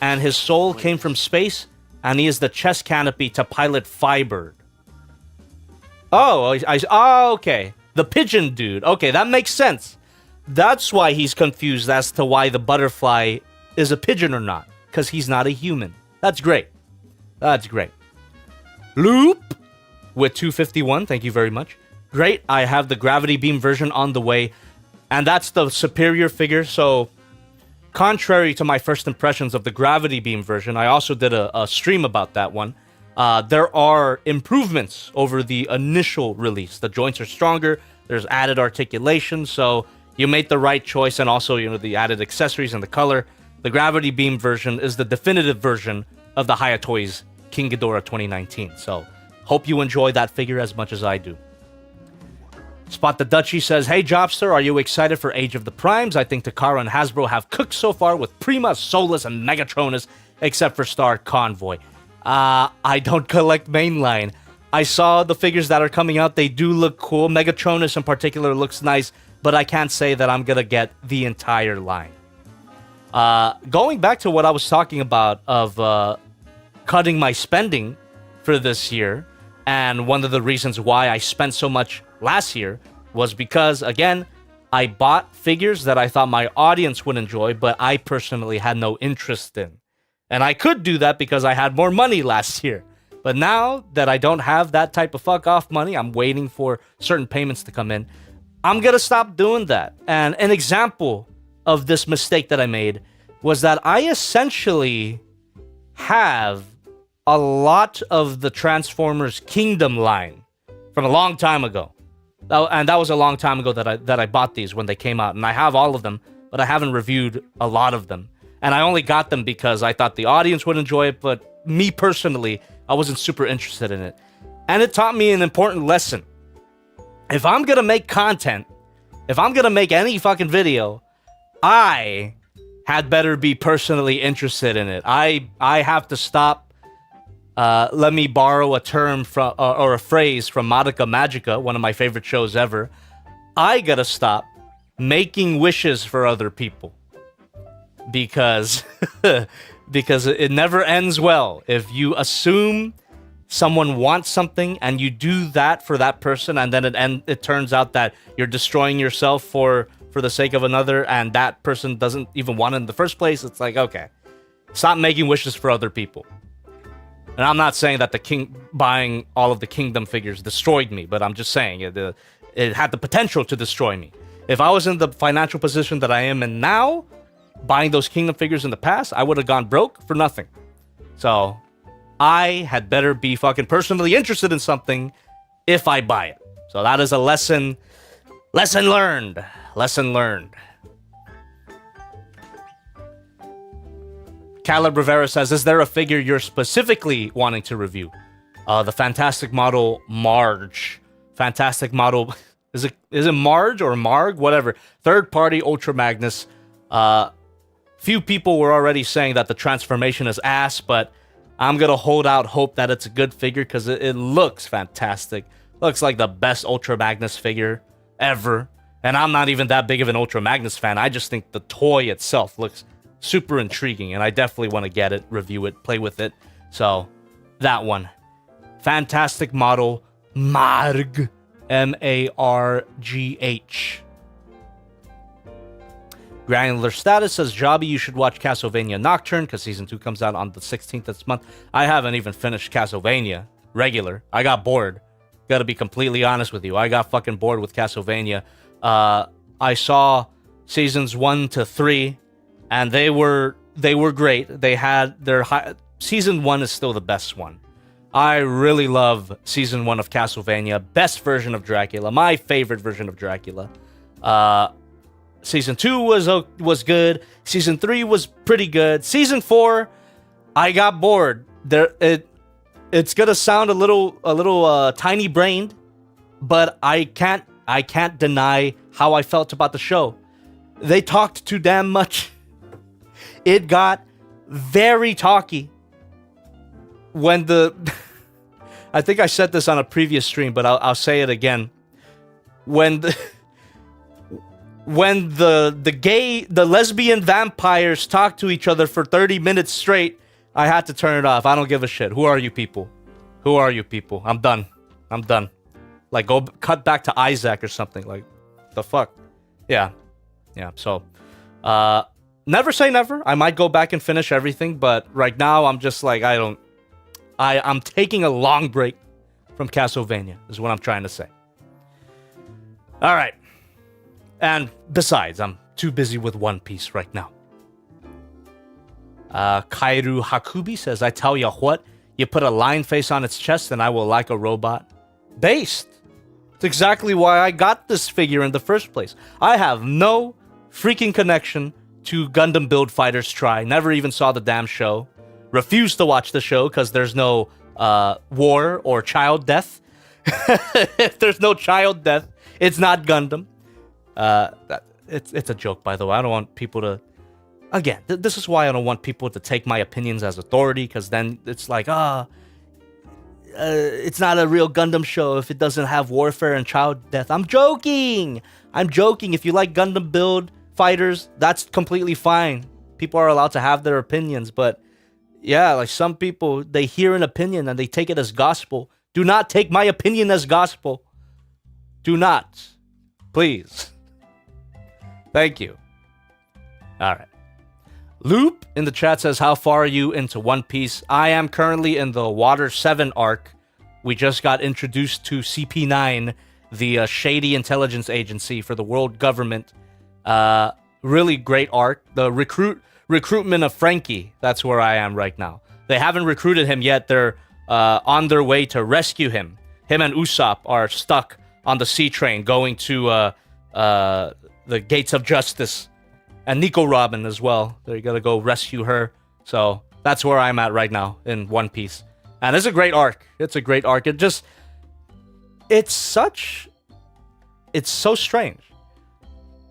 and his soul came from space, and he is the chest canopy to pilot Firebird. Oh, okay. The pigeon dude. Okay, that makes sense. That's why he's confused as to why the butterfly is a pigeon or not, because he's not a human. That's great. That's great. Loop with 251. Thank you very much. Great. I have the gravity beam version on the way, and that's the superior figure. So, contrary to my first impressions of the gravity beam version, I also did a stream about that one. There are improvements over the initial release. The joints are stronger. There's added articulation, so you made the right choice, and also, you know, the added accessories and the color. The gravity beam version is the definitive version of the Hayatoys King Ghidorah 2019. So, hope you enjoy that figure as much as I do. Spot the Dutchie says, hey Jobster, are you excited for Age of the Primes? I think Takara and Hasbro have cooked so far with Prima, Solus, and Megatronus, except for Star Convoy. I don't collect mainline. I saw the figures that are coming out. They do look cool. Megatronus in particular looks nice, but I can't say that I'm gonna get the entire line. Going back to what I was talking about of cutting my spending for this year. And one of the reasons why I spent so much last year was because, again, I bought figures that I thought my audience would enjoy, but I personally had no interest in. And I could do that because I had more money last year. But now that I don't have that type of fuck off money, I'm waiting for certain payments to come in. I'm going to stop doing that. And an example of this mistake that I made was that I essentially have a lot of the Transformers Kingdom line from a long time ago. And that was a long time ago that I bought these when they came out. And I have all of them, but I haven't reviewed a lot of them. And I only got them because I thought the audience would enjoy it, but me personally, I wasn't super interested in it. And it taught me an important lesson. If I'm gonna make content, if I'm gonna make any fucking video, I had better be personally interested in it. I have to stop. Let me borrow a term from or a phrase from Madoka Magica, one of my favorite shows ever. I gotta stop making wishes for other people because because it never ends well. If you assume someone wants something and you do that for that person, and then it turns out that you're destroying yourself for the sake of another, and that person doesn't even want it in the first place, it's like, okay, stop making wishes for other people. And I'm not saying that buying all of the Kingdom figures destroyed me, but I'm just saying it had the potential to destroy me. If I was in the financial position that I am in now, buying those Kingdom figures in the past, I would have gone broke for nothing. So I had better be fucking personally interested in something if I buy it. So that is a lesson learned. Lesson learned. Caleb Rivera says, is there a figure you're specifically wanting to review? The Fantastic Model Marge. Fantastic Model... Is it Marge or Marg? Whatever. Third-party Ultra Magnus. Few people were already saying that the transformation is ass, but I'm going to hold out hope that it's a good figure because it looks fantastic. Looks like the best Ultra Magnus figure ever. And I'm not even that big of an Ultra Magnus fan. I just think the toy itself looks super intriguing, and I definitely want to get it, review it, play with it. So, that one. Fantastic Model Marg. M-A-R-G-H. Granular Status says, Jobby, you should watch Castlevania Nocturne because Season 2 comes out on the 16th this month. I haven't even finished Castlevania regular. I got bored. Gotta be completely honest with you. I got fucking bored with Castlevania. I saw Seasons 1 to 3, and they were great. They had their... Season 1 is still the best one. I really love Season 1 of Castlevania. Best version of Dracula. My favorite version of Dracula. Season 2 was good. Season 3 was pretty good. Season 4, I got bored. It's gonna sound a little tiny-brained, but I can't deny how I felt about the show. They talked too damn much. It got very talky. When I think I said this on a previous stream, but I'll say it again. When the lesbian vampires talk to each other for 30 minutes straight, I had to turn it off. I don't give a shit. Who are you people? Who are you people? I'm done. Like, go cut back to Isaac or something. Like, the fuck? Yeah. So, never say never. I might go back and finish everything, but right now I'm just like, I'm taking a long break from Castlevania, is what I'm trying to say. All right. And besides, I'm too busy with One Piece right now. Kairu Hakubi says, I tell ya what, you put a lion face on its chest and I will like a robot. Based. It's exactly why I got this figure in the first place. I have no freaking connection to Gundam Build Fighters Try. Never even saw the damn show. Refuse to watch the show because there's no war or child death. If there's no child death, it's not Gundam. It's a joke, by the way. I don't want people to... Again, this is why I don't want people to take my opinions as authority, because then it's like, it's not a real Gundam show if it doesn't have warfare and child death. I'm joking! If you like Gundam Build Fighters, that's completely fine. People are allowed to have their opinions, but Yeah, like some people, they hear an opinion and they take it as gospel. Do not take my opinion as gospel. Do not. Please. Thank you. All right. Loop in the chat says, how far are you into One Piece? I am currently in the Water 7 arc. We just got introduced to CP9, the shady intelligence agency for the world government. Really great arc. The recruitment of Frankie, that's where I am right now. They haven't recruited him yet. They're on their way to rescue him. Him and Usopp are stuck on the sea train going to the Gates of Justice. And Nico Robin as well. They gotta go rescue her. So that's where I'm at right now in One Piece. And it's a great arc. It's a great arc. It's so strange.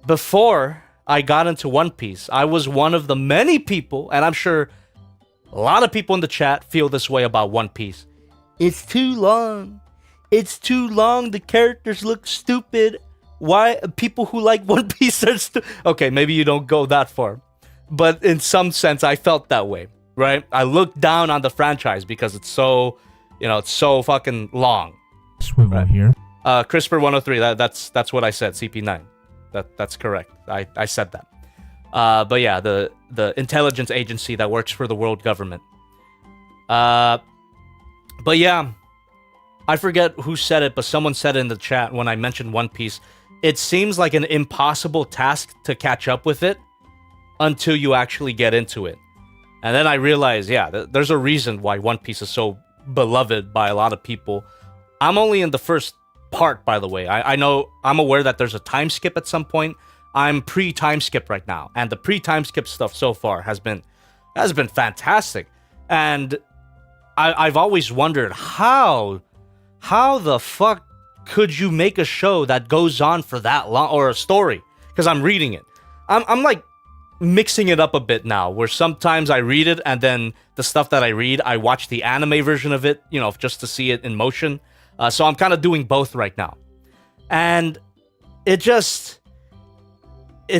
Before I got into One Piece, I was one of the many people, and I'm sure a lot of people in the chat feel this way about One Piece. It's too long. It's too long. The characters look stupid. Why people who like One Piece are okay, maybe you don't go that far. But in some sense, I felt that way, right? I looked down on the franchise because it's so, it's so fucking long. Swivel here. CRISPR 103, that's what I said, CP9. That's correct. I said that. But yeah, the intelligence agency that works for the world government. But yeah, I forget who said it, but someone said it in the chat when I mentioned One Piece. It seems like an impossible task to catch up with it until you actually get into it. And then I realized, yeah, there's a reason why One Piece is so beloved by a lot of people. I'm only in the first part, by the way. I'm aware that there's a time skip at some point. I'm pre-time skip right now, and the pre-time skip stuff so far has been fantastic. And I've always wondered how the fuck could you make a show that goes on for that long, or a story? Because I'm reading it. I'm like mixing it up a bit now, where sometimes I read it and then the stuff that I read, I watch the anime version of it, just to see it in motion. So I'm kind of doing both right now. And it's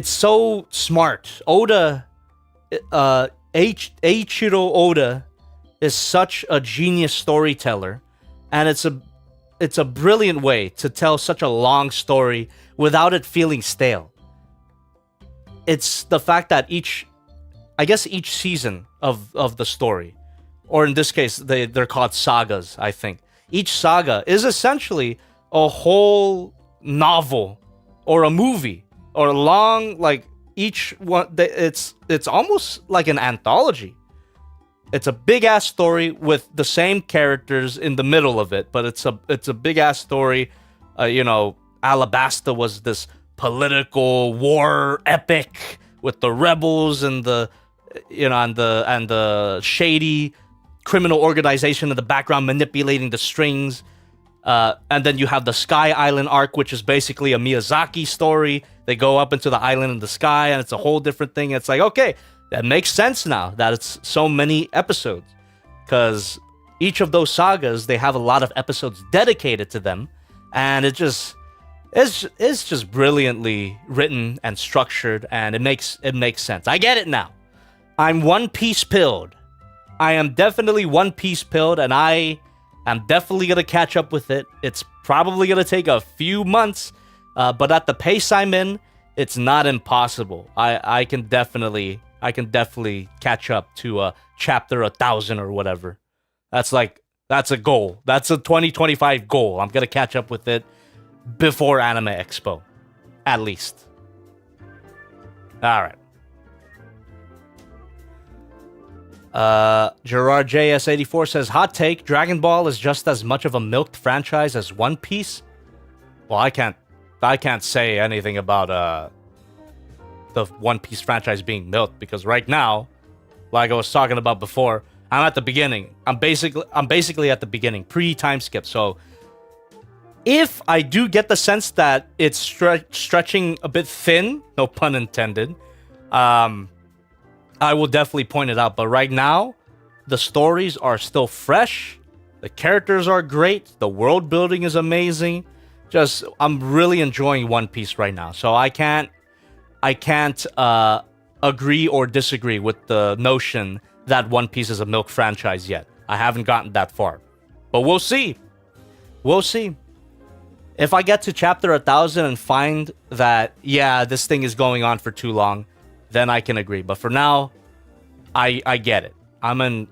so smart. Oda, Eiichiro Oda is such a genius storyteller, and it's a brilliant way to tell such a long story without it feeling stale. It's the fact that each season of the story, or in this case, they're called sagas, I think. Each saga is essentially a whole novel or a movie or a long, like each one. It's almost like an anthology. It's a big ass story with the same characters in the middle of it, but it's a big ass story. Alabasta was this political war epic with the rebels and the shady criminal organization in the background manipulating the strings. And then you have the Sky Island arc, which is basically a Miyazaki story. They go up into the island in the sky, and it's a whole different thing. It's like, okay, that makes sense now that it's so many episodes, because each of those sagas, they have a lot of episodes dedicated to them, and it's just brilliantly written and structured, and it makes sense. I get it now. I'm One Piece pilled. I am definitely One Piece pilled, and I am definitely gonna catch up with it. It's probably gonna take a few months, but at the pace I'm in, it's not impossible. I can definitely catch up to chapter 1,000 or whatever. That's a goal. That's a 2025 goal. I'm gonna catch up with it before Anime Expo, at least. All right. Gerard JS84 says, hot take, Dragon Ball is just as much of a milked franchise as One Piece. Well, I can't say anything about the One Piece franchise being milked, because right now, like I was talking about before, I'm at the beginning. I'm basically at the beginning, pre-time skip. So if I do get the sense that it's stretching a bit thin, no pun intended, I will definitely point it out. But right now, the stories are still fresh. The characters are great. The world building is amazing. I'm really enjoying One Piece right now. So I can't agree or disagree with the notion that One Piece is a milk franchise yet. I haven't gotten that far. But we'll see. We'll see. If I get to chapter 1000 and find that, yeah, this thing is going on for too long, then I can agree. But for now, I get it. I'm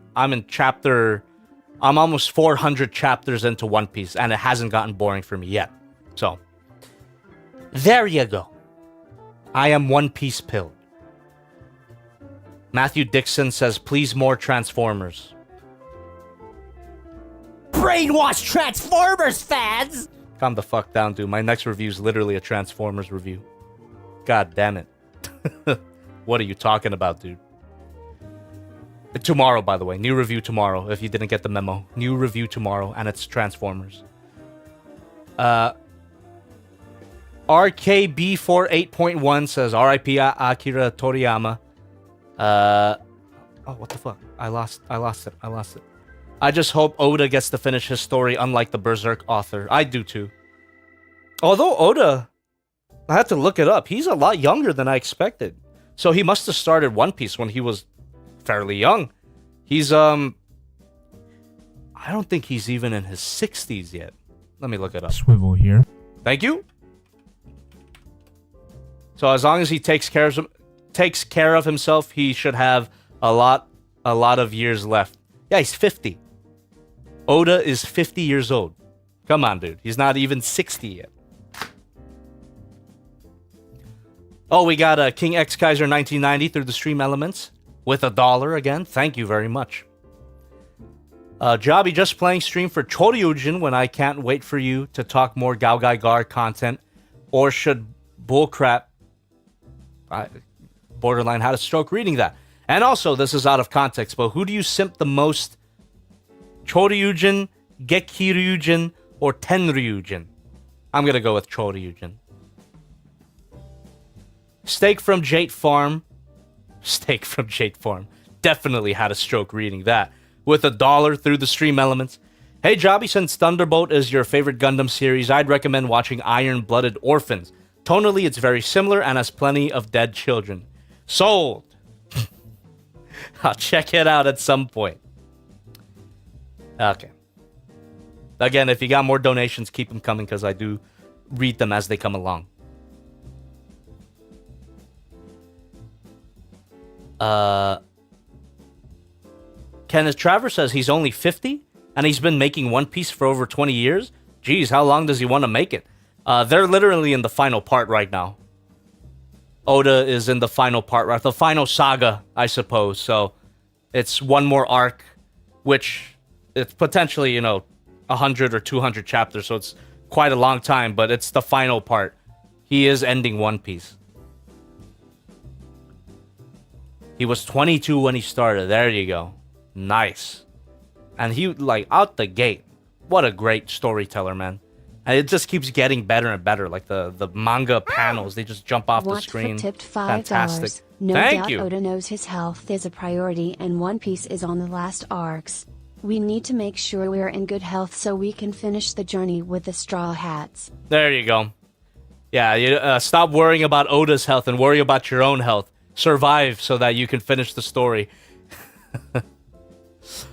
almost 400 chapters into One Piece, and it hasn't gotten boring for me yet. So, there you go. I am One Piece pilled. Matthew Dixon says, please more Transformers. Brainwash Transformers fans! Calm the fuck down, dude. My next review is literally a Transformers review. God damn it. What are you talking about, dude? Tomorrow, by the way. New review tomorrow, if you didn't get the memo. New review tomorrow, and it's Transformers. RKB48.1 says, R.I.P. Akira Toriyama. Oh, what the fuck? I lost it. I just hope Oda gets to finish his story unlike the Berserk author. I do too. Although Oda, I had to look it up. He's a lot younger than I expected. So he must have started One Piece when he was fairly young. He's, I don't think he's even in his 60s yet. Let me look it up. Swivel here. Thank you. So as long as he takes care of himself, he should have a lot of years left. Yeah, he's 50. Oda is 50 years old. Come on, dude. He's not even 60 yet. Oh, we got King X Kaiser 1990 through the stream elements with $1 again. Thank you very much. Jobby just playing stream for Choryujin when I can't wait for you to talk more Gaogai Gar content, or should bullcrap. Borderline had a stroke reading that. And also, this is out of context, but who do you simp the most? Choryujin, Gekiryujin, or Tenryujin? I'm gonna go with Choryujin. Steak from Jade Farm. Definitely had a stroke reading that. With $1 through the stream elements. Hey Jobby, since Thunderbolt is your favorite Gundam series, I'd recommend watching Iron-Blooded Orphans. Tonally, it's very similar and has plenty of dead children. Sold! I'll check it out at some point. Okay. Again, if you got more donations, keep them coming because I do read them as they come along. Kenneth Travers says he's only 50 and he's been making One Piece for over 20 years. Geez, how long does he want to make it? They're literally in the final part right now. Oda is in the final part, right? The final saga, I suppose. So it's one more arc, which it's potentially, 100 or 200 chapters. So it's quite a long time, but it's the final part. He is ending One Piece. He was 22 when he started. There you go. Nice. And he, out the gate. What a great storyteller, man. And it just keeps getting better and better. Like the manga panels, they just jump off the screen. Tipped $5. Fantastic. No Thank doubt you. Oda knows his health is a priority and One Piece is on the last arcs. We need to make sure we're in good health so we can finish the journey with the Straw Hats. There you go. Yeah, you stop worrying about Oda's health and worry about your own health. Survive so that you can finish the story.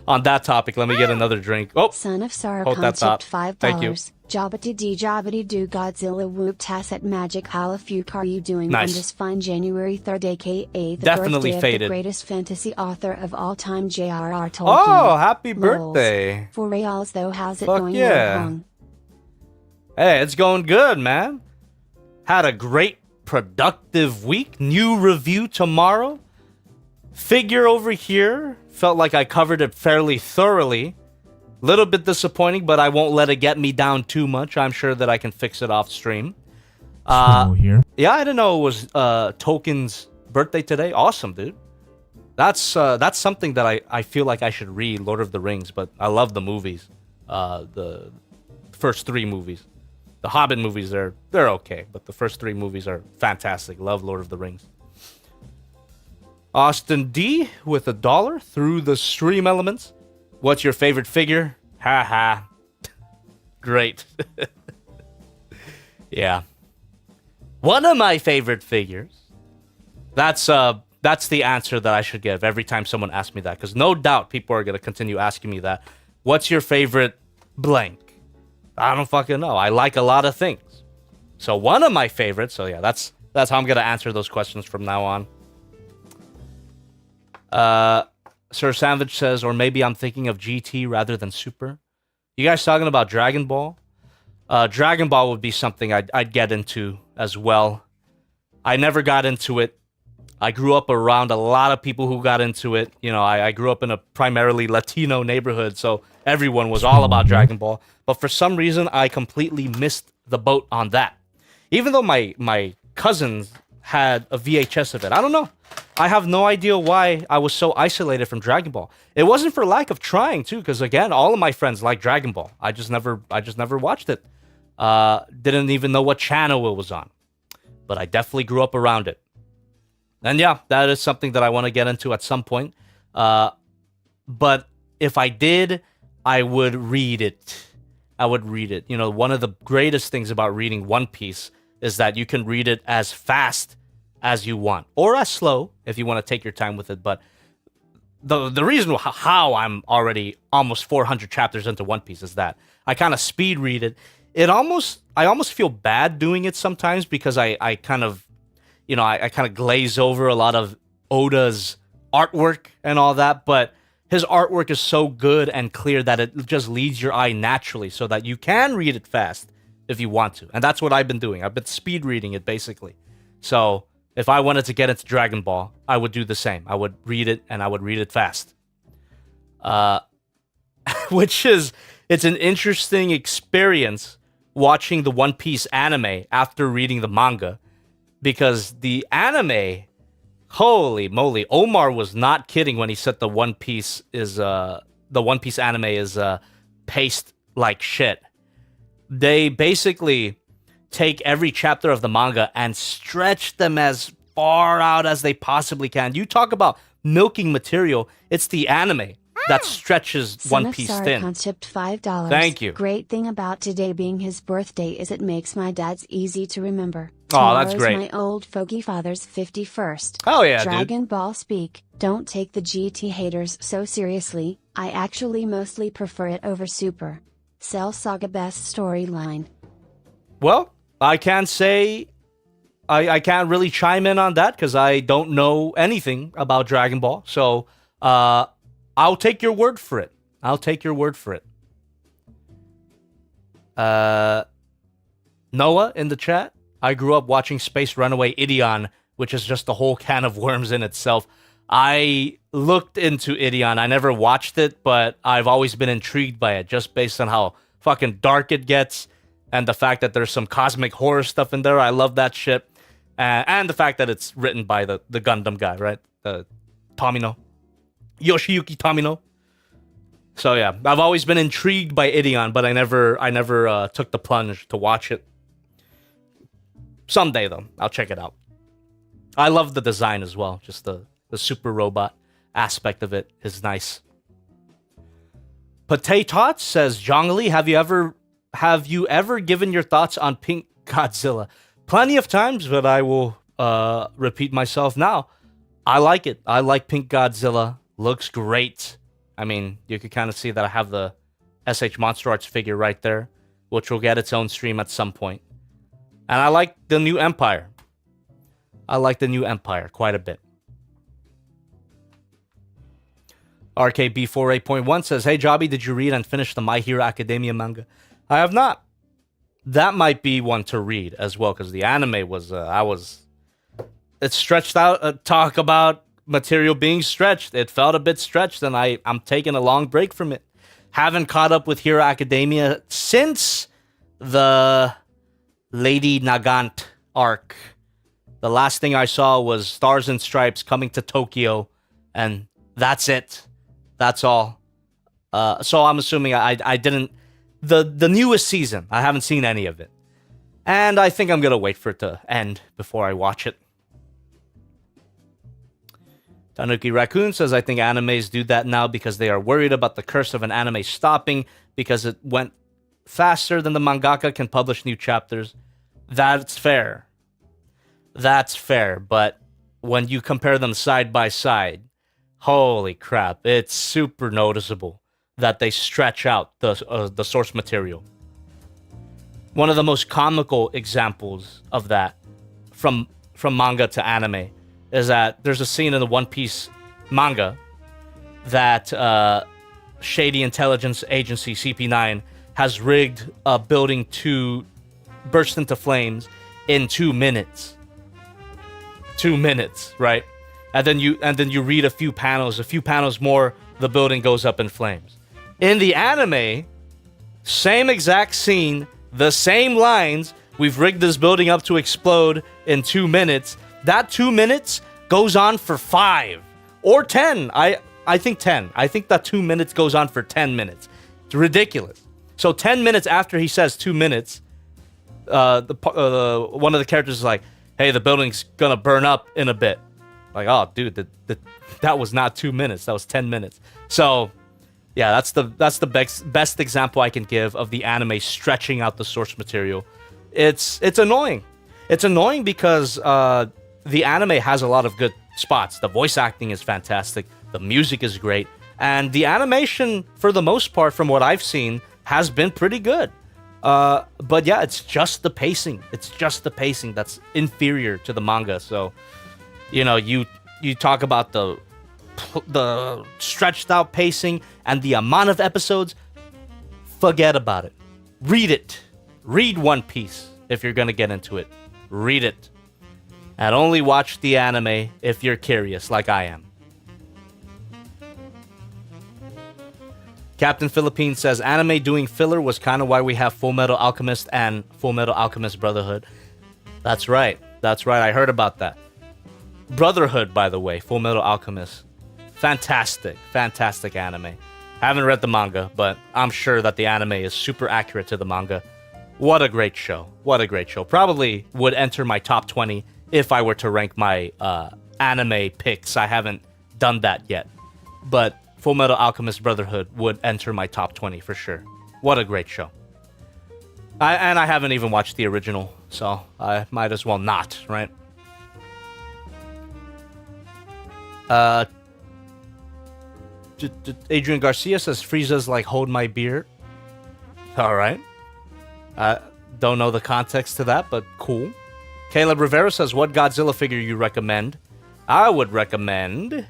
On that topic, let me get another drink. Oh, Son of hold Saracon that thought. tipped $5. Thank you. Jobbity do Godzilla whoop tass at Magic. How a few are you doing Nice. on this fine January 3rd, aka the Definitely birthday of faded. the greatest fantasy author of all time, J.R.R. Tolkien? Oh, happy Lols. birthday. For reals though, how's it Fuck going? yeah. Hong? Hey, it's going good, man. Had a great, productive week. New review tomorrow. Figure over here. Felt like I covered it fairly thoroughly. Little bit disappointing, but I won't let it get me down too much. I'm sure that I can fix it off stream. Swivel here. Yeah, I didn't know it was Tolkien's birthday today. Awesome, dude. That's something that I feel like I should read, Lord of the Rings, but I love the movies. The first 3 movies. The Hobbit movies, they're okay, but the first 3 movies are fantastic. Love Lord of the Rings. Austin D with $1 through the stream elements. What's your favorite figure? Ha ha. Great. Yeah. One of my favorite figures. That's That's the answer that I should give every time someone asks me that, because no doubt people are going to continue asking me that. What's your favorite blank? I don't fucking know. I like a lot of things. So one of my favorites, so yeah, that's how I'm going to answer those questions from now on. Sir Savage says, or maybe I'm thinking of GT rather than Super. You guys talking about Dragon Ball? Dragon Ball would be something I'd get into as well. I never got into it. I grew up around a lot of people who got into it. You know, I grew up in a primarily Latino neighborhood, so everyone was all about Dragon Ball. But for some reason, I completely missed the boat on that. Even though my cousins had a VHS of it. I don't know. I have no idea why I was so isolated from Dragon Ball. It wasn't for lack of trying, too, because, again, all of my friends like Dragon Ball. I just never watched it. Didn't even know what channel it was on. But I definitely grew up around it. And yeah, that is something that I want to get into at some point. But if I did, I would read it. I would read it. You know, one of the greatest things about reading One Piece is that you can read it as fast as you want. Or as slow, if you want to take your time with it. But the reason how I'm already almost 400 chapters into One Piece is that I kind of speed read it. I almost feel bad doing it sometimes because I kind of... You know, I kind of glaze over a lot of Oda's artwork and all that, but his artwork is so good and clear that it just leads your eye naturally so that you can read it fast if you want to. And that's what I've been doing. I've been speed reading it, basically. So if I wanted to get into Dragon Ball, I would do the same. I would read it, and I would read it fast. It's an interesting experience watching the One Piece anime after reading the manga. Because the anime, holy moly, Omar was not kidding when he said the One Piece anime is paced like shit. They basically take every chapter of the manga and stretch them as far out as they possibly can. You talk about milking material, it's the anime that stretches One Piece thin. Tipped $5. Thank you. Great thing about today being his birthday is it makes my dad's easy to remember. Oh, that's great. My old fogey father's 51st. Oh yeah, Dragon Ball speak. Don't take the GT haters so seriously. I actually mostly prefer it over Super. Cell Saga best storyline. Well, I can't say... I can't really chime in on that because I don't know anything about Dragon Ball. So, I'll take your word for it. Noah in the chat. I grew up watching Space Runaway Ideon, which is just a whole can of worms in itself. I looked into Ideon. I never watched it, but I've always been intrigued by it just based on how fucking dark it gets and the fact that there's some cosmic horror stuff in there. I love that shit. And the fact that it's written by the Gundam guy, right? Tomino. Yoshiyuki Tomino. So yeah, I've always been intrigued by Ideon, but I never took the plunge to watch it. Someday though, I'll check it out. I love the design as well. Just the super robot aspect of it is nice. Potatot says, Zhongli, have you ever given your thoughts on Pink Godzilla? Plenty of times, but I will repeat myself now. I like it. I like Pink Godzilla. Looks great. I mean, you could kind of see that I have the SH Monster Arts figure right there, which will get its own stream at some point. And I like the new Empire. I like the new Empire quite a bit. RKB48.1 says, hey, Jobby, did you read and finish the My Hero Academia manga? I have not. That might be one to read as well, because the anime was, it stretched out, talk about material being stretched. It felt a bit stretched, and I'm taking a long break from it. Haven't caught up with Hero Academia since the Lady Nagant arc. The last thing I saw was Stars and Stripes coming to Tokyo, and that's it. That's all. So I'm assuming I didn't... The newest season, I haven't seen any of it. And I think I'm going to wait for it to end before I watch it. Tanuki Raccoon says, I think animes do that now because they are worried about the curse of an anime stopping because it went faster than the mangaka can publish new chapters. That's fair. That's fair, but when you compare them side by side, holy crap, it's super noticeable that they stretch out the source material. One of the most comical examples of that from manga to anime is that there's a scene in the One Piece manga that Shady Intelligence Agency, CP9, has rigged a building to burst into flames in 2 minutes. 2 minutes, right? And then you read a few panels more, the building goes up in flames. In the anime, same exact scene, the same lines, we've rigged this building up to explode in 2 minutes. That 2 minutes goes on for 5 or 10. I think 10. I think that 2 minutes goes on for 10 minutes. It's ridiculous. So 10 minutes after he says 2 minutes, one of the characters is like, hey, the building's gonna burn up in a bit. Like, oh, dude, that was not 2 minutes. That was 10 minutes. So, yeah, that's the best example I can give of the anime stretching out the source material. It's annoying. It's annoying because the anime has a lot of good spots. The voice acting is fantastic. The music is great. And the animation, for the most part, from what I've seen, has been pretty good. But yeah, it's just the pacing. It's just the pacing that's inferior to the manga. So, you know, you talk about the stretched out pacing and the amount of episodes, forget about it. Read it. Read One Piece if you're gonna get into it. Read it. And only watch the anime if you're curious, like I am. Captain Philippine says, anime doing filler was kind of why we have Full Metal Alchemist and Full Metal Alchemist Brotherhood. That's right. That's right. I heard about that. Brotherhood, by the way, Full Metal Alchemist. Fantastic. Fantastic anime. Haven't read the manga, but I'm sure that the anime is super accurate to the manga. What a great show. What a great show. Probably would enter my top 20 if I were to rank my anime picks. I haven't done that yet. But Full Metal Alchemist Brotherhood would enter my top 20 for sure. What a great show. And I haven't even watched the original, so I might as well not, right? Adrian Garcia says, Frieza's like, hold my beer. All right. Don't know the context to that, but cool. Caleb Rivera says, what Godzilla figure you recommend? I would recommend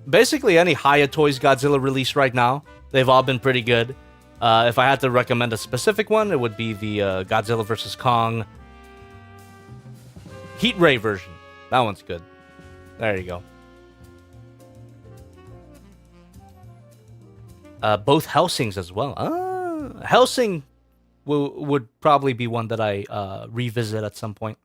basically any Hiya Toys Godzilla release right now. They've all been pretty good. If I had to recommend a specific one, it would be the Godzilla vs. Kong Heat Ray version. That one's good. There you go. Both Helsings as well. Helsing would probably be one that I revisit at some point.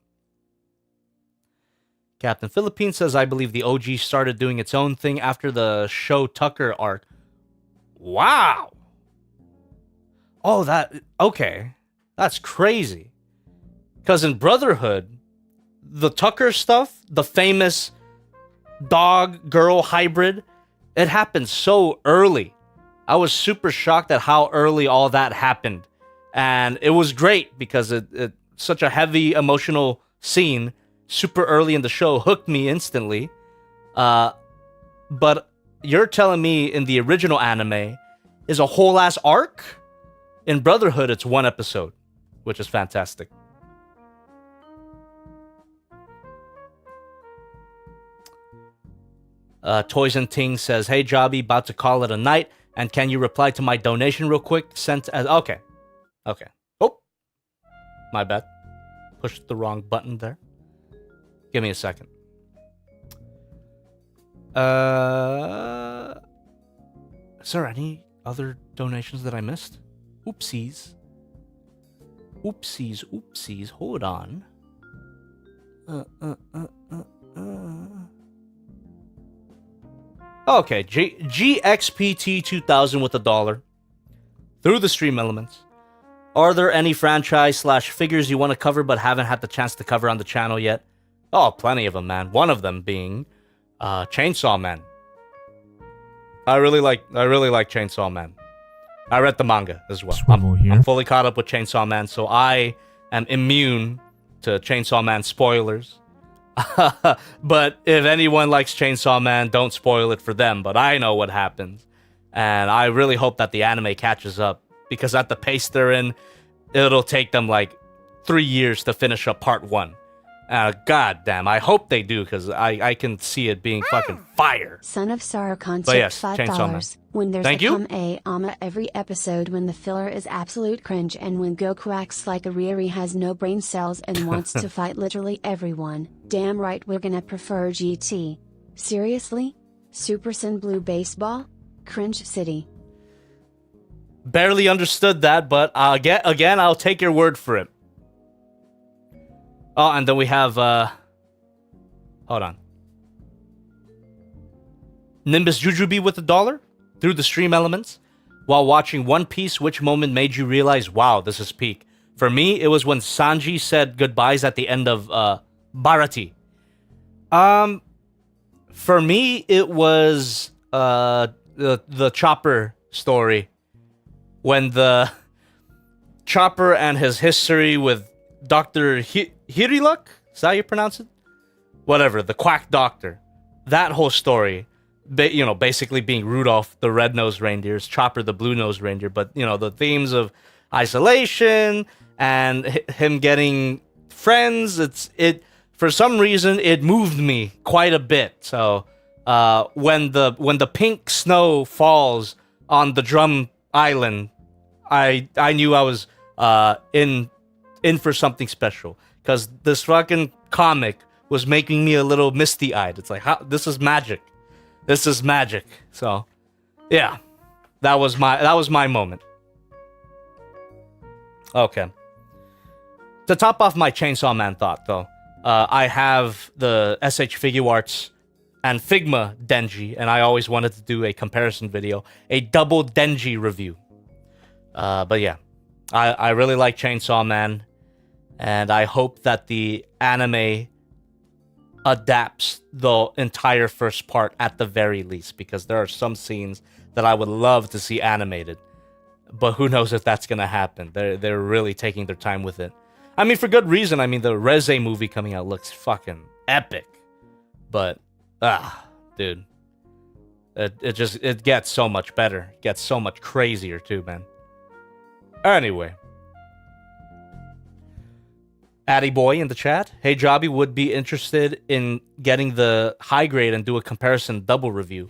Captain Philippine says, I believe the OG started doing its own thing after the Show Tucker arc. Wow. Oh, okay. That's crazy. Because in Brotherhood, the Tucker stuff, the famous dog-girl hybrid, it happened so early. I was super shocked at how early all that happened. And it was great because it such a heavy emotional scene super early in the show hooked me instantly. But you're telling me in the original anime is a whole ass arc? In Brotherhood, it's one episode, which is fantastic. Toys and Ting says, hey, Jobby, about to call it a night. And can you reply to my donation real quick? Sent as... Okay. Okay. Oh. My bad. Pushed the wrong button there. Give me a second. Is there any other donations that I missed? Oopsies. Oopsies. Oopsies. Hold on. Okay, GXPT2000 with $1 through the stream elements. Are there any franchise/figures you want to cover but haven't had the chance to cover on the channel yet? Oh, plenty of them, man. One of them being Chainsaw Man. I really like Chainsaw Man. I read the manga as well. I'm fully caught up with Chainsaw Man, so I am immune to Chainsaw Man spoilers. But if anyone likes Chainsaw Man, don't spoil it for them. But I know what happens. And I really hope that the anime catches up. Because at the pace they're in, it'll take them like 3 years to finish up part 1. God damn, I hope they do, because I can see it being fucking fire. Son of Sarukhan But tipped yes, Chainsaw Man. $5. When there's Thank a you. Kame-ama every episode, when the filler is absolute cringe, and when Goku acts like a Ryuri has no brain cells and wants to fight literally everyone. Damn right we're gonna prefer GT. Seriously? Super Sin Blue Baseball? Cringe City. Barely understood that, but again, I'll take your word for it. Oh, and then we have, hold on. Nimbus Jujubee with $1 through the stream elements. While watching One Piece, which moment made you realize, wow, this is peak? For me, it was when Sanji said goodbyes at the end of, Barati. For me, it was, the Chopper story. When the Chopper and his history with Dr. Hiriluk? Is that how you pronounce it? Whatever, the quack doctor. That whole story, basically being Rudolph, the red-nosed reindeers, Chopper, the blue-nosed reindeer, but, the themes of isolation and him getting friends, for some reason, it moved me quite a bit. So, when the pink snow falls on the drum island, I knew I was in for something special, because this fucking comic was making me a little misty-eyed. It's like, this is magic. This is magic. So, yeah, that was my moment. Okay. To top off my Chainsaw Man thought, though, I have the SH Figuarts and Figma Denji, and I always wanted to do a comparison video, a double Denji review. But yeah, I really like Chainsaw Man, and I hope that the anime adapts the entire first part at the very least, because there are some scenes that I would love to see animated, but who knows if that's gonna happen. They're really taking their time with it. I mean, for good reason. I mean, the Reze movie coming out looks fucking epic, but dude, it gets so much better. It gets so much crazier too, man. Anyway, Addy Boy in the chat. Hey, Jobby, would be interested in getting the high grade and do a comparison double review.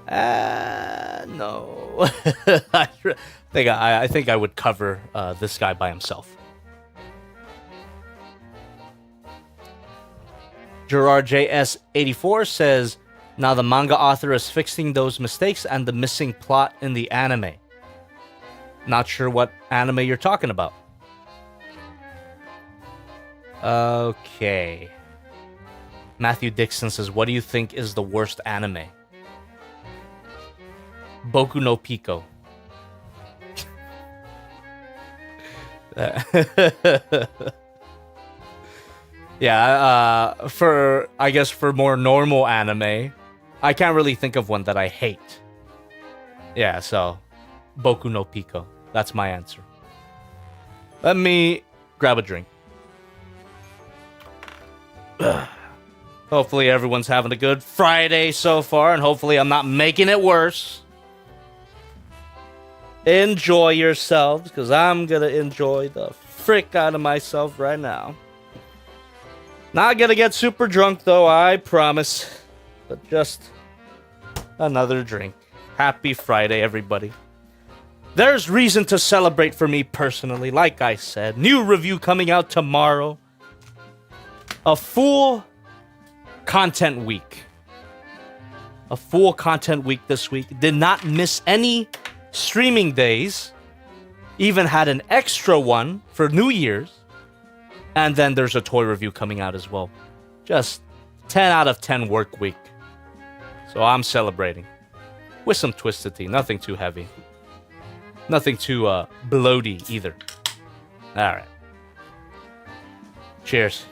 No. I think I would cover this guy by himself. Gerard JS84 says, now the manga author is fixing those mistakes and the missing plot in the anime. Not sure what anime you're talking about. Okay. Matthew Dixon says, what do you think is the worst anime? Boku no Pico. Yeah, I guess for more normal anime, I can't really think of one that I hate. Yeah, so Boku no Pico. That's my answer. Let me grab a drink. Hopefully everyone's having a good Friday so far, and hopefully I'm not making it worse. Enjoy yourselves, because I'm gonna enjoy the frick out of myself right now. Not gonna get super drunk, though, I promise. But just another drink. Happy Friday, everybody. There's reason to celebrate for me personally, like I said. New review coming out tomorrow. A full content week. A full content week this week. Did not miss any streaming days. Even had an extra one for New Year's. And then there's a toy review coming out as well. Just 10 out of 10 work week. So I'm celebrating. With some Twisted Tea. Nothing too heavy. Nothing too bloaty either. Alright. Cheers.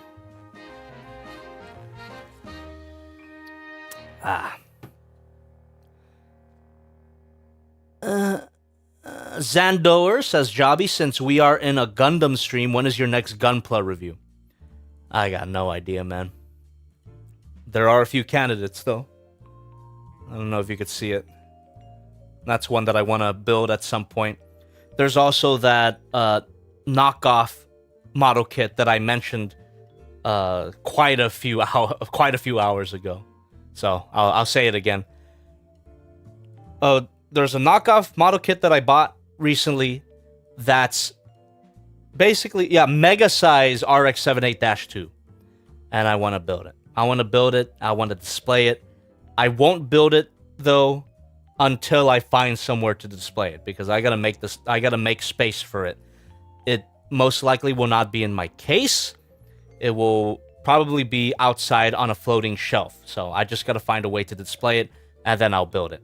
Zandoer says, Jobby, since we are in a Gundam stream, when is your next Gunpla review? I got no idea, man. There are a few candidates, though. I don't know if you could see it. That's one that I want to build at some point. There's also that knockoff model kit that I mentioned quite a few hours ago. So I'll say it again. There's a knockoff model kit that I bought recently that's basically, mega size RX-78-2. And I want to build it. I want to display it. I won't build it, though, until I find somewhere to display it, because I gotta make space for it. It most likely will not be in my case. It will probably be outside on a floating shelf. So I just gotta find a way to display it, and then I'll build it.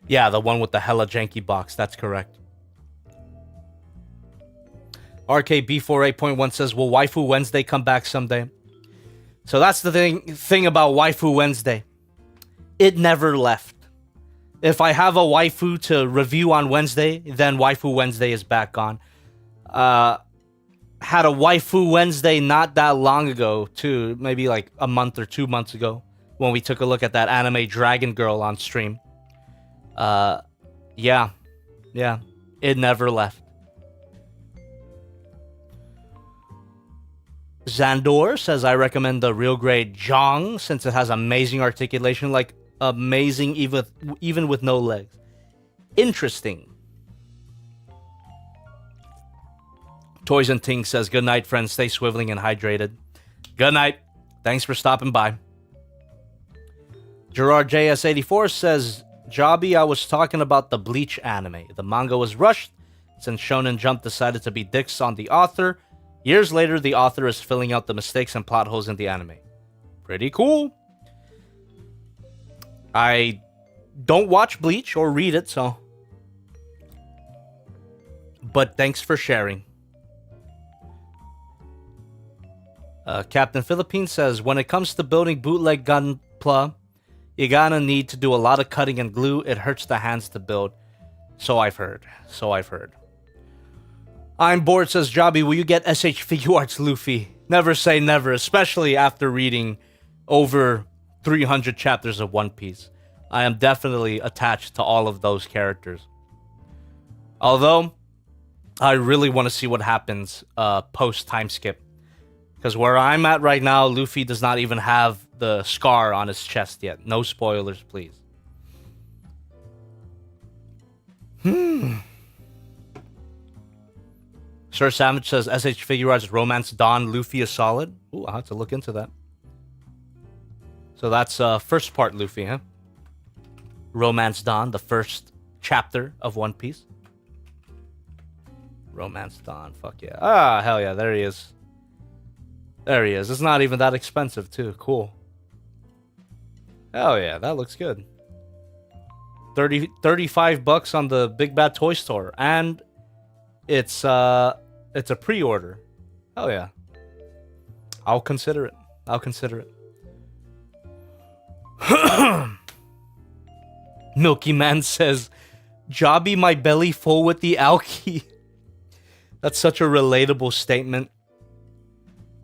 Yeah, the one with the hella janky box. That's correct. RKB48.1 says, will Waifu Wednesday come back someday? So that's the thing about Waifu Wednesday. It never left. If I have a waifu to review on Wednesday, then Waifu Wednesday is back on. Had a Waifu Wednesday not that long ago, too. Maybe like a month or 2 months ago, when we took a look at that anime Dragon Girl on stream. Yeah. It never left. Zandor says, I recommend the real grade Jong since it has amazing articulation, like amazing even with no legs. Interesting. Toys and Ting says, good night, friends. Stay swiveling and hydrated. Good night. Thanks for stopping by. Gerard JS84 says, Jobby, I was talking about the Bleach anime. The manga was rushed since Shonen Jump decided to be dicks on the author. Years later, the author is filling out the mistakes and plot holes in the anime. Pretty cool. I don't watch Bleach or read it, so... But thanks for sharing. Captain Philippine says, when it comes to building bootleg Gunpla, you're gonna need to do a lot of cutting and glue. It hurts the hands to build. So I've heard. I'm bored, says Jobby. Will you get SH Figure Arts Luffy? Never say never, especially after reading over 300 chapters of One Piece. I am definitely attached to all of those characters. Although, I really want to see what happens post time skip. Because where I'm at right now, Luffy does not even have the scar on his chest yet. No spoilers, please. Sir Savage says, SH Figure Arts Romance Dawn Luffy is solid. Ooh, I'll have to look into that. So that's first part Luffy, huh? Romance Dawn, the first chapter of One Piece. Romance Dawn, fuck yeah. Ah, hell yeah, there he is. There he is. It's not even that expensive, too. Cool. Hell yeah, that looks good. 35 bucks on the Big Bad Toy Store. And it's a pre-order. Oh yeah. I'll consider it. Milky Man says, Jobby, my belly full with the alky. That's such a relatable statement.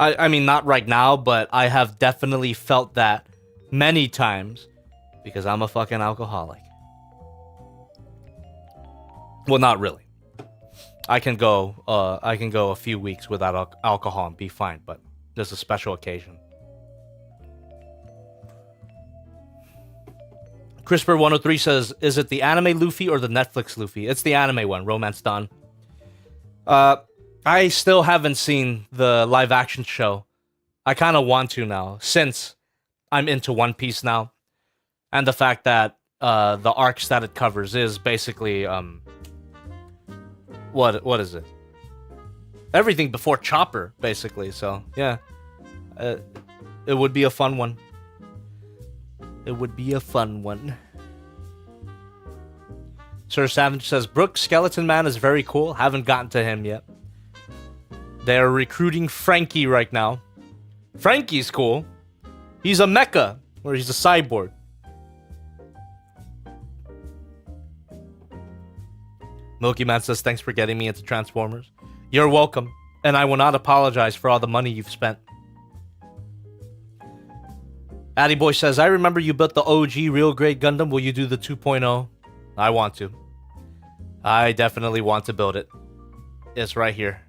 I mean, not right now, but I have definitely felt that many times because I'm a fucking alcoholic. Well, not really. I can go a few weeks without alcohol and be fine, but there's a special occasion. CRISPR103 says, is it the anime Luffy or the Netflix Luffy? It's the anime one, Romance Dawn. I still haven't seen the live action show. I kind of want to now, since I'm into One Piece now. And the fact that the arcs that it covers is basically... What is it? Everything before Chopper, basically. So, yeah. It would be a fun one. Sir Savage says, Brooke Skeleton Man is very cool. Haven't gotten to him yet. They're recruiting Frankie right now. Frankie's cool. He's a mecha, or he's a cyborg. Milky Man says, thanks for getting me into Transformers. You're welcome. and I will not apologize for all the money you've spent. Addy Boy says, I remember you built the OG real grade Gundam. Will you do the 2.0? I want to. I definitely want to build it. It's right here.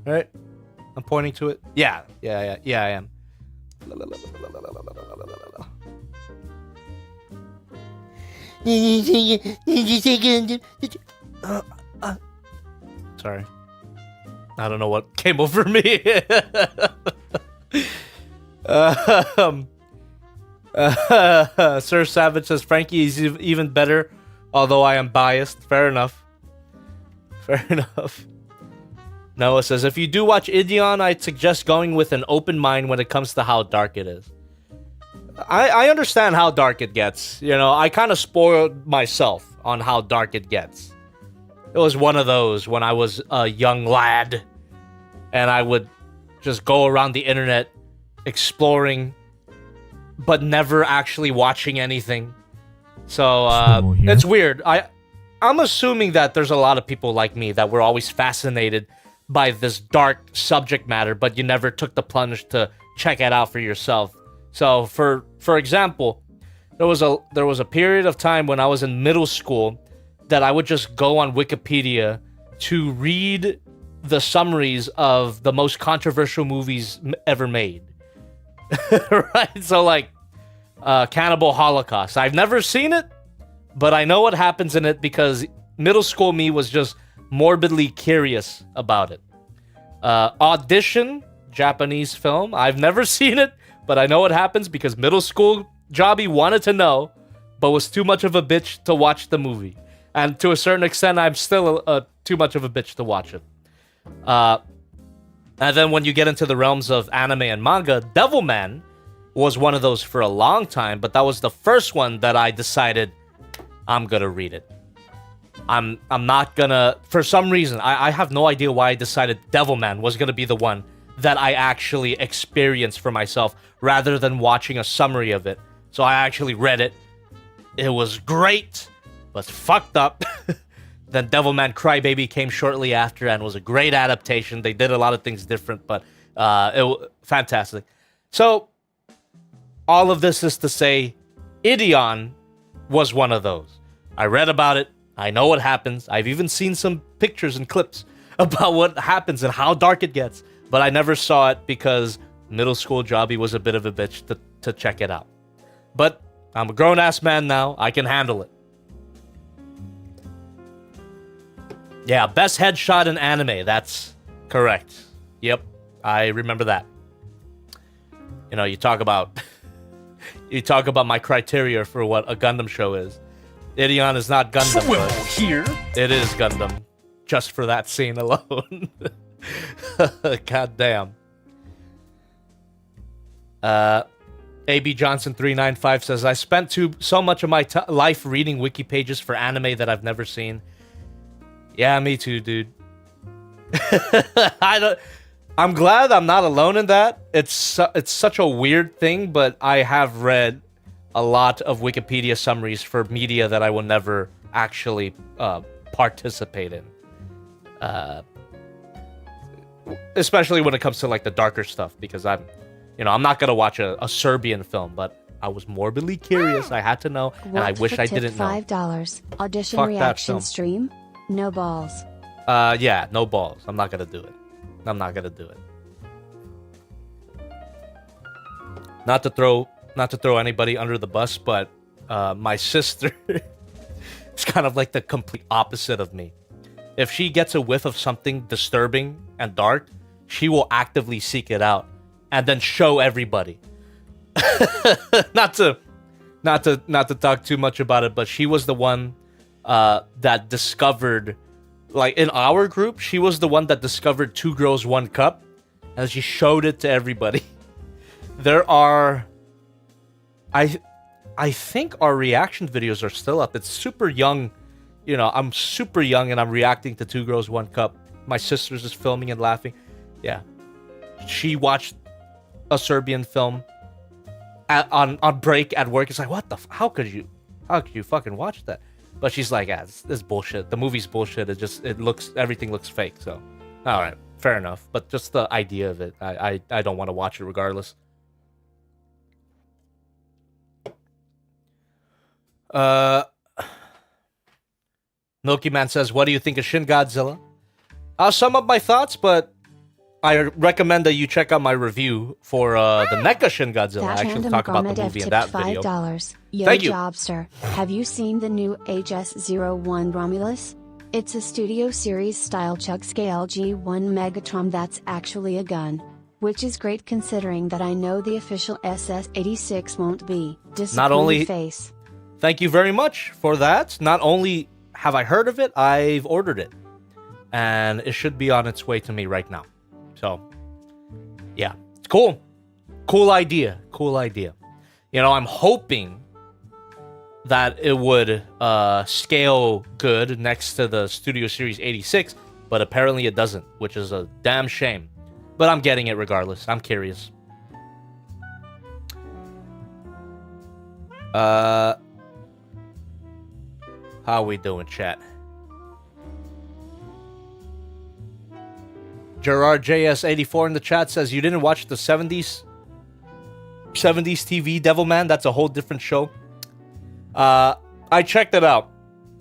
Right? I'm pointing to it. Yeah, I am. Sorry. I don't know what came over me. Sir Savage says Frankie is even better, although I am biased. Fair enough. Fair enough. Noah says, if you do watch Ideon, I'd suggest going with an open mind when it comes to how dark it is. I understand how dark it gets. You know, I kind of spoiled myself on how dark it gets. It was one of those when I was a young lad, and I would just go around the internet exploring, but never actually watching anything. So, it's weird. I'm assuming that there's a lot of people like me that were always fascinated by this dark subject matter, but you never took the plunge to check it out for yourself. So, for example, there was a period of time when I was in middle school that I would just go on Wikipedia to read the summaries of the most controversial movies ever made. Right? So, like, Cannibal Holocaust. I've never seen it, but I know what happens in it because middle school me was just morbidly curious about it. Audition, Japanese film. I've never seen it, but I know what happens because middle school Jobby wanted to know, but was too much of a bitch to watch the movie. And to a certain extent, I'm still too much of a bitch to watch it. And then when you get into the realms of anime and manga, Devilman was one of those for a long time, but that was the first one that I decided I'm gonna read it. I'm not gonna, for some reason, I have no idea why I decided Devilman was gonna be the one that I actually experienced for myself rather than watching a summary of it. So I actually read it. It was great, but fucked up. Then Devilman Crybaby came shortly after and was a great adaptation. They did a lot of things different, but it was fantastic. So all of this is to say, Ideon was one of those. I read about it. I know what happens. I've even seen some pictures and clips about what happens and how dark it gets. But I never saw it because middle school Jobby was a bit of a bitch to check it out. But I'm a grown-ass man now. I can handle it. Yeah, best headshot in anime. That's correct. Yep, I remember that. You know, you talk about my criteria for what a Gundam show is. Ideon is not Gundam. Well, here it is Gundam, just for that scene alone. God damn. AB Johnson 395 says, I spent so much of my life reading wiki pages for anime that I've never seen. Yeah, me too, dude. I'm glad I'm not alone in that. It's such a weird thing, but I have read a lot of Wikipedia summaries for media that I will never actually participate in. Especially when it comes to like the darker stuff, because I'm not gonna watch a Serbian film, but I was morbidly curious. I had to know, and I wish I didn't know. $5 audition Fuck reaction stream. No balls. Yeah, no balls. I'm not gonna do it. I'm not gonna do it. Not to throw anybody under the bus, but my sister is kind of like the complete opposite of me. If she gets a whiff of something disturbing and dark, she will actively seek it out and then show everybody. Not to talk too much about it, but she was the one that discovered, like in our group, she was the one that discovered Two Girls, One Cup, and she showed it to everybody. There are, I think our reaction videos are still up. It's super young. You know, I'm super young and I'm reacting to Two Girls, One Cup. My sister's just filming and laughing. Yeah. She watched a Serbian film on break at work. It's like, what the how could you fucking watch that? But she's like, yeah, this bullshit. The movie's bullshit. Everything looks fake. So, all right, fair enough. But just the idea of it, I don't want to watch it regardless. Milky Man says, what do you think of Shin Godzilla? I'll sum up my thoughts, but I recommend that you check out my review for the NECA Shin Godzilla. I actually talk about the movie in that video. Yo, Thank you. Jobster, have you seen the new HS-01 Romulus? It's a Studio Series style Chug Scale G1 Megatron that's actually a gun. Which is great considering that I know the official SS-86 won't be. Not only face. Thank you very much for that. Not only have I heard of it, I've ordered it. And it should be on its way to me right now. So, yeah. It's cool. Cool idea. Cool idea. You know, I'm hoping that it would scale good next to the Studio Series 86, but apparently it doesn't, which is a damn shame. But I'm getting it regardless. I'm curious. How we doing, chat? Gerard JS84 in the chat says you didn't watch the 70s TV Devilman. That's a whole different show. I checked it out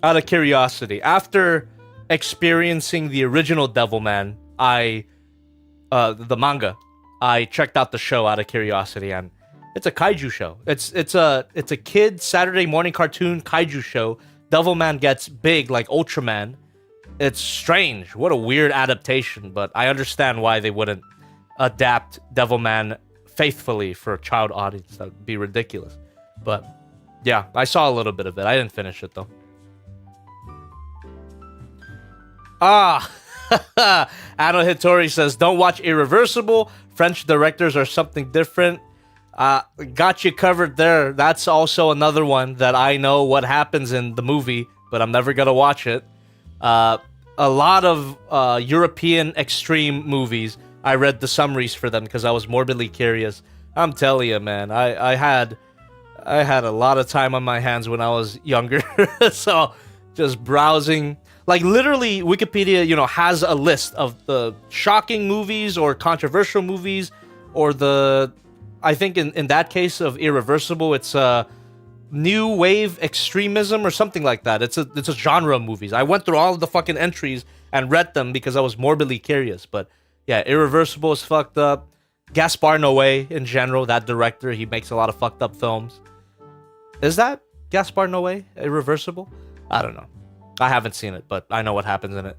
of curiosity. After experiencing the original Devilman, the manga, I checked out the show out of curiosity, and it's a kaiju show. It's a kid Saturday morning cartoon kaiju show. Devilman gets big like Ultraman. It's strange. What a weird adaptation, but I understand why they wouldn't adapt Devilman faithfully for a child audience. That would be ridiculous. But yeah, I saw a little bit of it. I didn't finish it though. Ano Hitori says, don't watch Irreversible. French directors are something different. Got you covered there. That's also another one that I know what happens in the movie, but I'm never going to watch it. A lot of European extreme movies, I read the summaries for them because I was morbidly curious. I'm telling you, man, I had a lot of time on my hands when I was younger. So just browsing. Like, literally, Wikipedia, you know, has a list of the shocking movies or controversial movies, or I think in that case of Irreversible, it's new wave extremism or something like that. It's a genre of movies. I went through all of the fucking entries and read them because I was morbidly curious. But yeah, Irreversible is fucked up. Gaspar Noé, in general, that director, he makes a lot of fucked up films. Is that Gaspar Noé, Irreversible? I don't know. I haven't seen it, but I know what happens in it.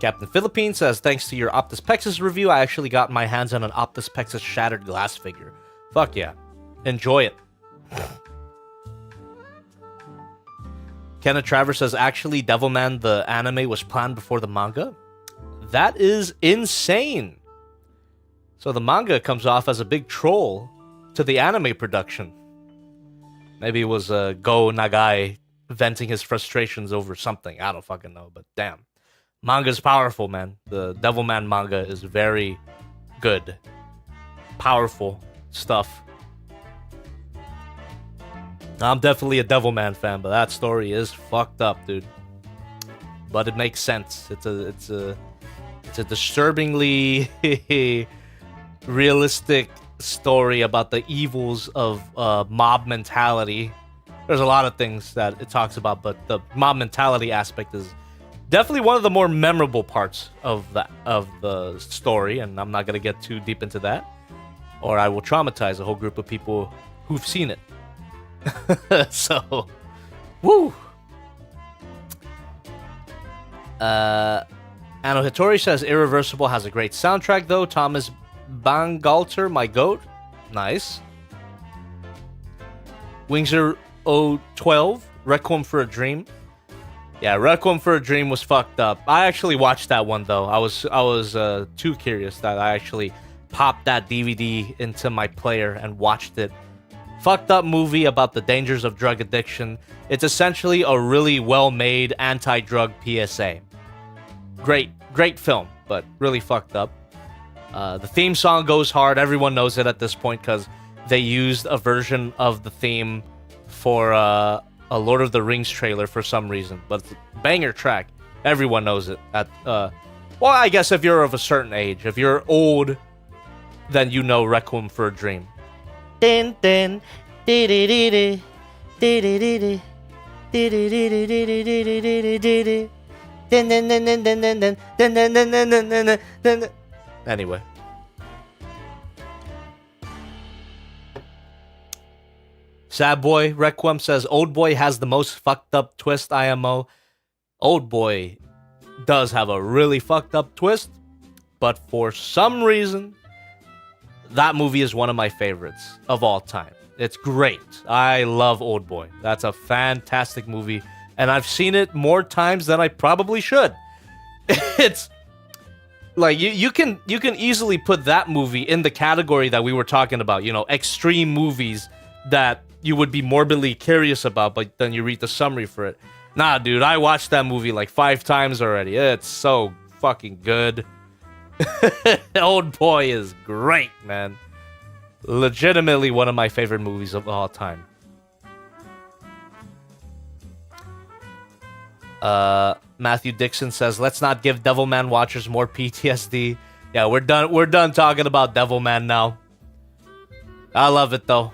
Captain Philippine says, thanks to your Optus Pexus review, I actually got my hands on an Optus Pexus Shattered Glass figure. Fuck yeah. Enjoy it. Kenneth Travers says, actually, Devilman, the anime, was planned before the manga? That is insane. So the manga comes off as a big troll to the anime production. Maybe it was Go Nagai venting his frustrations over something. I don't fucking know, but damn. Manga's powerful, man. The Devilman manga is very good. Powerful stuff. I'm definitely a Devilman fan, but that story is fucked up, dude. But it makes sense. It's a disturbingly realistic story about the evils of mob mentality. There's a lot of things that it talks about, but the mob mentality aspect is definitely one of the more memorable parts of the story, and I'm not gonna get too deep into that, or I will traumatize a whole group of people who've seen it. So, woo. Ano Hitori says Irreversible has a great soundtrack though. Thomas Bangalter, my goat. Nice. Wingser 012, Requiem for a Dream. Yeah, Requiem for a Dream was fucked up. I actually watched that one though. I was too curious that I actually popped that DVD into my player and watched it. Fucked up movie about the dangers of drug addiction. It's essentially a really well-made anti-drug PSA. Great film, but really fucked up. The theme song goes hard. Everyone knows it at this point because they used a version of the theme for a Lord of the Rings trailer for some reason, but it's a banger track. Everyone knows it. Well, I guess if you're of a certain age, if you're old, then you know Requiem for a Dream. Din din di-di-di-di, di-di-di-di, di-di-di-di-di-di-di-di-di-di. Din din din din din din din din din din din din din. Anyway. Sad Boy Requiem says, Old Boy has the most fucked up twist IMO. Old Boy does have a really fucked up twist, but for some reason, that movie is one of my favorites of all time. It's great. I love Old Boy. That's a fantastic movie, and I've seen it more times than I probably should. It's like you can easily put that movie in the category that we were talking about, you know, extreme movies that you would be morbidly curious about, but then you read the summary for it. Nah, dude, I watched that movie like 5 times already. It's so fucking good. Old Boy is great, man. Legitimately one of my favorite movies of all time. Matthew Dixon says, let's not give Devilman watchers more PTSD. Yeah, we're done talking about Devilman now. I love it though.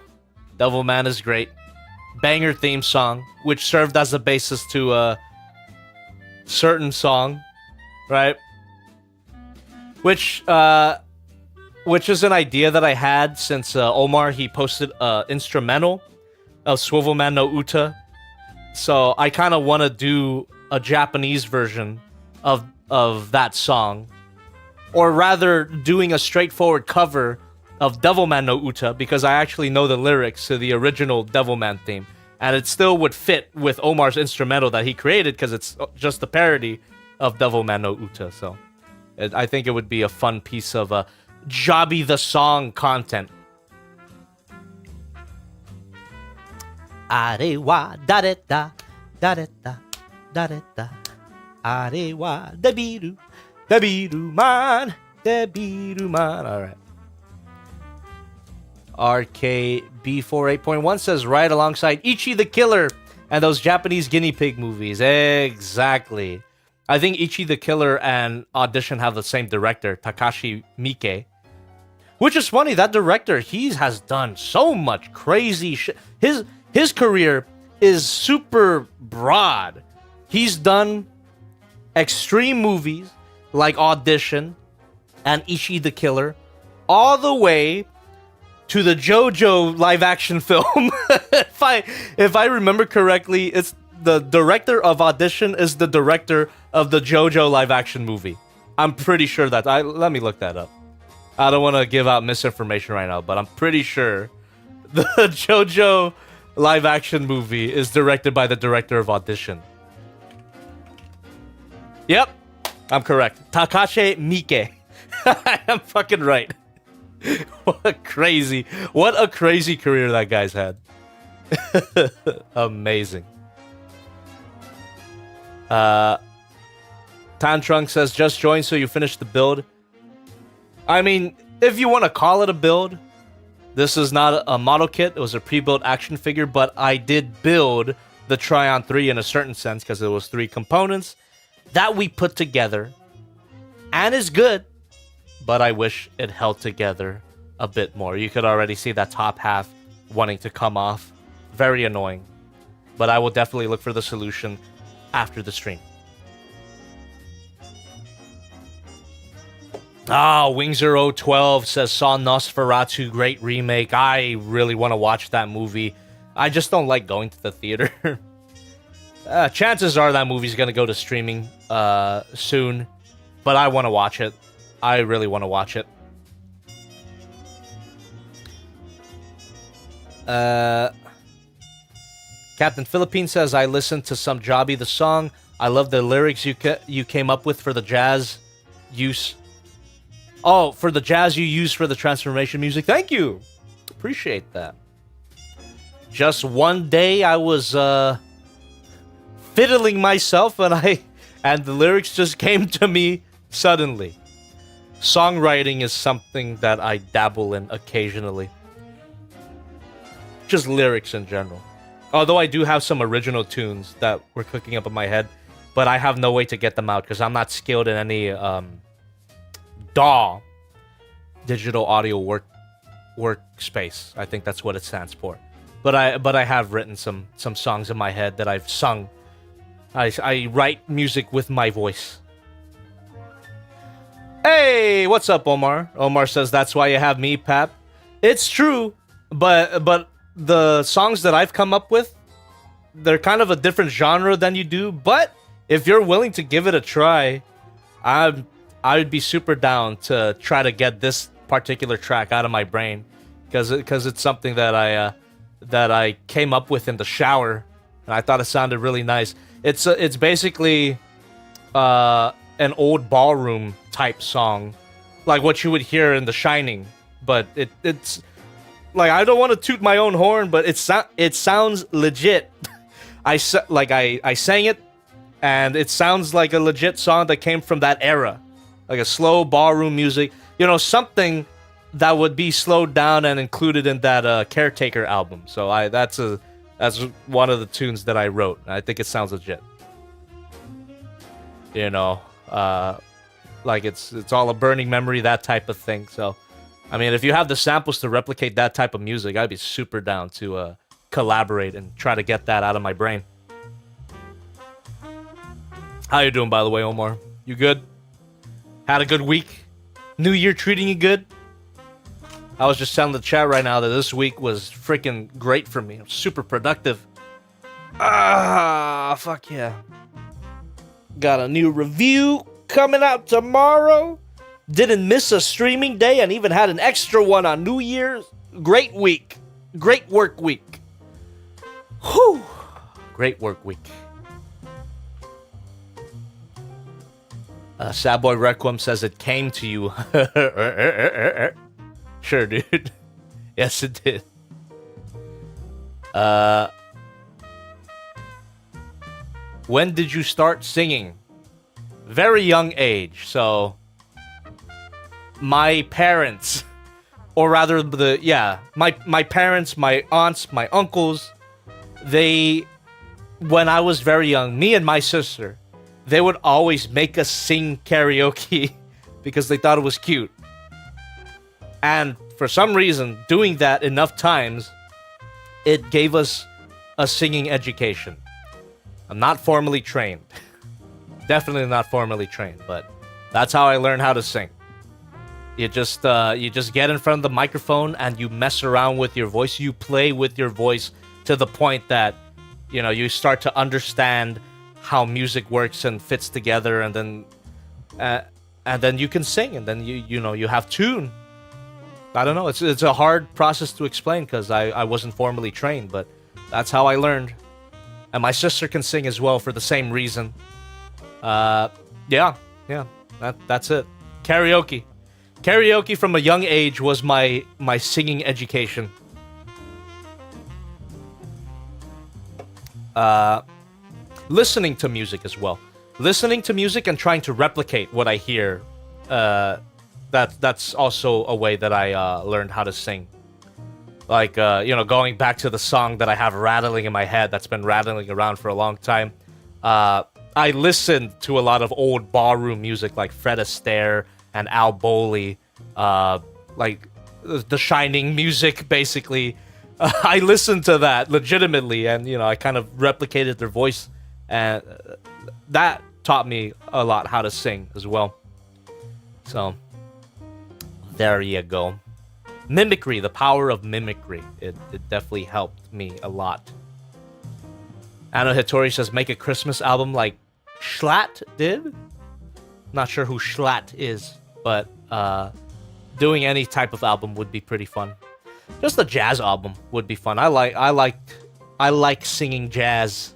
Devilman is great. Banger theme song, which served as a basis to a certain song, right? Which is an idea that I had since Omar, he posted an instrumental of Swivelman no Uta. So I kind of want to do a Japanese version of that song, or rather doing a straightforward cover of Devilman no Uta, because I actually know the lyrics to the original Devilman theme, and it still would fit with Omar's instrumental that he created because it's just a parody of Devilman no Uta. So I think it would be a fun piece of Jobby the Song content. Arewa dareta dareta dareta arewa debiru man debiru man. All right. RKB48.1 says, right alongside Ichi the Killer and those Japanese guinea pig movies. Exactly. I think Ichi the Killer and Audition have the same director, Takashi Miike. Which is funny, that director, he has done so much crazy shit. His career is super broad. He's done extreme movies like Audition and Ichi the Killer, all the way to the JoJo live action film. if I remember correctly, it's the director of Audition is the director of the JoJo live action movie. I'm pretty sure that let me look that up. I don't want to give out misinformation right now, but I'm pretty sure the JoJo live action movie is directed by the director of Audition. Yep, I'm correct. Takashi Miike. I am fucking right. What a crazy career that guy's had. Amazing. Tantrunk says, just join so you finish the build. I mean, if you want to call it a build, this is not a model kit. It was a pre-built action figure, but I did build the Tryon 3 in a certain sense because it was 3 components that we put together and is good. But I wish it held together a bit more. You could already see that top half wanting to come off. Very annoying. But I will definitely look for the solution after the stream. Wing012 says, saw Nosferatu, great remake. I really want to watch that movie. I just don't like going to the theater. Chances are that movie's going to go to streaming soon. But I want to watch it. I really want to watch it. Captain Philippine says, I listened to some Jobby the Song. I love the lyrics you came up with for the jazz use. Oh, for the jazz you use for the transformation music. Thank you. Appreciate that. Just one day I was fiddling myself and the lyrics just came to me suddenly. Songwriting is something that I dabble in occasionally. Just lyrics in general. Although I do have some original tunes that were cooking up in my head, but I have no way to get them out because I'm not skilled in any DAW, digital audio workspace. I think that's what it stands for. But I have written some songs in my head that I've sung. I write music with my voice. Hey, what's up, Omar? Omar says that's why you have me, Pap. It's true, but the songs that I've come up with, they're kind of a different genre than you do. But if you're willing to give it a try, I would be super down to try to get this particular track out of my brain, because it's something that I came up with in the shower, and I thought it sounded really nice. It's basically an old ballroom type song, like what you would hear in The Shining, but it's like, I don't want to toot my own horn, but it sounds legit. I sang it, and it sounds like a legit song that came from that era, like a slow ballroom music, something that would be slowed down and included in that Caretaker album. So that's one of the tunes that I wrote. I think it sounds legit. Like it's all a burning memory, that type of thing. So, I mean, if you have the samples to replicate that type of music, I'd be super down to collaborate and try to get that out of my brain. How you doing, by the way, Omar? You good? Had a good week? New Year treating you good? I was just telling the chat right now that this week was freaking great for me. Super productive. Fuck yeah. Got a new review coming out tomorrow. Didn't miss a streaming day and even had an extra one on New Year's. Great week. Great work week. Whew. Great work week. Sad Boy Requiem says it came to you. Sure, dude. Yes, it did. When did you start singing? Very young age. So my parents, or rather my parents, my aunts, my uncles, when I was very young, me and my sister, they would always make us sing karaoke because they thought it was cute. And for some reason, doing that enough times, it gave us a singing education. I'm not formally trained. Definitely not formally trained, but that's how I learned how to sing. You just get in front of the microphone and you mess around with your voice. You play with your voice to the point that, you start to understand how music works and fits together, and then you can sing, and then you have tune. I don't know. It's a hard process to explain because I wasn't formally trained, but that's how I learned. And my sister can sing as well for the same reason. Yeah. That's it. Karaoke from a young age was my singing education. Listening to music as well. Listening to music and trying to replicate what I hear. That's also a way that I learned how to sing. Like, going back to the song that I have rattling in my head that's been rattling around for a long time. I listened to a lot of old ballroom music like Fred Astaire and Al Bowley, like The Shining music, basically. I listened to that legitimately, and I kind of replicated their voice, and that taught me a lot how to sing as well. So there you go. Mimicry, the power of mimicry. It definitely helped me a lot. Anno Hitori says, make a Christmas album like Schlatt did. Not sure who Schlatt is, but doing any type of album would be pretty fun. Just a jazz album would be fun. I like singing jazz.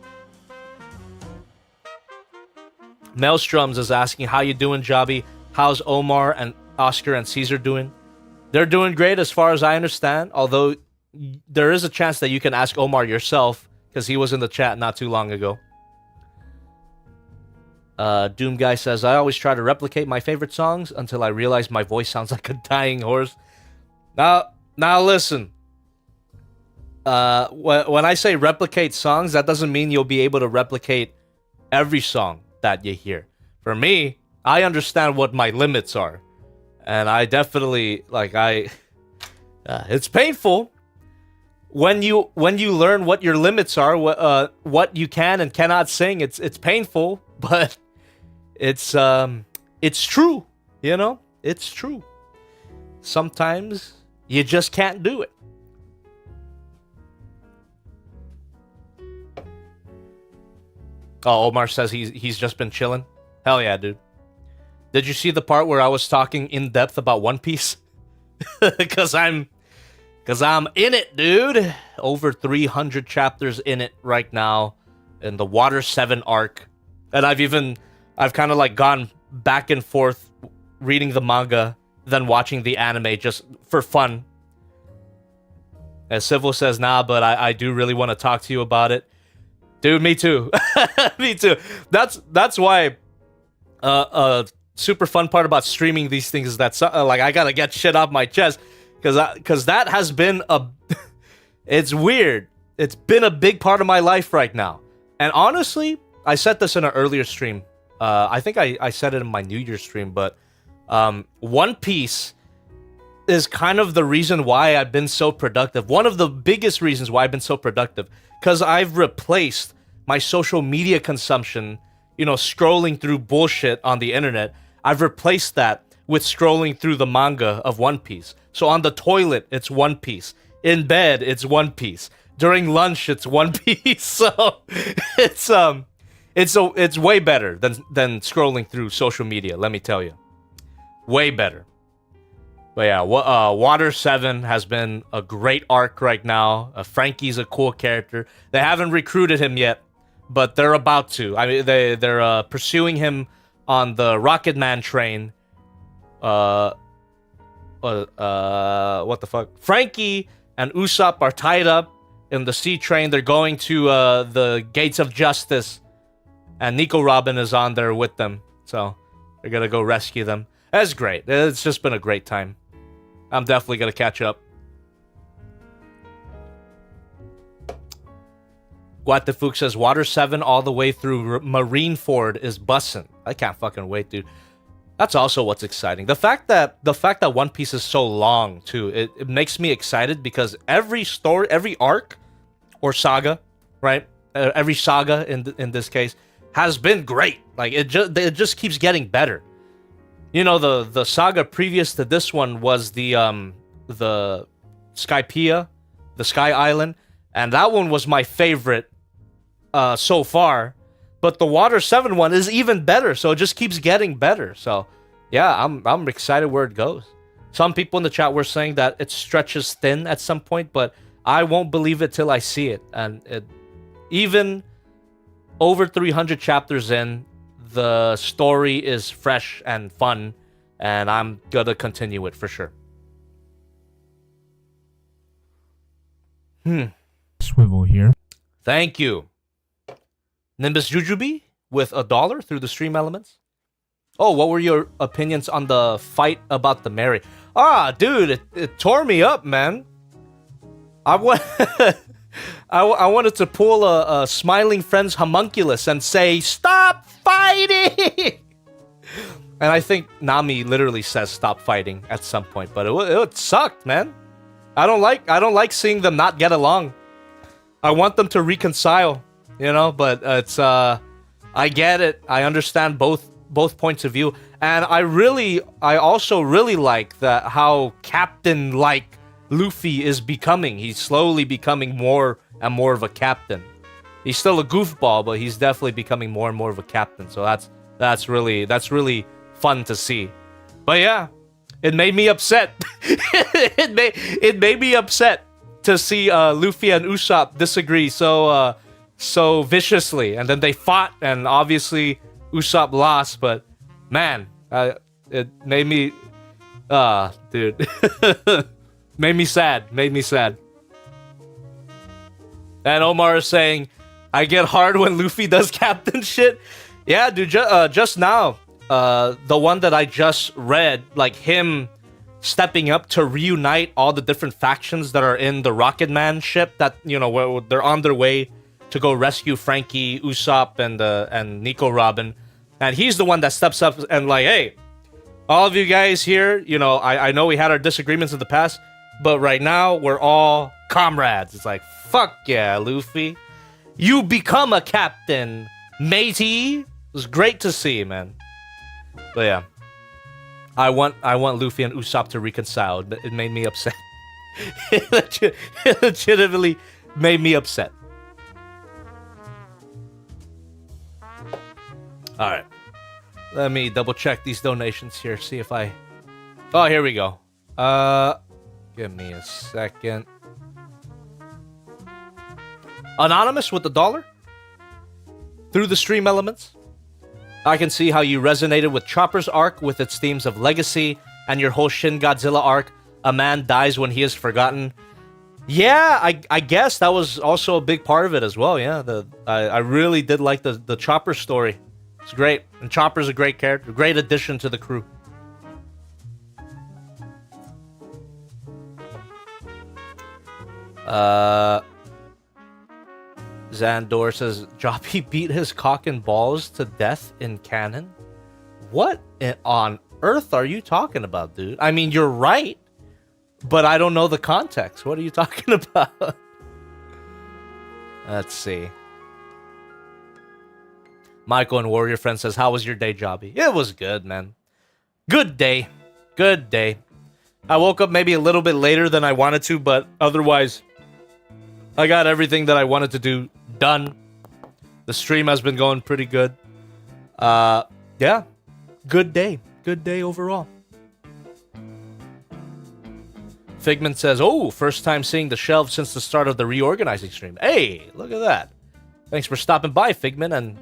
Maelstroms is asking, how you doing, Jobby? How's Omar and Oscar and Caesar doing? They're doing great as far as I understand, although there is a chance that you can ask Omar yourself, because he was in the chat not too long ago. Doom Guy says, I always try to replicate my favorite songs until I realize my voice sounds like a dying horse. Now listen. when I say replicate songs, that doesn't mean you'll be able to replicate every song that you hear. For me, I understand what my limits are, and I definitely it's painful when you learn what your limits are, what you can and cannot sing. It's painful, but it's true, you know? It's true. Sometimes you just can't do it. Oh, Omar says he's just been chilling. Hell yeah, dude. Did you see the part where I was talking in depth about One Piece? Cause I'm in it, dude. Over 300 chapters in it right now in the Water 7 arc. And I've kind of like gone back and forth reading the manga, then watching the anime just for fun. As Civil says, nah, but I do really want to talk to you about it. Dude, me too. Me too. That's why a super fun part about streaming these things is that like I gotta get shit off my chest, because that has been it's weird. It's been a big part of my life right now. And honestly, I said this in an earlier stream. I think I said it in my New Year's stream, but One Piece is kind of the reason why I've been so productive. One of the biggest reasons why I've been so productive, because I've replaced my social media consumption, you know, scrolling through bullshit on the internet. I've replaced that with scrolling through the manga of One Piece. So on the toilet, it's One Piece. In bed, it's One Piece. During lunch, it's One Piece. So it's way better than scrolling through social media, let me tell you. Way better. But yeah, Water 7 has been a great arc right now. Frankie's a cool character. They haven't recruited him yet, but they're about to. I mean, they're pursuing him on the Rocket Man train. What the fuck? Frankie and Usopp are tied up in the sea train. They're going to the Gates of Justice, and Nico Robin is on there with them. So they're gonna go rescue them. That's great. It's just been a great time. I'm definitely gonna catch up. Guatefuk says Water 7 all the way through Marineford is bussin'. I can't fucking wait, dude. That's also what's exciting. The fact that One Piece is so long too, it makes me excited, because every story, every arc or saga, right? Every saga in this case has been great. Like it just keeps getting better. You know, the saga previous to this one was the Skypiea, the Sky Island, and that one was my favorite so far. But the Water 7 one is even better, so it just keeps getting better. So yeah, I'm excited where it goes. Some people in the chat were saying that it stretches thin at some point, but I won't believe it till I see it. And even over 300 chapters in, the story is fresh and fun, and I'm gonna continue it for sure. Swivel here. Thank you. Nimbus Jujubi with $1 through the stream elements. Oh, what were your opinions on the fight about the Mary? Ah, dude, it tore me up, man. I wanted to pull a Smiling Friends homunculus and say, "Stop fighting!" And I think Nami literally says "stop fighting" at some point, but it sucked, man. I don't like seeing them not get along. I want them to reconcile, you know. But it's I get it. I understand both points of view, and I also really like that how captain-like Luffy is becoming. He's slowly becoming more and more of a captain. He's still a goofball, but he's definitely becoming more and more of a captain. So that's really fun to see. But yeah, it made me upset. it made me upset to see Luffy and Usopp disagree so viciously, and then they fought, and obviously Usopp lost. But man, it made me dude. Made me sad. And Omar is saying, I get hard when Luffy does captain shit. Yeah, dude, just now, the one that I just read, like him stepping up to reunite all the different factions that are in the Rocket Man ship that, you know, where they're on their way to go rescue Frankie, Usopp, and Nico Robin. And he's the one that steps up and like, hey, all of you guys here, you know, I know we had our disagreements in the past, but right now we're all comrades. It's like, fuck yeah, Luffy. You become a captain, matey. It was great to see, man. But yeah. I want Luffy and Usopp to reconcile. It made me upset. It legitimately made me upset. Alright. Let me double check these donations here, see if I... Oh, here we go. Give me a second. Anonymous with the $1. Through the stream elements, I can see how you resonated with Chopper's arc with its themes of legacy and your whole Shin Godzilla arc. A man dies when he is forgotten. Yeah, I guess that was also a big part of it as well. Yeah, I really did like the Chopper story. It's great, and Chopper's a great character, great addition to the crew. Xandor says, Joppy beat his cock and balls to death in canon? What on earth are you talking about, dude? I mean, you're right, but I don't know the context. What are you talking about? Let's see. Michael and Warrior Friend says, how was your day, Jobby? It was good, man. Good day. Good day. I woke up maybe a little bit later than I wanted to, but otherwise, I got everything that I wanted to do done. The stream has been going pretty good. Yeah. Good day. Good day overall. Figment says, oh, first time seeing the shelf since the start of the reorganizing stream. Hey, look at that. Thanks for stopping by, Figment, and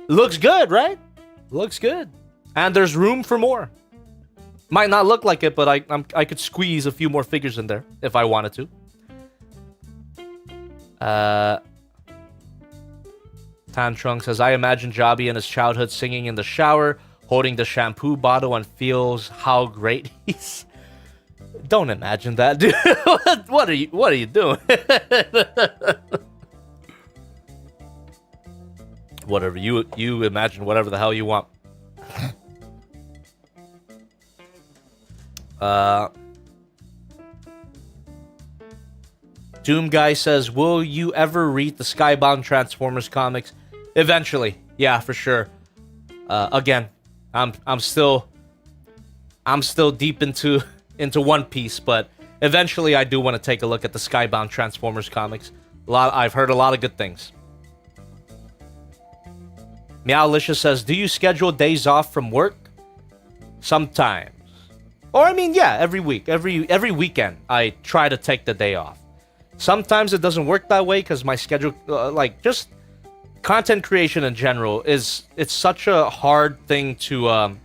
looks good, right? Looks good. And there's room for more. Might not look like it, but I could squeeze a few more figures in there if I wanted to. Tantrung says, I imagine Jobby in his childhood singing in the shower, holding the shampoo bottle, and feels how great he's... Don't imagine that, dude. What are you doing? Whatever, you imagine whatever the hell you want. Doom Guy says, will you ever read the Skybound Transformers comics? Eventually. Yeah, for sure. Again, I'm still deep into One Piece, but eventually I do want to take a look at the Skybound Transformers comics. I've heard a lot of good things. Meowlicious says, do you schedule days off from work? Sometimes. Or I mean, yeah, every week. Every weekend, I try to take the day off. Sometimes it doesn't work that way because my schedule, like, just content creation in general, it's such a hard thing to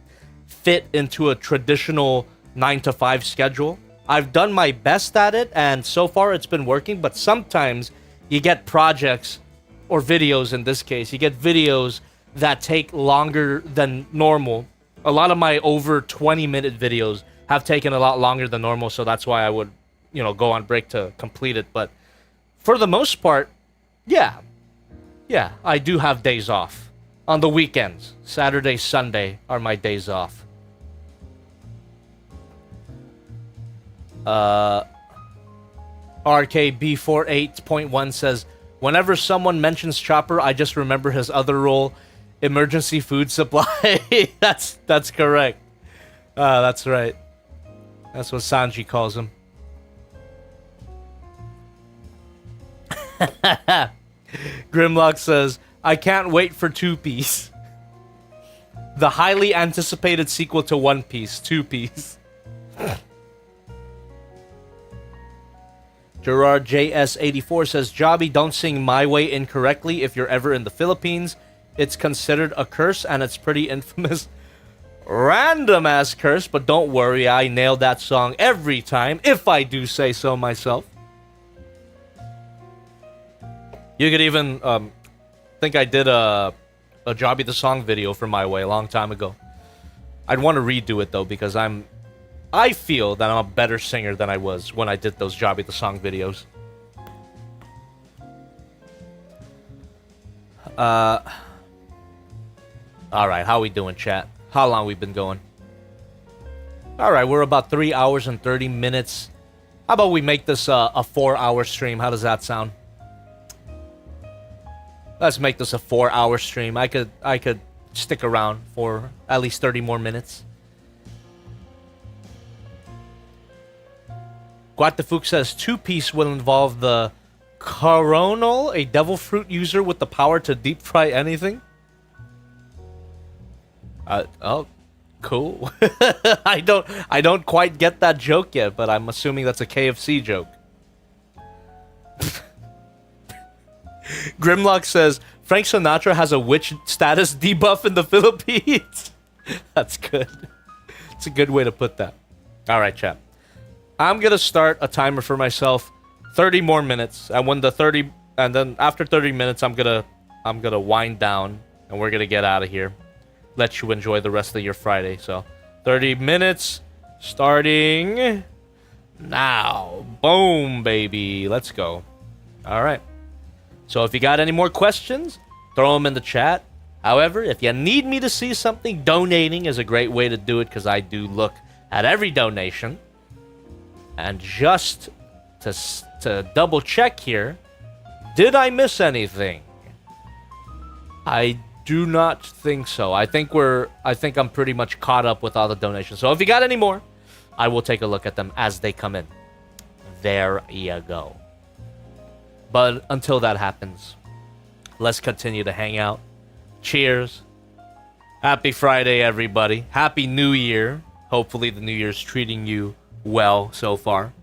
fit into a traditional 9-to-5 schedule. I've done my best at it, and so far it's been working, but sometimes you get projects, or videos in this case, you get videos that take longer than normal. A lot of my over 20-minute videos have taken a lot longer than normal, so that's why I would, go on break to complete it. But for the most part, yeah, I do have days off. On the weekends, Saturday, Sunday are my days off. RKB48.1 says, whenever someone mentions Chopper, I just remember his other role, emergency food supply. That's correct. That's right. That's what Sanji calls him. Grimlock says, I can't wait for Two Piece. The highly anticipated sequel to One Piece, Two Piece. Gerard JS84 says, Jobby, don't sing My Way incorrectly if you're ever in the Philippines. It's considered a curse, and it's pretty infamous. Random ass curse, but don't worry, I nail that song every time, if I do say so myself. You could even, think I did a Jobby the Song video for My Way a long time ago. I'd want to redo it, though, because I'm I feel that I'm a better singer than I was when I did those Jobby the Song videos. Alright, how we doing, chat? How long we been going? Alright, we're about 3 hours and 30 minutes. How about we make this a 4-hour stream? How does that sound? Let's make this a 4-hour stream. I could stick around for at least 30 more minutes. Guatefuk says 2-piece will involve the Coronal, a devil fruit user with the power to deep fry anything. Oh, cool. I don't quite get that joke yet, but I'm assuming that's a KFC joke. Grimlock says Frank Sinatra has a witch status debuff in the Philippines. That's good. It's a good way to put that. All right, chat. I'm gonna start a timer for myself. 30 more minutes, and when the 30, and then after 30 minutes, I'm gonna wind down, and we're gonna get out of here. Let you enjoy the rest of your Friday. So, 30 minutes, starting now. Boom, baby. Let's go. All right. So if you got any more questions, throw them in the chat. However, if you need me to see something, donating is a great way to do it because I do look at every donation. And just to double check here, did I miss anything? I do not think so. I think I'm pretty much caught up with all the donations. So if you got any more, I will take a look at them as they come in. There you go. But until that happens, let's continue to hang out. Cheers. Happy Friday, everybody. Happy New Year. Hopefully the New Year's treating you well so far.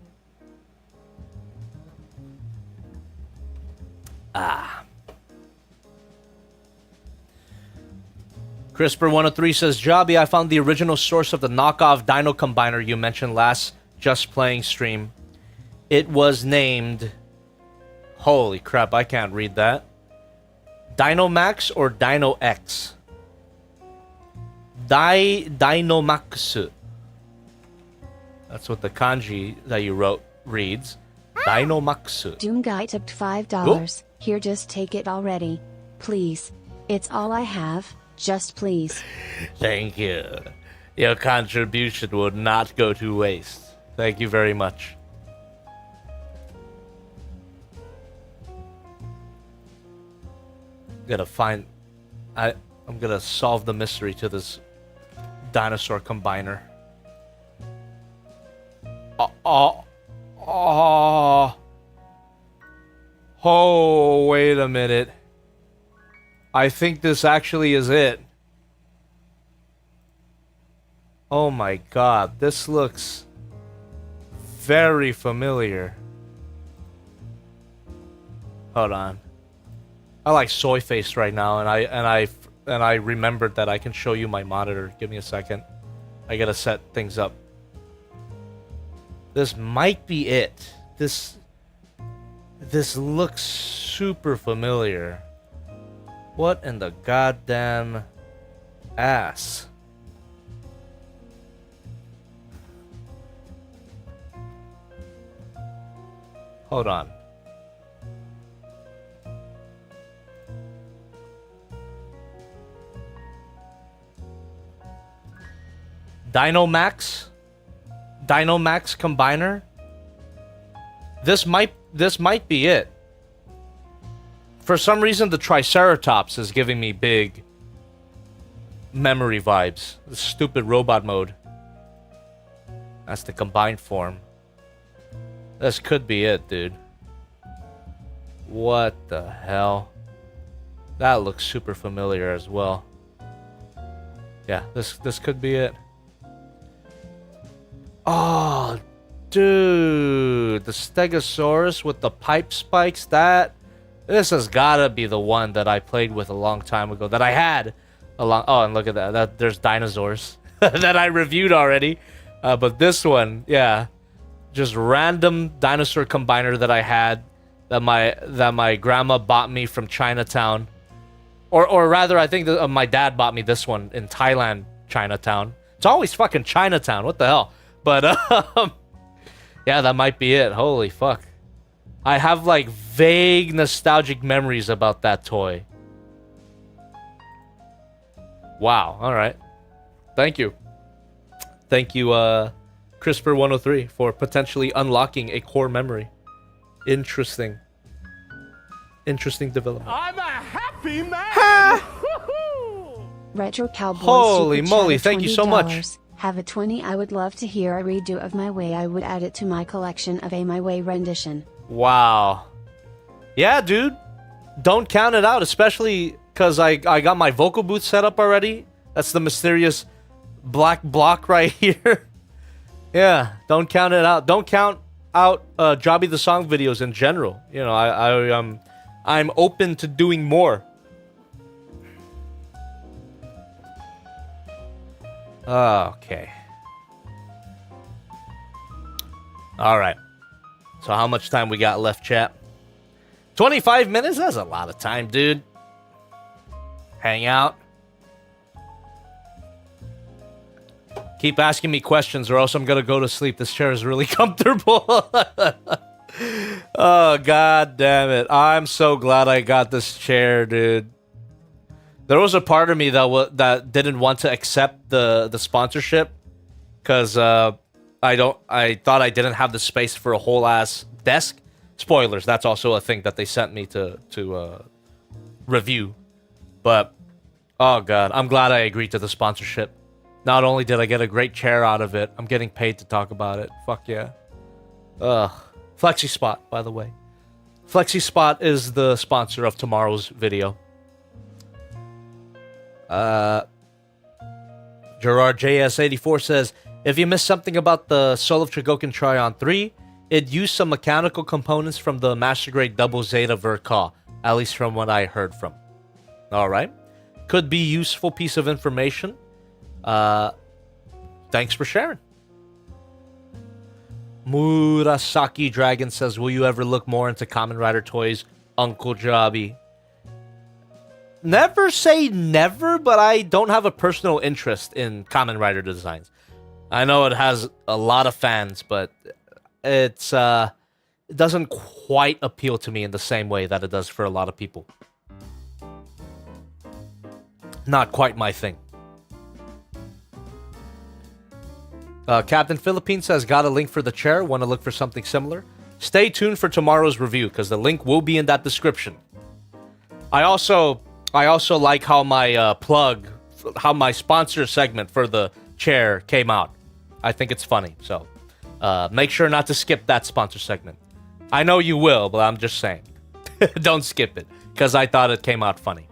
CRISPR103 says, Jobby, I found the original source of the knockoff Dino Combiner you mentioned last Just Playing stream. It was named... Holy crap, I can't read that. Dinomax or Dino X? Dinomax. That's what the kanji that you wrote reads. Dinomax. Doom Guy tipped $5. Here, just take it already. Please. It's all I have. Just please. Thank you. Your contribution will not go to waste. Thank you very much. I'm gonna solve the mystery to this dinosaur combiner. Oh, wait a minute. I think this actually is it. Oh my god, this looks very familiar. Hold on. I like soy face right now, and I remembered that I can show you my monitor. Give me a second. I gotta set things up. This might be it. This looks super familiar. What in the goddamn ass? Hold on. Dinomax Combiner? This might be it. For some reason, the Triceratops is giving me big memory vibes. The stupid robot mode. That's the combined form. This could be it, dude. What the hell? That looks super familiar as well. Yeah, this could be it. Oh, dude. The Stegosaurus with the pipe spikes. This has gotta be the one that I played with a long time ago. That I had a long... Oh, and look at that. There's dinosaurs that I reviewed already. But this one, yeah. Just random dinosaur combiner that I had. That my grandma bought me from Chinatown. Or rather, I think that, my dad bought me this one in Thailand, Chinatown. It's always fucking Chinatown. What the hell? But yeah, that might be it. Holy fuck. I have like vague nostalgic memories about that toy. Wow. All right. Thank you. Thank you, CRISPR103, for potentially unlocking a core memory. Interesting. Interesting development. I'm a happy man! Retro Cowboy Holy Super moly, Chat thank you so much. $20. Have a 20. I would love to hear a redo of My Way. I would add it to my collection of a My Way rendition. Wow. Yeah, dude. Don't count it out, especially because I got my vocal booth set up already. That's the mysterious black block right here. Yeah, don't count it out. Don't count out Jobby the Song videos in general. You know, I'm open to doing more. Okay. All right. So how much time we got left, chat? 25 minutes? That's a lot of time, dude. Hang out. Keep asking me questions or else I'm gonna go to sleep. This chair is really comfortable. Oh, god damn it. I'm so glad I got this chair, dude. There was a part of me that didn't want to accept the sponsorship because I thought I didn't have the space for a whole ass desk. Spoilers, that's also a thing that they sent me to review. But oh god, I'm glad I agreed to the sponsorship. Not only did I get a great chair out of it, I'm getting paid to talk about it. Fuck yeah. Ugh. FlexiSpot, by the way. FlexiSpot is the sponsor of tomorrow's video. Gerard JS84 says, if you missed something about the Soul of Chogokin Tryon 3, it used some mechanical components from the Master Grade Double Zeta Verka, at least from what I heard from. Alright. Could be useful piece of information. Thanks for sharing. Murasaki Dragon says, will you ever look more into Kamen Rider toys, Uncle Jobby? Never say never, but I don't have a personal interest in Kamen Rider designs. I know it has a lot of fans, but it doesn't quite appeal to me in the same way that it does for a lot of people. Not quite my thing. Captain Philippine says, got a link for the chair. Want to look for something similar? Stay tuned for tomorrow's review because the link will be in that description. I also like how my how my sponsor segment for the chair came out. I think it's funny. So make sure not to skip that sponsor segment. I know you will, but I'm just saying. Don't skip it because I thought it came out funny.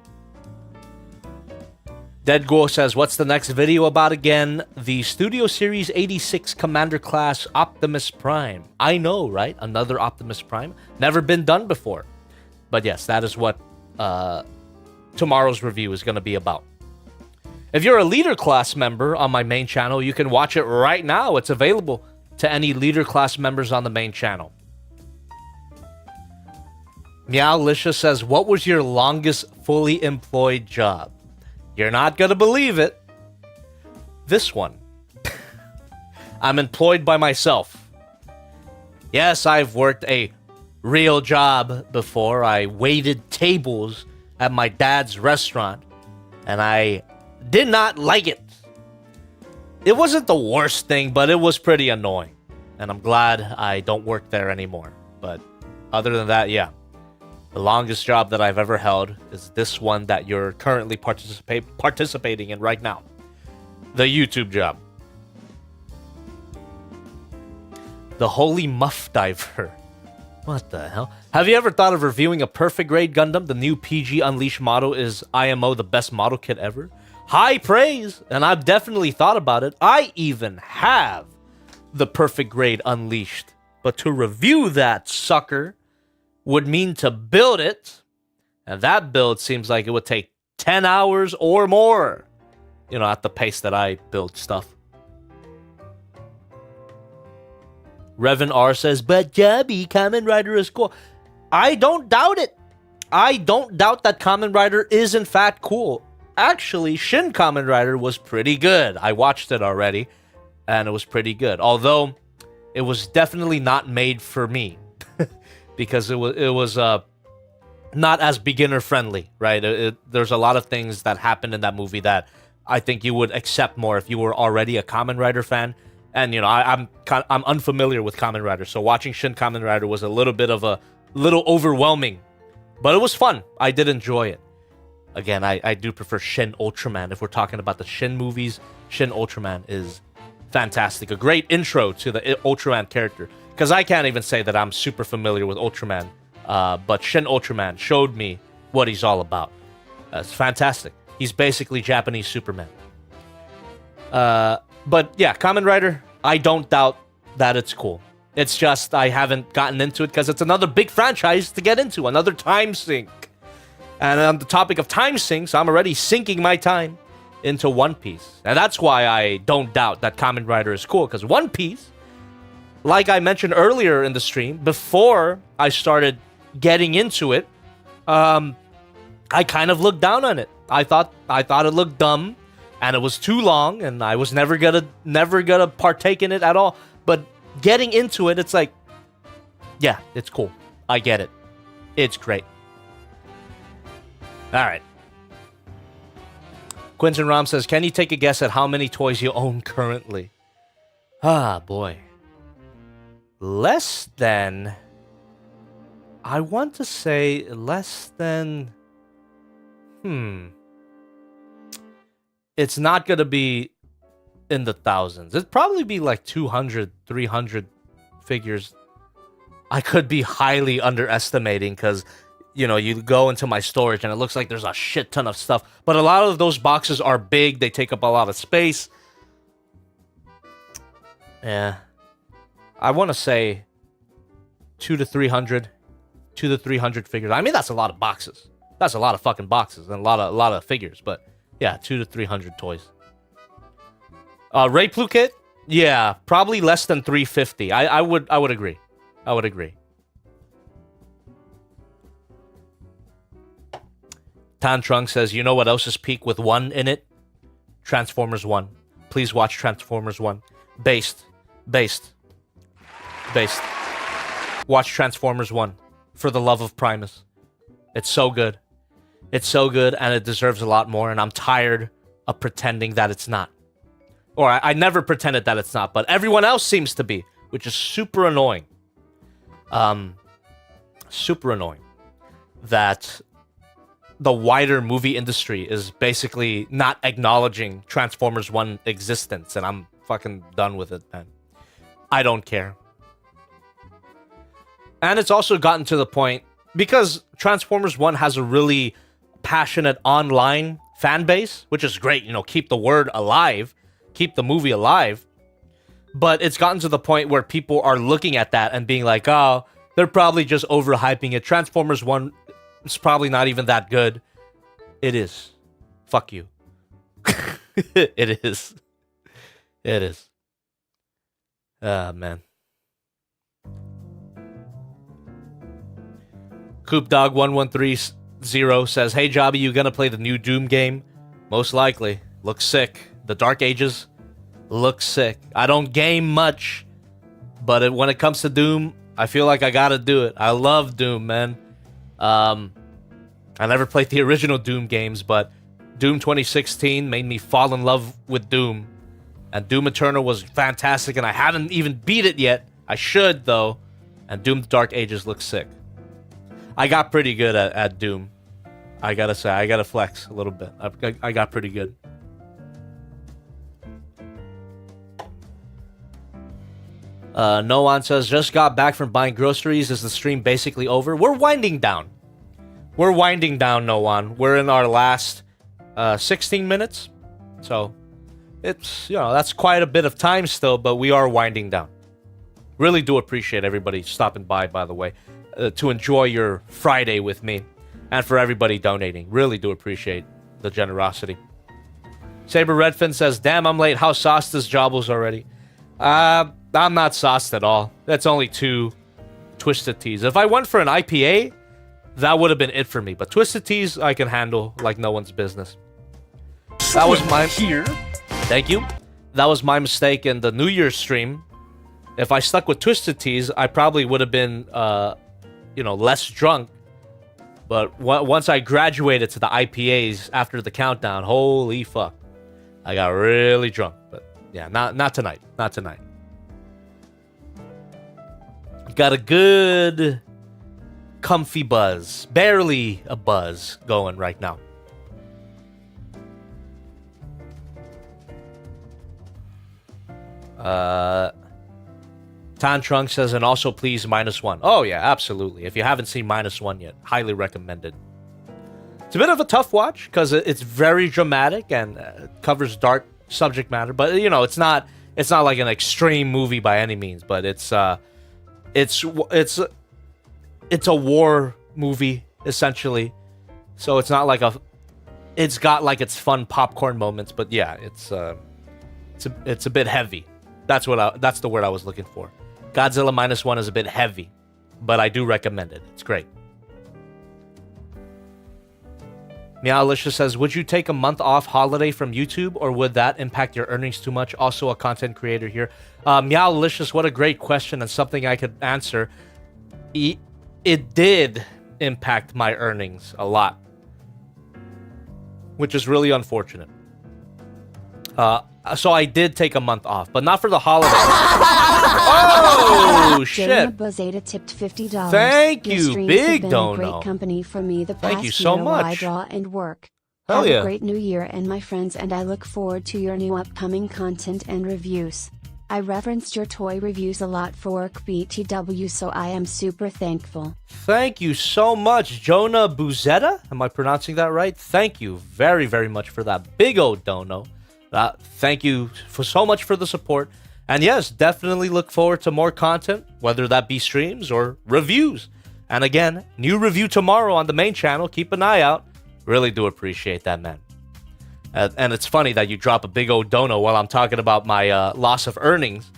Dead Ghoul says, what's the next video about again? The Studio Series 86 Commander Class Optimus Prime. I know, right? Another Optimus Prime. Never been done before. But yes, that is what tomorrow's review is going to be about. If you're a Leader Class member on my main channel, you can watch it right now. It's available to any Leader Class members on the main channel. Meowlisha says, what was your longest fully employed job? You're not gonna believe it. This one. I'm employed by myself. Yes, I've worked a real job before. I waited tables at my dad's restaurant, and I did not like it. It wasn't the worst thing, but it was pretty annoying. And I'm glad I don't work there anymore. But other than that, yeah. The longest job that I've ever held is this one that you're currently participating in right now. The YouTube job. The Holy Muff Diver. What the hell? Have you ever thought of reviewing a perfect grade Gundam? The new PG Unleashed model is IMO the best model kit ever. High praise! And I've definitely thought about it. I even have the perfect grade Unleashed. But to review that sucker would mean to build it, and that build seems like it would take 10 hours or more, you know, at the pace that I build stuff. Revan R says, but Jabby, Kamen Rider is cool. I don't doubt it. I don't doubt that Kamen Rider is in fact cool. Actually, Shin Kamen Rider was pretty good. I watched it already, and it was pretty good. Although it was definitely not made for me because it was not as beginner friendly, right? There's a lot of things that happened in that movie that I think you would accept more if you were already a Kamen Rider fan. And you know, I'm unfamiliar with Kamen Rider, so watching Shin Kamen Rider was a little overwhelming, but it was fun. I did enjoy it. Again, I do prefer Shin Ultraman. If we're talking about the Shin movies, Shin Ultraman is fantastic. A great intro to the Ultraman character. Because I can't even say that I'm super familiar with Ultraman, but Shin Ultraman showed me what he's all about. It's fantastic. He's basically Japanese Superman. But yeah, Kamen Rider, I don't doubt that it's cool. It's just I haven't gotten into it because it's another big franchise to get into, another time sink. And on the topic of time sinks, I'm already sinking my time into One Piece. And that's why I don't doubt that Kamen Rider is cool, because One Piece, like I mentioned earlier in the stream, before I started getting into it, I kind of looked down on it. I thought it looked dumb, and it was too long, and I was never gonna partake in it at all. But getting into it, it's like, yeah, it's cool. I get it. It's great. All right. Quinton Rom says, can you take a guess at how many toys you own currently? Ah, boy. Less than... I want to say less than... It's not going to be in the thousands. It'd probably be like 200, 300 figures. I could be highly underestimating because, you know, you go into my storage and it looks like there's a shit ton of stuff. But a lot of those boxes are big. They take up a lot of space. Yeah. I want to say 200 to 300 figures. I mean, that's a lot of boxes. That's a lot of fucking boxes and a lot of figures. But yeah, 200 to 300 toys. Ray Plunkett? Yeah, probably less than 350. I would agree. I would agree. Tan Trung says, you know what else is peak with 1 in it? Transformers 1. Please watch Transformers 1. Based. Watch Transformers 1. For the love of Primus. It's so good. It's so good, and it deserves a lot more, and I'm tired of pretending that it's not. Or I never pretended that it's not, but everyone else seems to be, which is super annoying. Super annoying. That the wider movie industry is basically not acknowledging Transformers 1 existence, and I'm fucking done with it, man. I don't care. And it's also gotten to the point, because Transformers 1 has a really passionate online fan base, which is great, you know, keep the word alive, keep the movie alive, but it's gotten to the point where people are looking at that and being like, oh, they're probably just overhyping it. Transformers 1 is probably not even that good. It is. Fuck you. It is. It is. Ah, man. CoopDog1130 says, hey, Jobby, you gonna play the new Doom game? Most likely. Looks sick. The Dark Ages looks sick. I don't game much, but when it comes to Doom, I feel like I gotta do it. I love Doom, man. I never played the original Doom games, but Doom 2016 made me fall in love with Doom. And Doom Eternal was fantastic, and I haven't even beat it yet. I should, though. And Doom Dark Ages looks sick. I got pretty good at Doom. I gotta say, I gotta flex a little bit. I got pretty good. No one says, just got back from buying groceries. Is the stream basically over? We're winding down. We're winding down, No One. We're in our last 16 minutes. So, it's, you know, that's quite a bit of time still, but we are winding down. Really do appreciate everybody stopping by the way, to enjoy your Friday with me. And for everybody donating. Really do appreciate the generosity. Saber Redfin says, damn, I'm late. How sauced is Jobbles already? I'm not sauced at all. That's only 2 Twisted Teas. If I went for an IPA, that would have been it for me. But Twisted Teas, I can handle like no one's business. That was mine. Here. Thank you. that was my mistake in the New Year's stream. If I stuck with Twisted Teas, I probably would have been, you know, less drunk. But once I graduated to the IPAs after the countdown, holy fuck, I got really drunk. But yeah, not tonight. Not tonight. Got a good, comfy buzz, barely a buzz going right now. Tan Trunk says, and also please -1. Oh yeah, absolutely. If you haven't seen -1 yet, highly recommended. It's a bit of a tough watch because it's very dramatic and covers dark subject matter. But you know, it's not like an extreme movie by any means. But it's a war movie essentially. So it's not like it's got like its fun popcorn moments. But yeah, it's a bit heavy. That's the word I was looking for. Godzilla -1 is a bit heavy, but I do recommend it. It's great. Meowlicious says, would you take a month off holiday from YouTube, or would that impact your earnings too much? Also a content creator here. Meowlicious, what a great question and something I could answer. It did impact my earnings a lot, which is really unfortunate. So I did take a month off, but not for the holidays. Oh shit! Jonah Bozada tipped $50. Thank Your you, streams big have been dono. a great company for me the past Thank you so year while I much. draw and work. Hell Have yeah. a great new year and my friends, and I look forward to your new upcoming content and reviews. I referenced your toy reviews a lot for work BTW, so I am super thankful. Thank you so much, Jonah Buzetta. Am I pronouncing that right? Thank you very, very much for that big old dono. Thank you so much for the support. And yes, definitely look forward to more content, whether that be streams or reviews. And again, new review tomorrow on the main channel. Keep an eye out. Really do appreciate that, man. And it's funny that you drop a big old dono while I'm talking about my loss of earnings.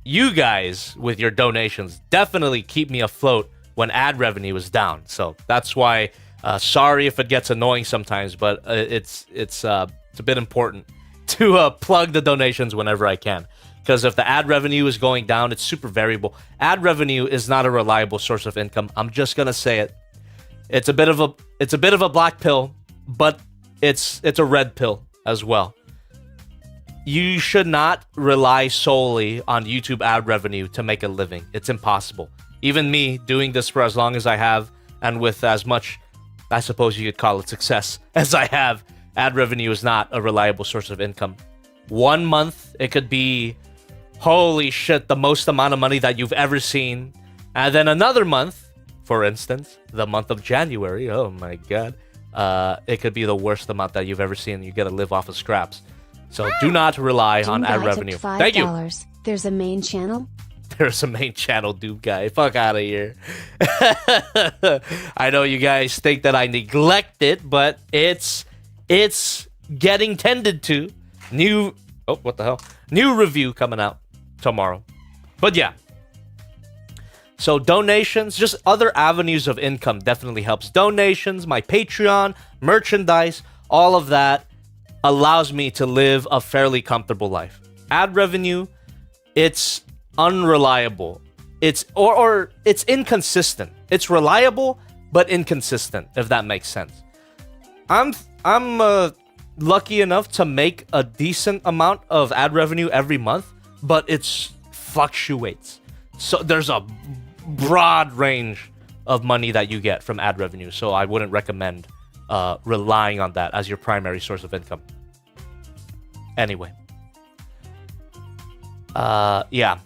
You guys, with your donations, definitely keep me afloat when ad revenue is down. So that's why, sorry if it gets annoying sometimes, but it's a bit important to plug the donations whenever I can. Because if the ad revenue is going down, it's super variable. Ad revenue is not a reliable source of income. I'm just gonna say it. It's a bit of a black pill, but it's a red pill as well. You should not rely solely on YouTube ad revenue to make a living. It's impossible. Even me doing this for as long as I have, and with as much, I suppose you could call it success, as I have, ad revenue is not a reliable source of income. 1 month, it could be, holy shit, the most amount of money that you've ever seen. And then another month, for instance, the month of January, oh my god, it could be the worst amount that you've ever seen. You gotta live off of scraps. So do not rely on ad revenue. Thank you. There's a main channel? There's a main channel, dude guy. Fuck out of here. I know you guys think that I neglect it, but it's getting tended to. What the hell? New review coming out tomorrow. But yeah. So donations, just other avenues of income definitely helps. Donations, my Patreon, merchandise, all of that allows me to live a fairly comfortable life. Ad revenue, it's unreliable. It's it's inconsistent. It's reliable but inconsistent, if that makes sense. I'm lucky enough to make a decent amount of ad revenue every month, but it fluctuates. So there's a broad range of money that you get from ad revenue, so I wouldn't recommend relying on that as your primary source of income. Anyway. Yeah.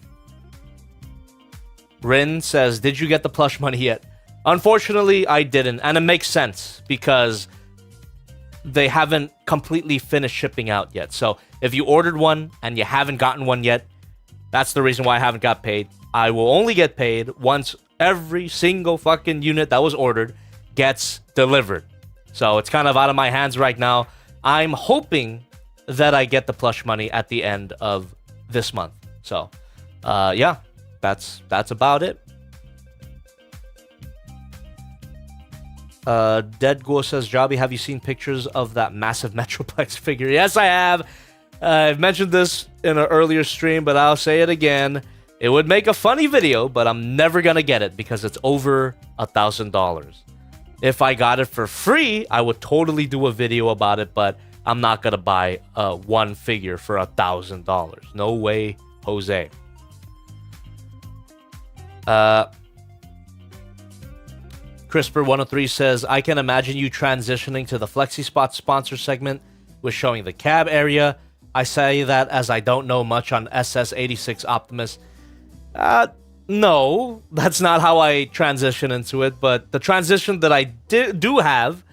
Rin says, did you get the plush money yet? Unfortunately, I didn't, and it makes sense because they haven't completely finished shipping out yet. So if you ordered one and you haven't gotten one yet, that's the reason why I haven't got paid. I will only get paid once every single fucking unit that was ordered gets delivered. So it's kind of out of my hands right now. I'm hoping that I get the plush money at the end of this month. So, yeah, that's about it. Dead Ghoul says, Jobby, have you seen pictures of that massive Metroplex figure? Yes, I have. I've mentioned this in an earlier stream, but I'll say it again. It would make a funny video, but I'm never gonna get it because it's over $1,000. If I got it for free, I would totally do a video about it, but I'm not gonna buy one figure for $1,000. No way, Jose. CRISPR103 says, I can imagine you transitioning to the FlexiSpot sponsor segment with showing the cab area. I say that as I don't know much on SS86 Optimus. No, that's not how I transition into it, but the transition that I do have,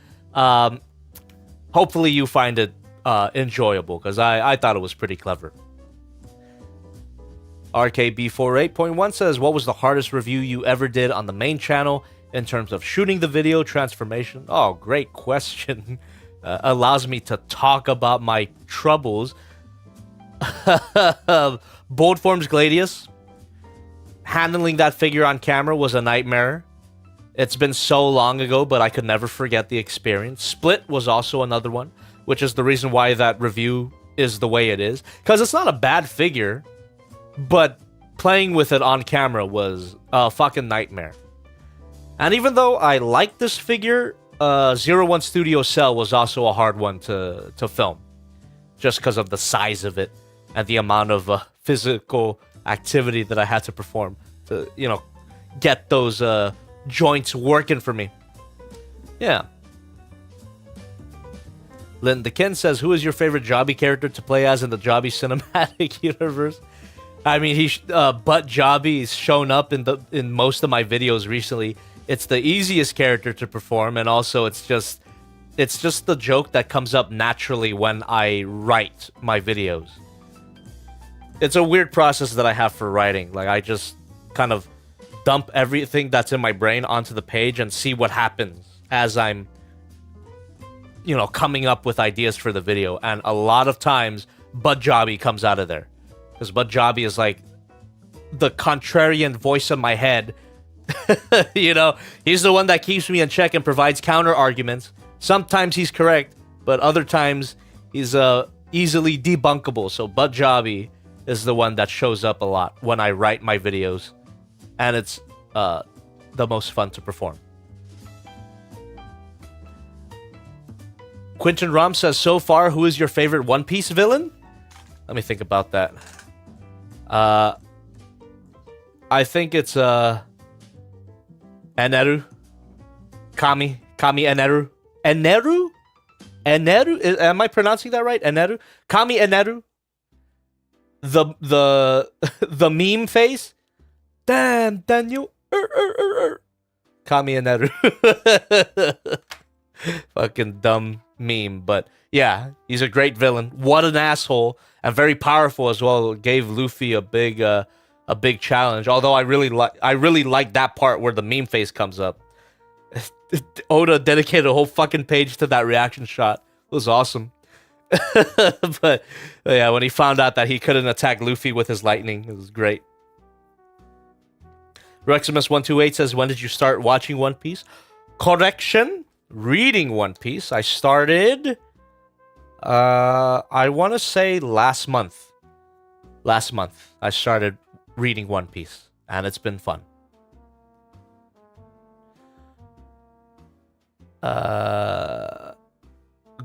hopefully you find it enjoyable, because I thought it was pretty clever. RKB48.1 says, what was the hardest review you ever did on the main channel in terms of shooting the video, transformation? Oh, great question. Allows me to talk about my troubles. Bold Forms Gladius. Handling that figure on camera was a nightmare. It's been so long ago, but I could never forget the experience. Split was also another one, which is the reason why that review is the way it is. Because it's not a bad figure, but playing with it on camera was a fucking nightmare. And even though I like this figure, 01 Studio Cell was also a hard one to film. Just because of the size of it and the amount of physical activity that I had to perform to, you know, get those joints working for me. Yeah. Linda Ken says, who is your favorite Jobby character to play as in the Jobby cinematic universe? I mean, Butt Jobby has shown up in most of my videos recently. It's the easiest character to perform, and also it's just the joke that comes up naturally when I write my videos. It's a weird process that I have for writing. Like, I just kind of dump everything that's in my brain onto the page and see what happens as I'm, you know, coming up with ideas for the video. And a lot of times, Butt Jobby comes out of there. Because Butt Jobby is like the contrarian voice in my head. You know, he's the one that keeps me in check and provides counter arguments. Sometimes he's correct, but other times he's easily debunkable. So Butt Jobby is the one that shows up a lot when I write my videos, and it's the most fun to perform. Quentin Rom says, so far, who is your favorite One Piece villain? Let me think about that. I think it's Eneru. Kami Eneru. Eneru? Am I pronouncing that right? Eneru? Kami Eneru. The meme face. Damn, Daniel. Kami Eneru. Fucking dumb meme, but yeah, he's a great villain. What an asshole, and very powerful as well. Gave Luffy a big challenge. Although I really like that part where the meme face comes up. Oda dedicated a whole fucking page to that reaction shot. It was awesome. But yeah, when he found out that he couldn't attack Luffy with his lightning, it was great. Reximus128 says, when did you start watching One Piece? Correction, reading One Piece. I started, I want to say last month. Last month, I started reading One Piece, and it's been fun.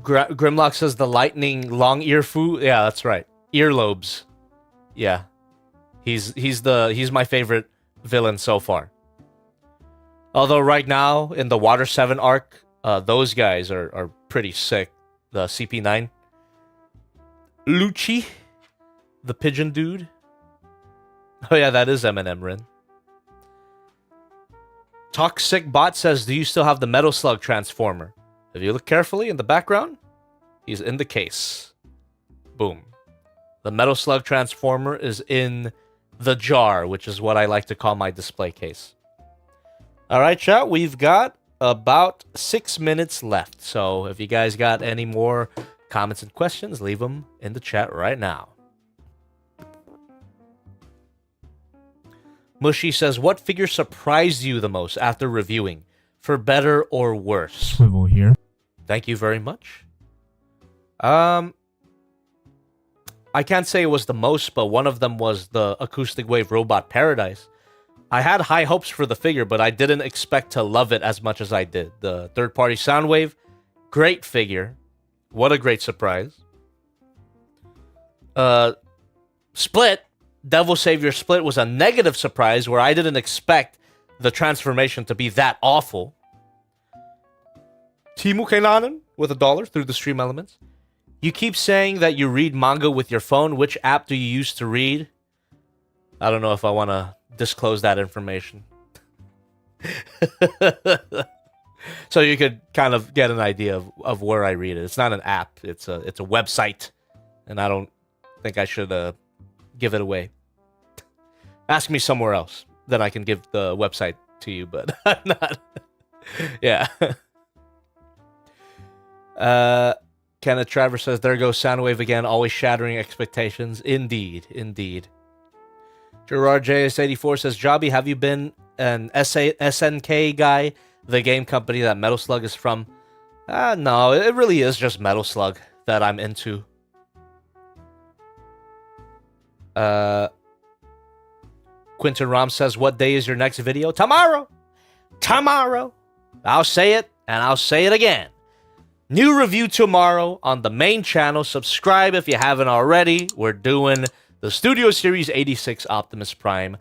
Grimlock says the lightning long ear foo. Yeah, that's right. Earlobes. Yeah, he's my favorite villain so far. Although right now in the Water 7 arc, those guys are pretty sick. The CP9, Lucci, the pigeon dude. Oh yeah, that is Eminem Rin. Toxic Bot says, do you still have the Metal Slug Transformer? If you look carefully in the background, he's in the case. Boom. The Metal Slug Transformer is in the jar, which is what I like to call my display case. Alright, chat, we've got about 6 minutes left. So if you guys got any more comments and questions, leave them in the chat right now. Mushy says, what figure surprised you the most after reviewing? For better or worse? Swivel here. Thank you very much. I I can't say it was the most, but one of them was the Acoustic Wave Robot Paradise. I had high hopes for the figure, but I didn't expect to love it as much as I did. The third-party Soundwave, great figure. What a great surprise. Split, Devil Savior Split was a negative surprise where I didn't expect the transformation to be that awful. Timu Kenanen with $1 through the stream elements. You keep saying that you read manga with your phone. Which app do you use to read? I don't know if I want to disclose that information. So you could kind of get an idea of where I read it. It's not an app. It's a website. And I don't think I should give it away. Ask me somewhere else. Then I can give the website to you, but I'm not. Yeah. Kenneth Travers says, there goes Soundwave again, always shattering expectations. Indeed, indeed. Gerard JS84 says, Jobby, have you been an SNK guy, the game company that Metal Slug is from? No, it really is just Metal Slug that I'm into. Quinton Rom says, what day is your next video? Tomorrow! Tomorrow! I'll say it, and I'll say it again. New review tomorrow on the main channel. Subscribe if you haven't already. We're doing the Studio Series 86 Optimus Prime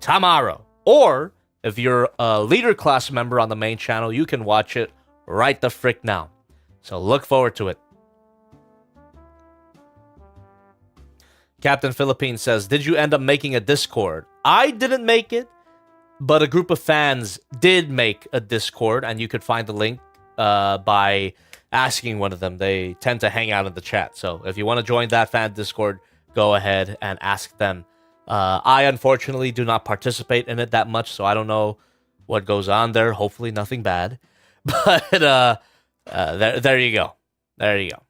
tomorrow. Or, if you're a Leader Class member on the main channel, you can watch it right the frick now. So look forward to it. Captain Philippines says, did you end up making a Discord? I didn't make it, but a group of fans did make a Discord, and you could find the link by asking one of them. They tend to hang out in the chat. So if you want to join that fan Discord, go ahead and ask them. I unfortunately do not participate in it that much, so I don't know what goes on there. Hopefully nothing bad. But there you go. There you go.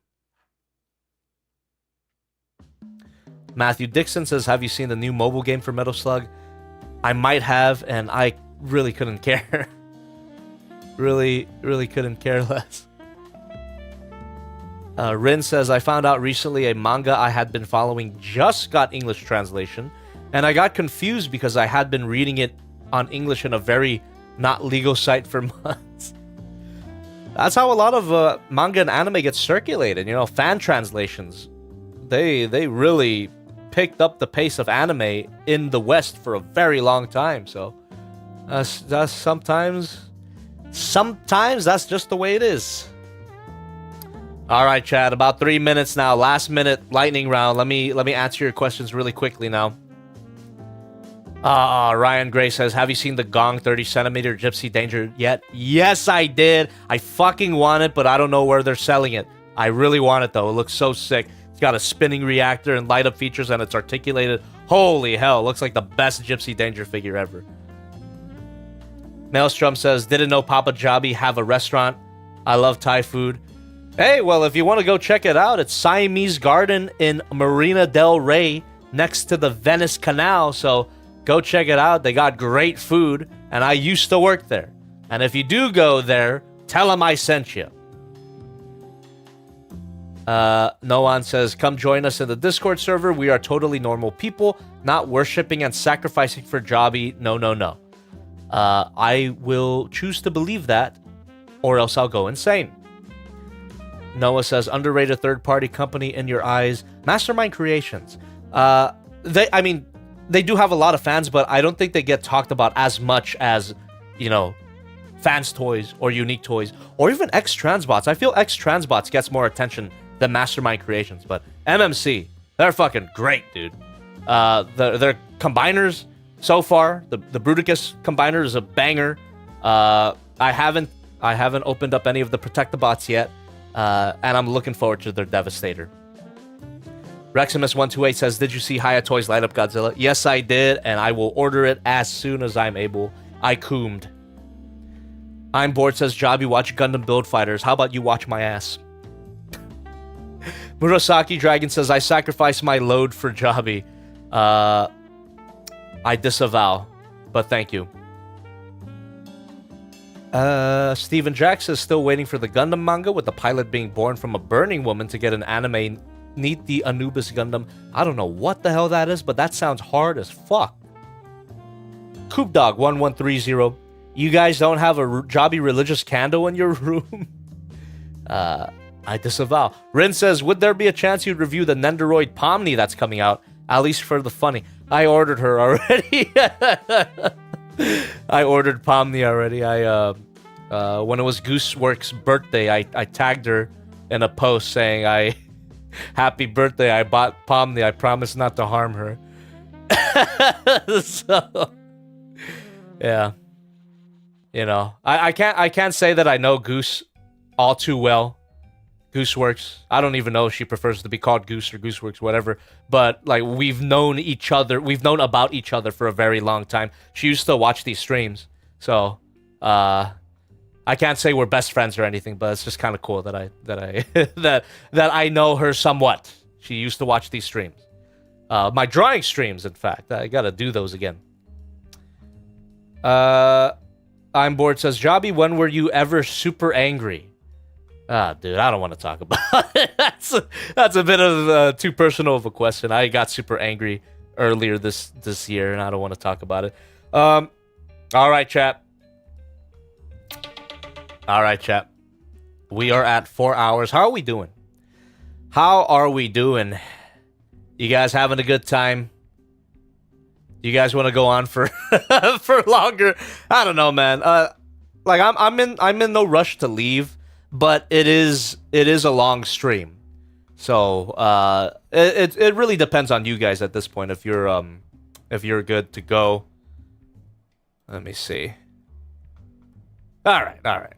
Matthew Dixon says, have you seen the new mobile game for Metal Slug? I might have, and I really couldn't care. really couldn't care less. Rin says, I found out recently a manga I had been following just got English translation, and I got confused because I had been reading it on English in a very not legal site for months. That's how a lot of manga and anime gets circulated. You know, fan translations. They really picked up the pace of anime in the West for a very long time. So that's sometimes that's just the way it is. All right, Chad, about 3 minutes now. Last minute lightning round. Let me answer your questions really quickly now. Ryan Gray says, have you seen the Gong 30cm Gypsy Danger yet? Yes, I did. I fucking want it, but I don't know where they're selling it. I really want it, though. It looks so sick. It's got a spinning reactor and light-up features, and it's articulated. Holy hell, it looks like the best Gypsy Danger figure ever. Maelstrom says, didn't know Papa Jobby have a restaurant. I love Thai food. Hey, well, if you want to go check it out, it's Siamese Garden in Marina del Rey next to the Venice Canal. So go check it out. They got great food, and I used to work there. And if you do go there, tell them I sent you. Noan says, come join us in the Discord server. We are totally normal people, not worshipping and sacrificing for Jobby. No, no, no. I will choose to believe that, or else I'll go insane. Noah says, underrated third-party company in your eyes. Mastermind Creations. They do have a lot of fans, but I don't think they get talked about as much as, you know, Fans Toys or Unique Toys or even X-Transbots. I feel X-Transbots gets more attention than Mastermind Creations, but MMC, they're fucking great, dude. Their combiners so far, the Bruticus combiner is a banger. I haven't opened up any of the Protectobots yet. And I'm looking forward to their Devastator. Reximus128 says, did you see Hayatoy's Light Up Godzilla? Yes, I did, and I will order it as soon as I'm able. I coomed. I'm bored says, Jobby, watch Gundam Build Fighters. How about you watch my ass? Murasaki Dragon says, I sacrifice my load for Jobby. I disavow, but thank you. Steven Jack says, still waiting for the Gundam manga with the pilot being born from a burning woman to get an anime need the Anubis Gundam. I don't know what the hell that is, but that sounds hard as fuck. Coop Dog 1130. You guys don't have a Jobby religious candle in your room? I disavow. Rin says, would there be a chance you'd review the Nendoroid Pomni that's coming out? At least for the funny. I ordered her already. I ordered Pomni already. When it was Gooseworks' birthday, I tagged her in a post saying, happy birthday, I bought Pomni. I promise not to harm her. So, yeah. You know, I can't say that I know Goose all too well. Gooseworks. I don't even know if she prefers to be called Goose or Gooseworks, whatever. But like we've known about each other for a very long time. She used to watch these streams, so I can't say we're best friends or anything. But it's just kind of cool that I know her somewhat. She used to watch these streams, my drawing streams. In fact, I gotta do those again. I'm bored says, Jobby, when were you ever super angry? Ah, dude, I don't want to talk about it. That's a bit of too personal of a question. I got super angry earlier this year, and I don't want to talk about it. All right, chat. All right, chat. We are at 4 hours. How are we doing? How are we doing? You guys having a good time? You guys want to go on for for longer? I don't know, man. Like I'm in no rush to leave. But it is a long stream, so it really depends on you guys at this point. If you're good to go, let me see. All right.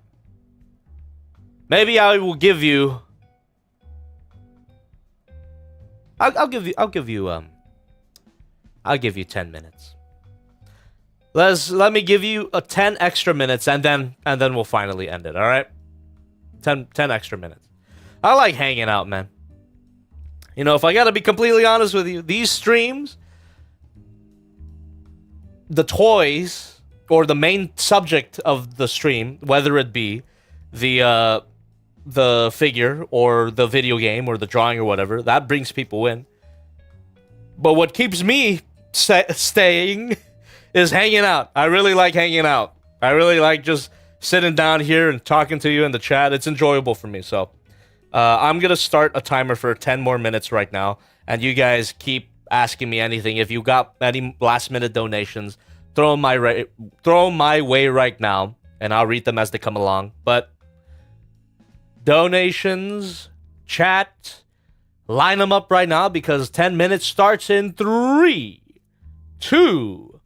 Maybe I will give you. I'll give you 10 minutes. Let me give you 10 extra minutes, and then we'll finally end it. All right. 10 extra minutes. I like hanging out, man. You know, if I gotta be completely honest with you, these streams, the toys, or the main subject of the stream, whether it be the figure, or the video game, or the drawing, or whatever, that brings people in. But what keeps me staying is hanging out. I really like hanging out. I really like just sitting down here and talking to you in the chat. It's enjoyable for me. So I'm going to start a timer for 10 more minutes right now. And you guys keep asking me anything. If you got any last minute donations, throw them my way right now. And I'll read them as they come along. But donations, chat, line them up right now. Because 10 minutes starts in 3, 2,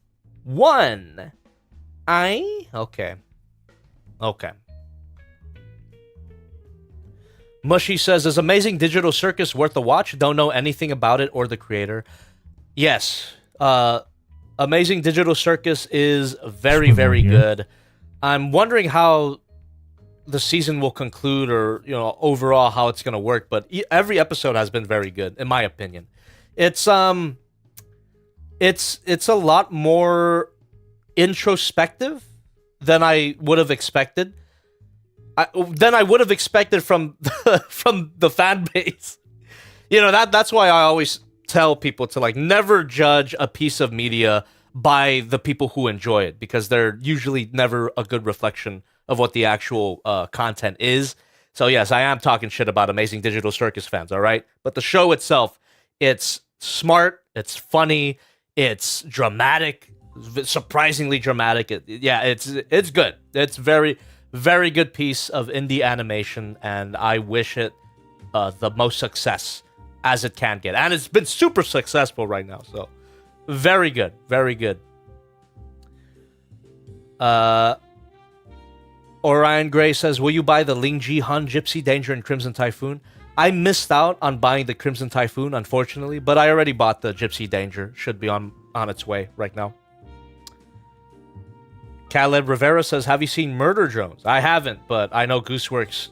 1. Okay. Mushy says, is Amazing Digital Circus worth a watch? Don't know anything about it or the creator. Yes. Amazing Digital Circus is very, very good. I'm wondering how the season will conclude, or, you know, overall how it's going to work, but every episode has been very good, in my opinion. It's a lot more introspective than I would have expected. Than I would have expected from the fan base. You know, that's why I always tell people to like never judge a piece of media by the people who enjoy it, because they're usually never a good reflection of what the actual content is. So yes, I am talking shit about Amazing Digital Circus fans, all right? But the show itself, it's smart, it's funny, it's dramatic, surprisingly dramatic. It's good. It's very, very good piece of indie animation, and I wish it the most success as it can get. And it's been super successful right now, so very good, very good. Orion Gray says, will you buy the Ling Ji Hun, Gypsy Danger, and Crimson Typhoon? I missed out on buying the Crimson Typhoon, unfortunately, but I already bought the Gypsy Danger. Should be on its way right now. Caleb Rivera says, have you seen Murder Drones? I haven't, but I know Gooseworks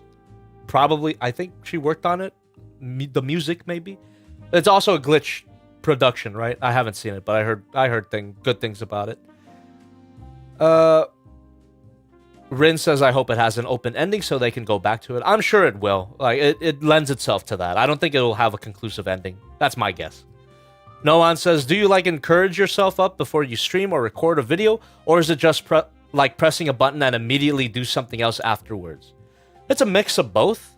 probably, I think she worked on it. The music, maybe. It's also a Glitch production, right? I haven't seen it, but I heard good things about it. Rin says, I hope it has an open ending so they can go back to it. I'm sure it will. Like, it lends itself to that. I don't think it will have a conclusive ending. That's my guess. Noan says, do you, like, encourage yourself up before you stream or record a video? Or is it just, like, pressing a button and immediately do something else afterwards? It's a mix of both.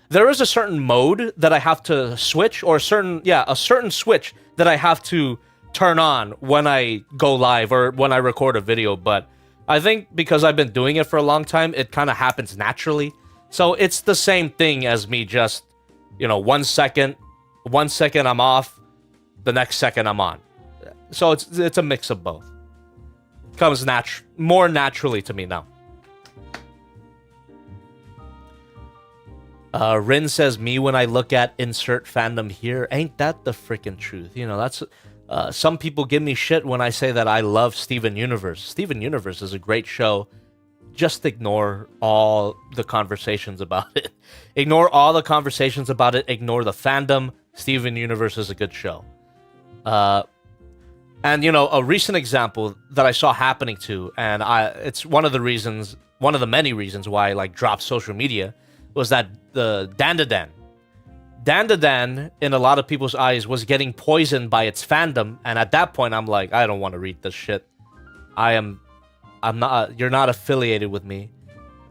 There is a certain mode that I have to switch, or a certain switch that I have to turn on when I go live or when I record a video, but I think because I've been doing it for a long time, it kind of happens naturally. So it's the same thing as me just, you know, 1 second I'm off, the next second I'm on. So it's a mix of both. Comes more naturally to me now. Rin says, me when I look at insert fandom here, ain't that the freaking truth? You know, that's... some people give me shit when I say that I love Steven Universe. Steven Universe is a great show. Just ignore all the conversations about it. Ignore all the conversations about it. Ignore the fandom. Steven Universe is a good show. And, you know, a recent example that I saw happening too, and it's one of the many reasons why I, like, dropped social media, was that the Dandadan. Dandadan, in a lot of people's eyes, was getting poisoned by its fandom, and at that point, I'm like, I don't want to read this shit. I'm not. You're not affiliated with me,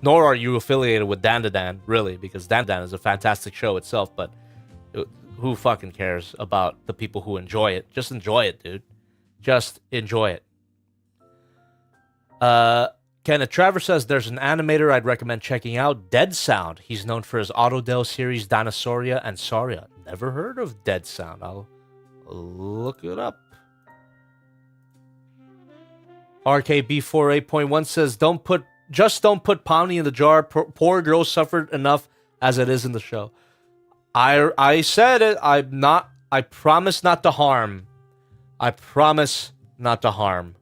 nor are you affiliated with Dandadan, really, because Dandadan is a fantastic show itself. But who fucking cares about the people who enjoy it? Just enjoy it, dude. Just enjoy it. Kenneth Travers says, there's an animator I'd recommend checking out, Dead Sound. He's known for his Autodel series, Dinosauria and Sauria. Never heard of Dead Sound. I'll look it up. RKB48.1 says, don't put Pomni in the jar. Poor girl suffered enough as it is in the show. I said it. I promise not to harm. I promise not to harm.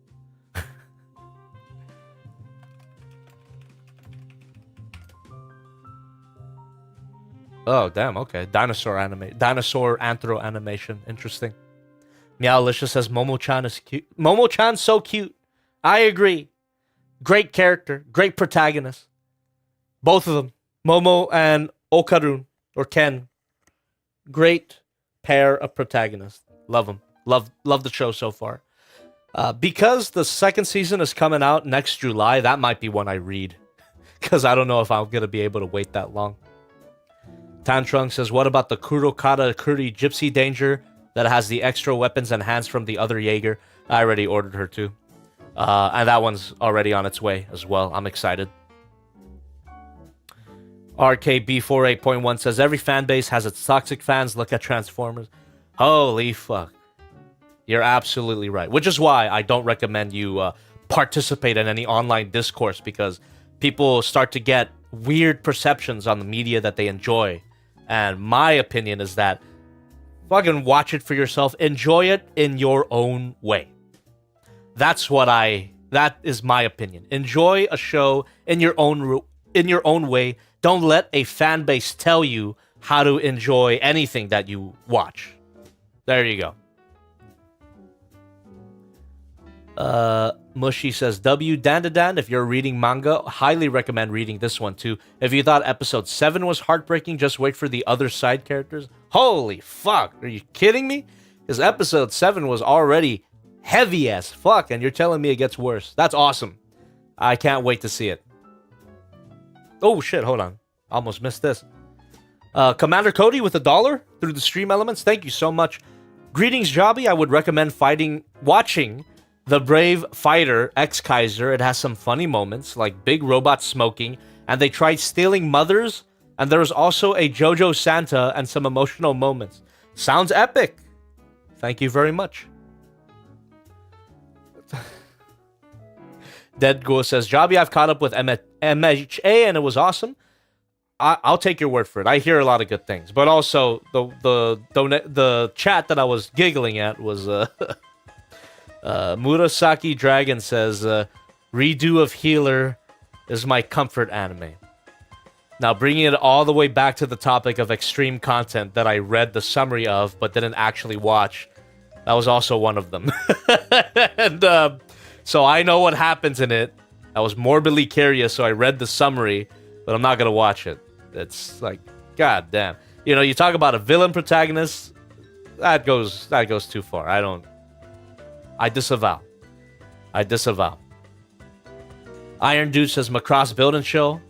Oh, damn, okay. Dinosaur anthro animation. Interesting. Meowlicious says, Momo-chan is cute. Momo-chan's so cute. I agree. Great character. Great protagonist. Both of them. Momo and Okarun, or Ken. Great pair of protagonists. Love them. Love the show so far. Because the second season is coming out next July, that might be one I read. Because I don't know if I'm going to be able to wait that long. Tantrung says, what about the Kurokata Kuri Gypsy Danger that has the extra weapons and hands from the other Jaeger? I already ordered her too. And that one's already on its way as well. I'm excited. RKB48.1 says, every fan base has its toxic fans. Look at Transformers. Holy fuck. You're absolutely right. Which is why I don't recommend you participate in any online discourse, because people start to get weird perceptions on the media that they enjoy. And my opinion is that fucking watch it for yourself. Enjoy it in your own way. That is my opinion. Enjoy a show in your own way. Don't let a fan base tell you how to enjoy anything that you watch. There you go. Mushy says, W Dandadan, if you're reading manga, highly recommend reading this one too. If you thought episode 7 was heartbreaking, just wait for the other side characters. Holy fuck, are you kidding me? Because episode 7 was already heavy as fuck, and you're telling me it gets worse. That's awesome. I can't wait to see it. Oh shit, hold on. Almost missed this. Commander Cody with $1 through the stream elements. Thank you so much. Greetings, Jobby. I would recommend watching The Brave Fighter X Kaiser. It has some funny moments, like big robots smoking, and they tried stealing mothers, and there was also a JoJo Santa and some emotional moments. Sounds epic. Thank you very much. Dead Ghoul says, Jobby, I've caught up with MHA and it was awesome. I'll take your word for it. I hear a lot of good things. But also, the chat that I was giggling at was... Murasaki Dragon says, redo of Healer is my comfort anime. Now, bringing it all the way back to the topic of extreme content that I read the summary of but didn't actually watch, that was also one of them. And so I know what happens in it, I was morbidly curious, so I read the summary, but I'm not gonna watch it. It's like, god damn. You know, you talk about a villain protagonist, that goes too far. I disavow. Iron Dude says Macross Build and Show.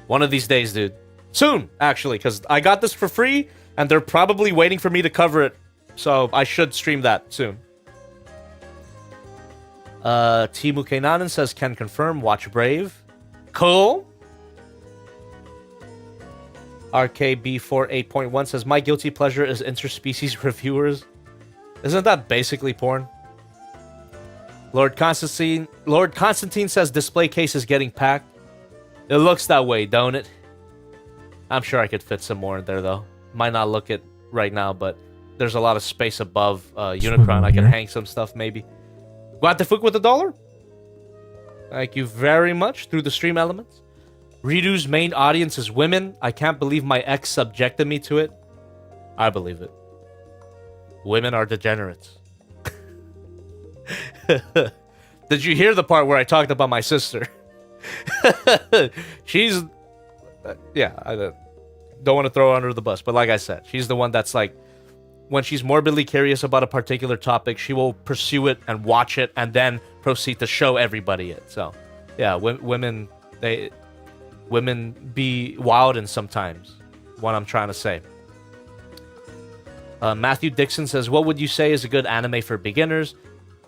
One of these days, dude. Soon, actually, because I got this for free, and they're probably waiting for me to cover it. So I should stream that soon. Timu Kenanen says, can confirm, watch Brave. Cool. RKB48.1 says, my guilty pleasure is interspecies reviewers. Isn't that basically porn? Lord Constantine says, display case is getting packed. It looks that way, don't it? I'm sure I could fit some more in there, though. Might not look it right now, but there's a lot of space above Unicron. I can hang some stuff, maybe. Guatefuk with $1. Thank you very much. Through the stream elements. Ridu's main audience is women. I can't believe my ex subjected me to it. I believe it. Women are degenerates. Did you hear the part where I talked about my sister? She's... yeah, I don't want to throw her under the bus, but like I said, she's the one that's like, when she's morbidly curious about a particular topic, she will pursue it and watch it and then proceed to show everybody it. So, yeah, women be wild and sometimes, what I'm trying to say. Matthew Dixon says, what would you say is a good anime for beginners?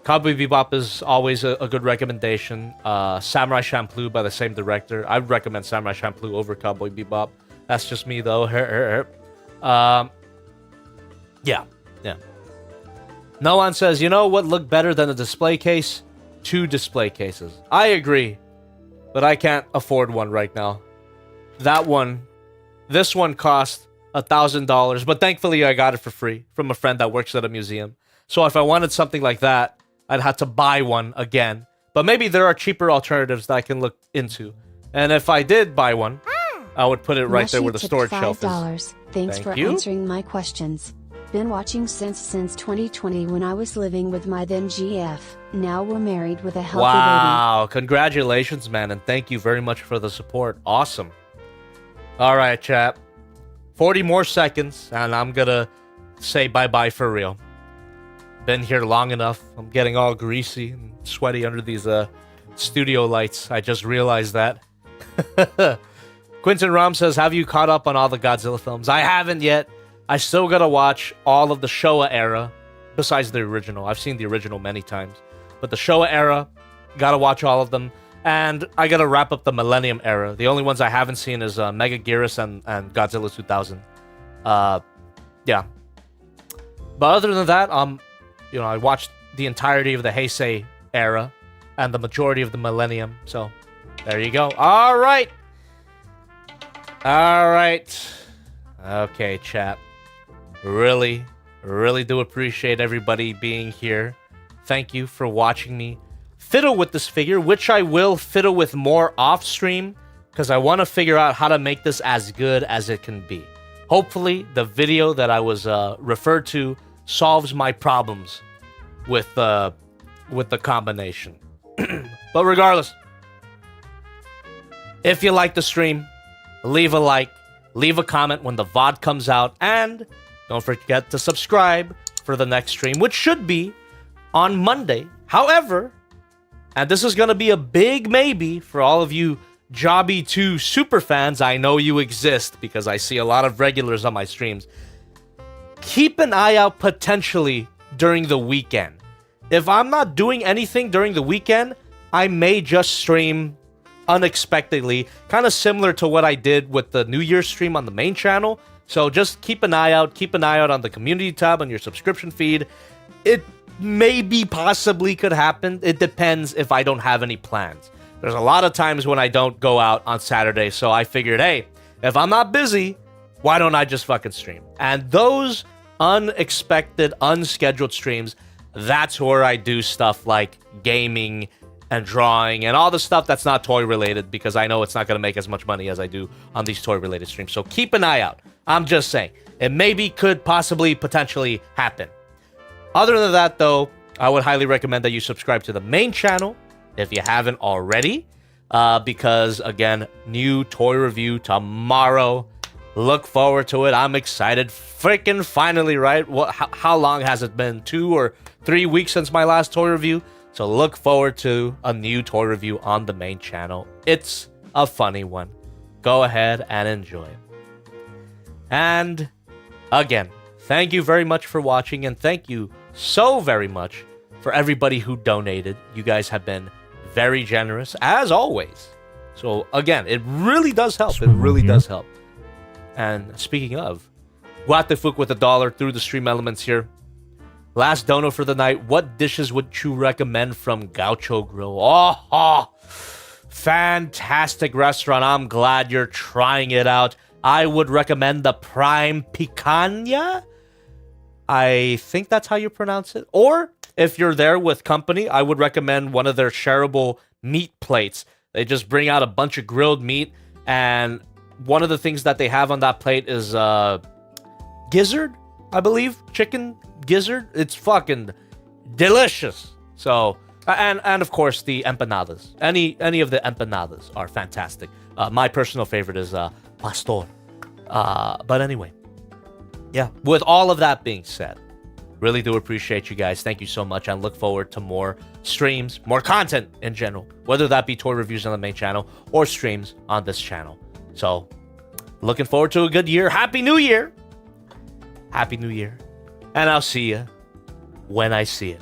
Cowboy Bebop is always a good recommendation. Samurai Champloo by the same director. I would recommend Samurai Champloo over Cowboy Bebop. That's just me, though. Yeah. No one says, you know what looked better than a display case? 2 display cases. I agree, but I can't afford one right now. This one cost $1,000, but thankfully I got it for free from a friend that works at a museum. So if I wanted something like that, I'd have to buy one again. But maybe there are cheaper alternatives that I can look into. And if I did buy one, I would put it right there where the storage shelf is. Thanks for answering my questions. Been watching since 2020 when I was living with my then GF. Now we're married with a healthy baby. Wow, congratulations, man, and thank you very much for the support. Awesome. All right, chat. 40 more seconds, and I'm gonna say bye-bye for real. Been here long enough. I'm getting all greasy and sweaty under these studio lights. I just realized that. Quentin Rom says, have you caught up on all the Godzilla films? I haven't yet. I still gotta watch all of the Showa era, besides the original. I've seen the original many times. But the Showa era, gotta watch all of them. And I gotta wrap up the Millennium era. The only ones I haven't seen is Mega Gearus and Godzilla 2000. Yeah. But other than that, I watched the entirety of the Heisei era and the majority of the Millennium. So, there you go. All right. Okay, chat. Really do appreciate everybody being here. Thank you for watching me fiddle with this figure, which I will fiddle with more off stream, because I want to figure out how to make this as good as it can be. Hopefully, the video that I was referred to solves my problems with the combination. But regardless, if you like the stream, leave a like, leave a comment when the VOD comes out, and don't forget to subscribe for the next stream, which should be on Monday. However, and this is going to be a big maybe for all of you Jobby 2 super fans, I know you exist because I see a lot of regulars on my streams. Keep an eye out potentially during the weekend. If I'm not doing anything during the weekend, I may just stream unexpectedly, kind of similar to what I did with the New Year's stream on the main channel. So just keep an eye out on the community tab on your subscription feed. It maybe possibly could happen. It depends if I don't have any plans. There's a lot of times when I don't go out on Saturday, so I figured, hey, if I'm not busy, why don't I just fucking stream? And those unexpected, unscheduled streams, that's where I do stuff like gaming and drawing and all the stuff that's not toy related, because I know it's not going to make as much money as I do on these toy related streams. So keep an eye out. I'm just saying, it maybe could possibly potentially happen. Other than that, though, I would highly recommend that you subscribe to the main channel if you haven't already, because again, new toy review tomorrow. Look forward to it. I'm excited. Freaking finally, right? How long has it been? 2 or 3 weeks since my last toy review? So look forward to a new toy review on the main channel. It's a funny one. Go ahead and enjoy it. And again, thank you very much for watching, and thank you so very much for everybody who donated. You guys have been very generous, as always. So again, it really does help. It really does help. And speaking of, Guatefuk with $1 through the stream elements here. Last dono for the night. What dishes would you recommend from Gaucho Grill? Oh, fantastic restaurant. I'm glad you're trying it out. I would recommend the Prime Picanha. I think that's how you pronounce it. Or if you're there with company, I would recommend one of their shareable meat plates. They just bring out a bunch of grilled meat, and one of the things that they have on that plate is gizzard, I believe. Chicken gizzard. It's fucking delicious. So, and of course the empanadas. Any of the empanadas are fantastic. My personal favorite is pastor. But anyway, yeah, with all of that being said, really do appreciate you guys. Thank you so much, and look forward to more streams, more content in general, whether that be toy reviews on the main channel or streams on this channel. So, looking forward to a good year. Happy New Year! Happy New Year. And I'll see you when I see it.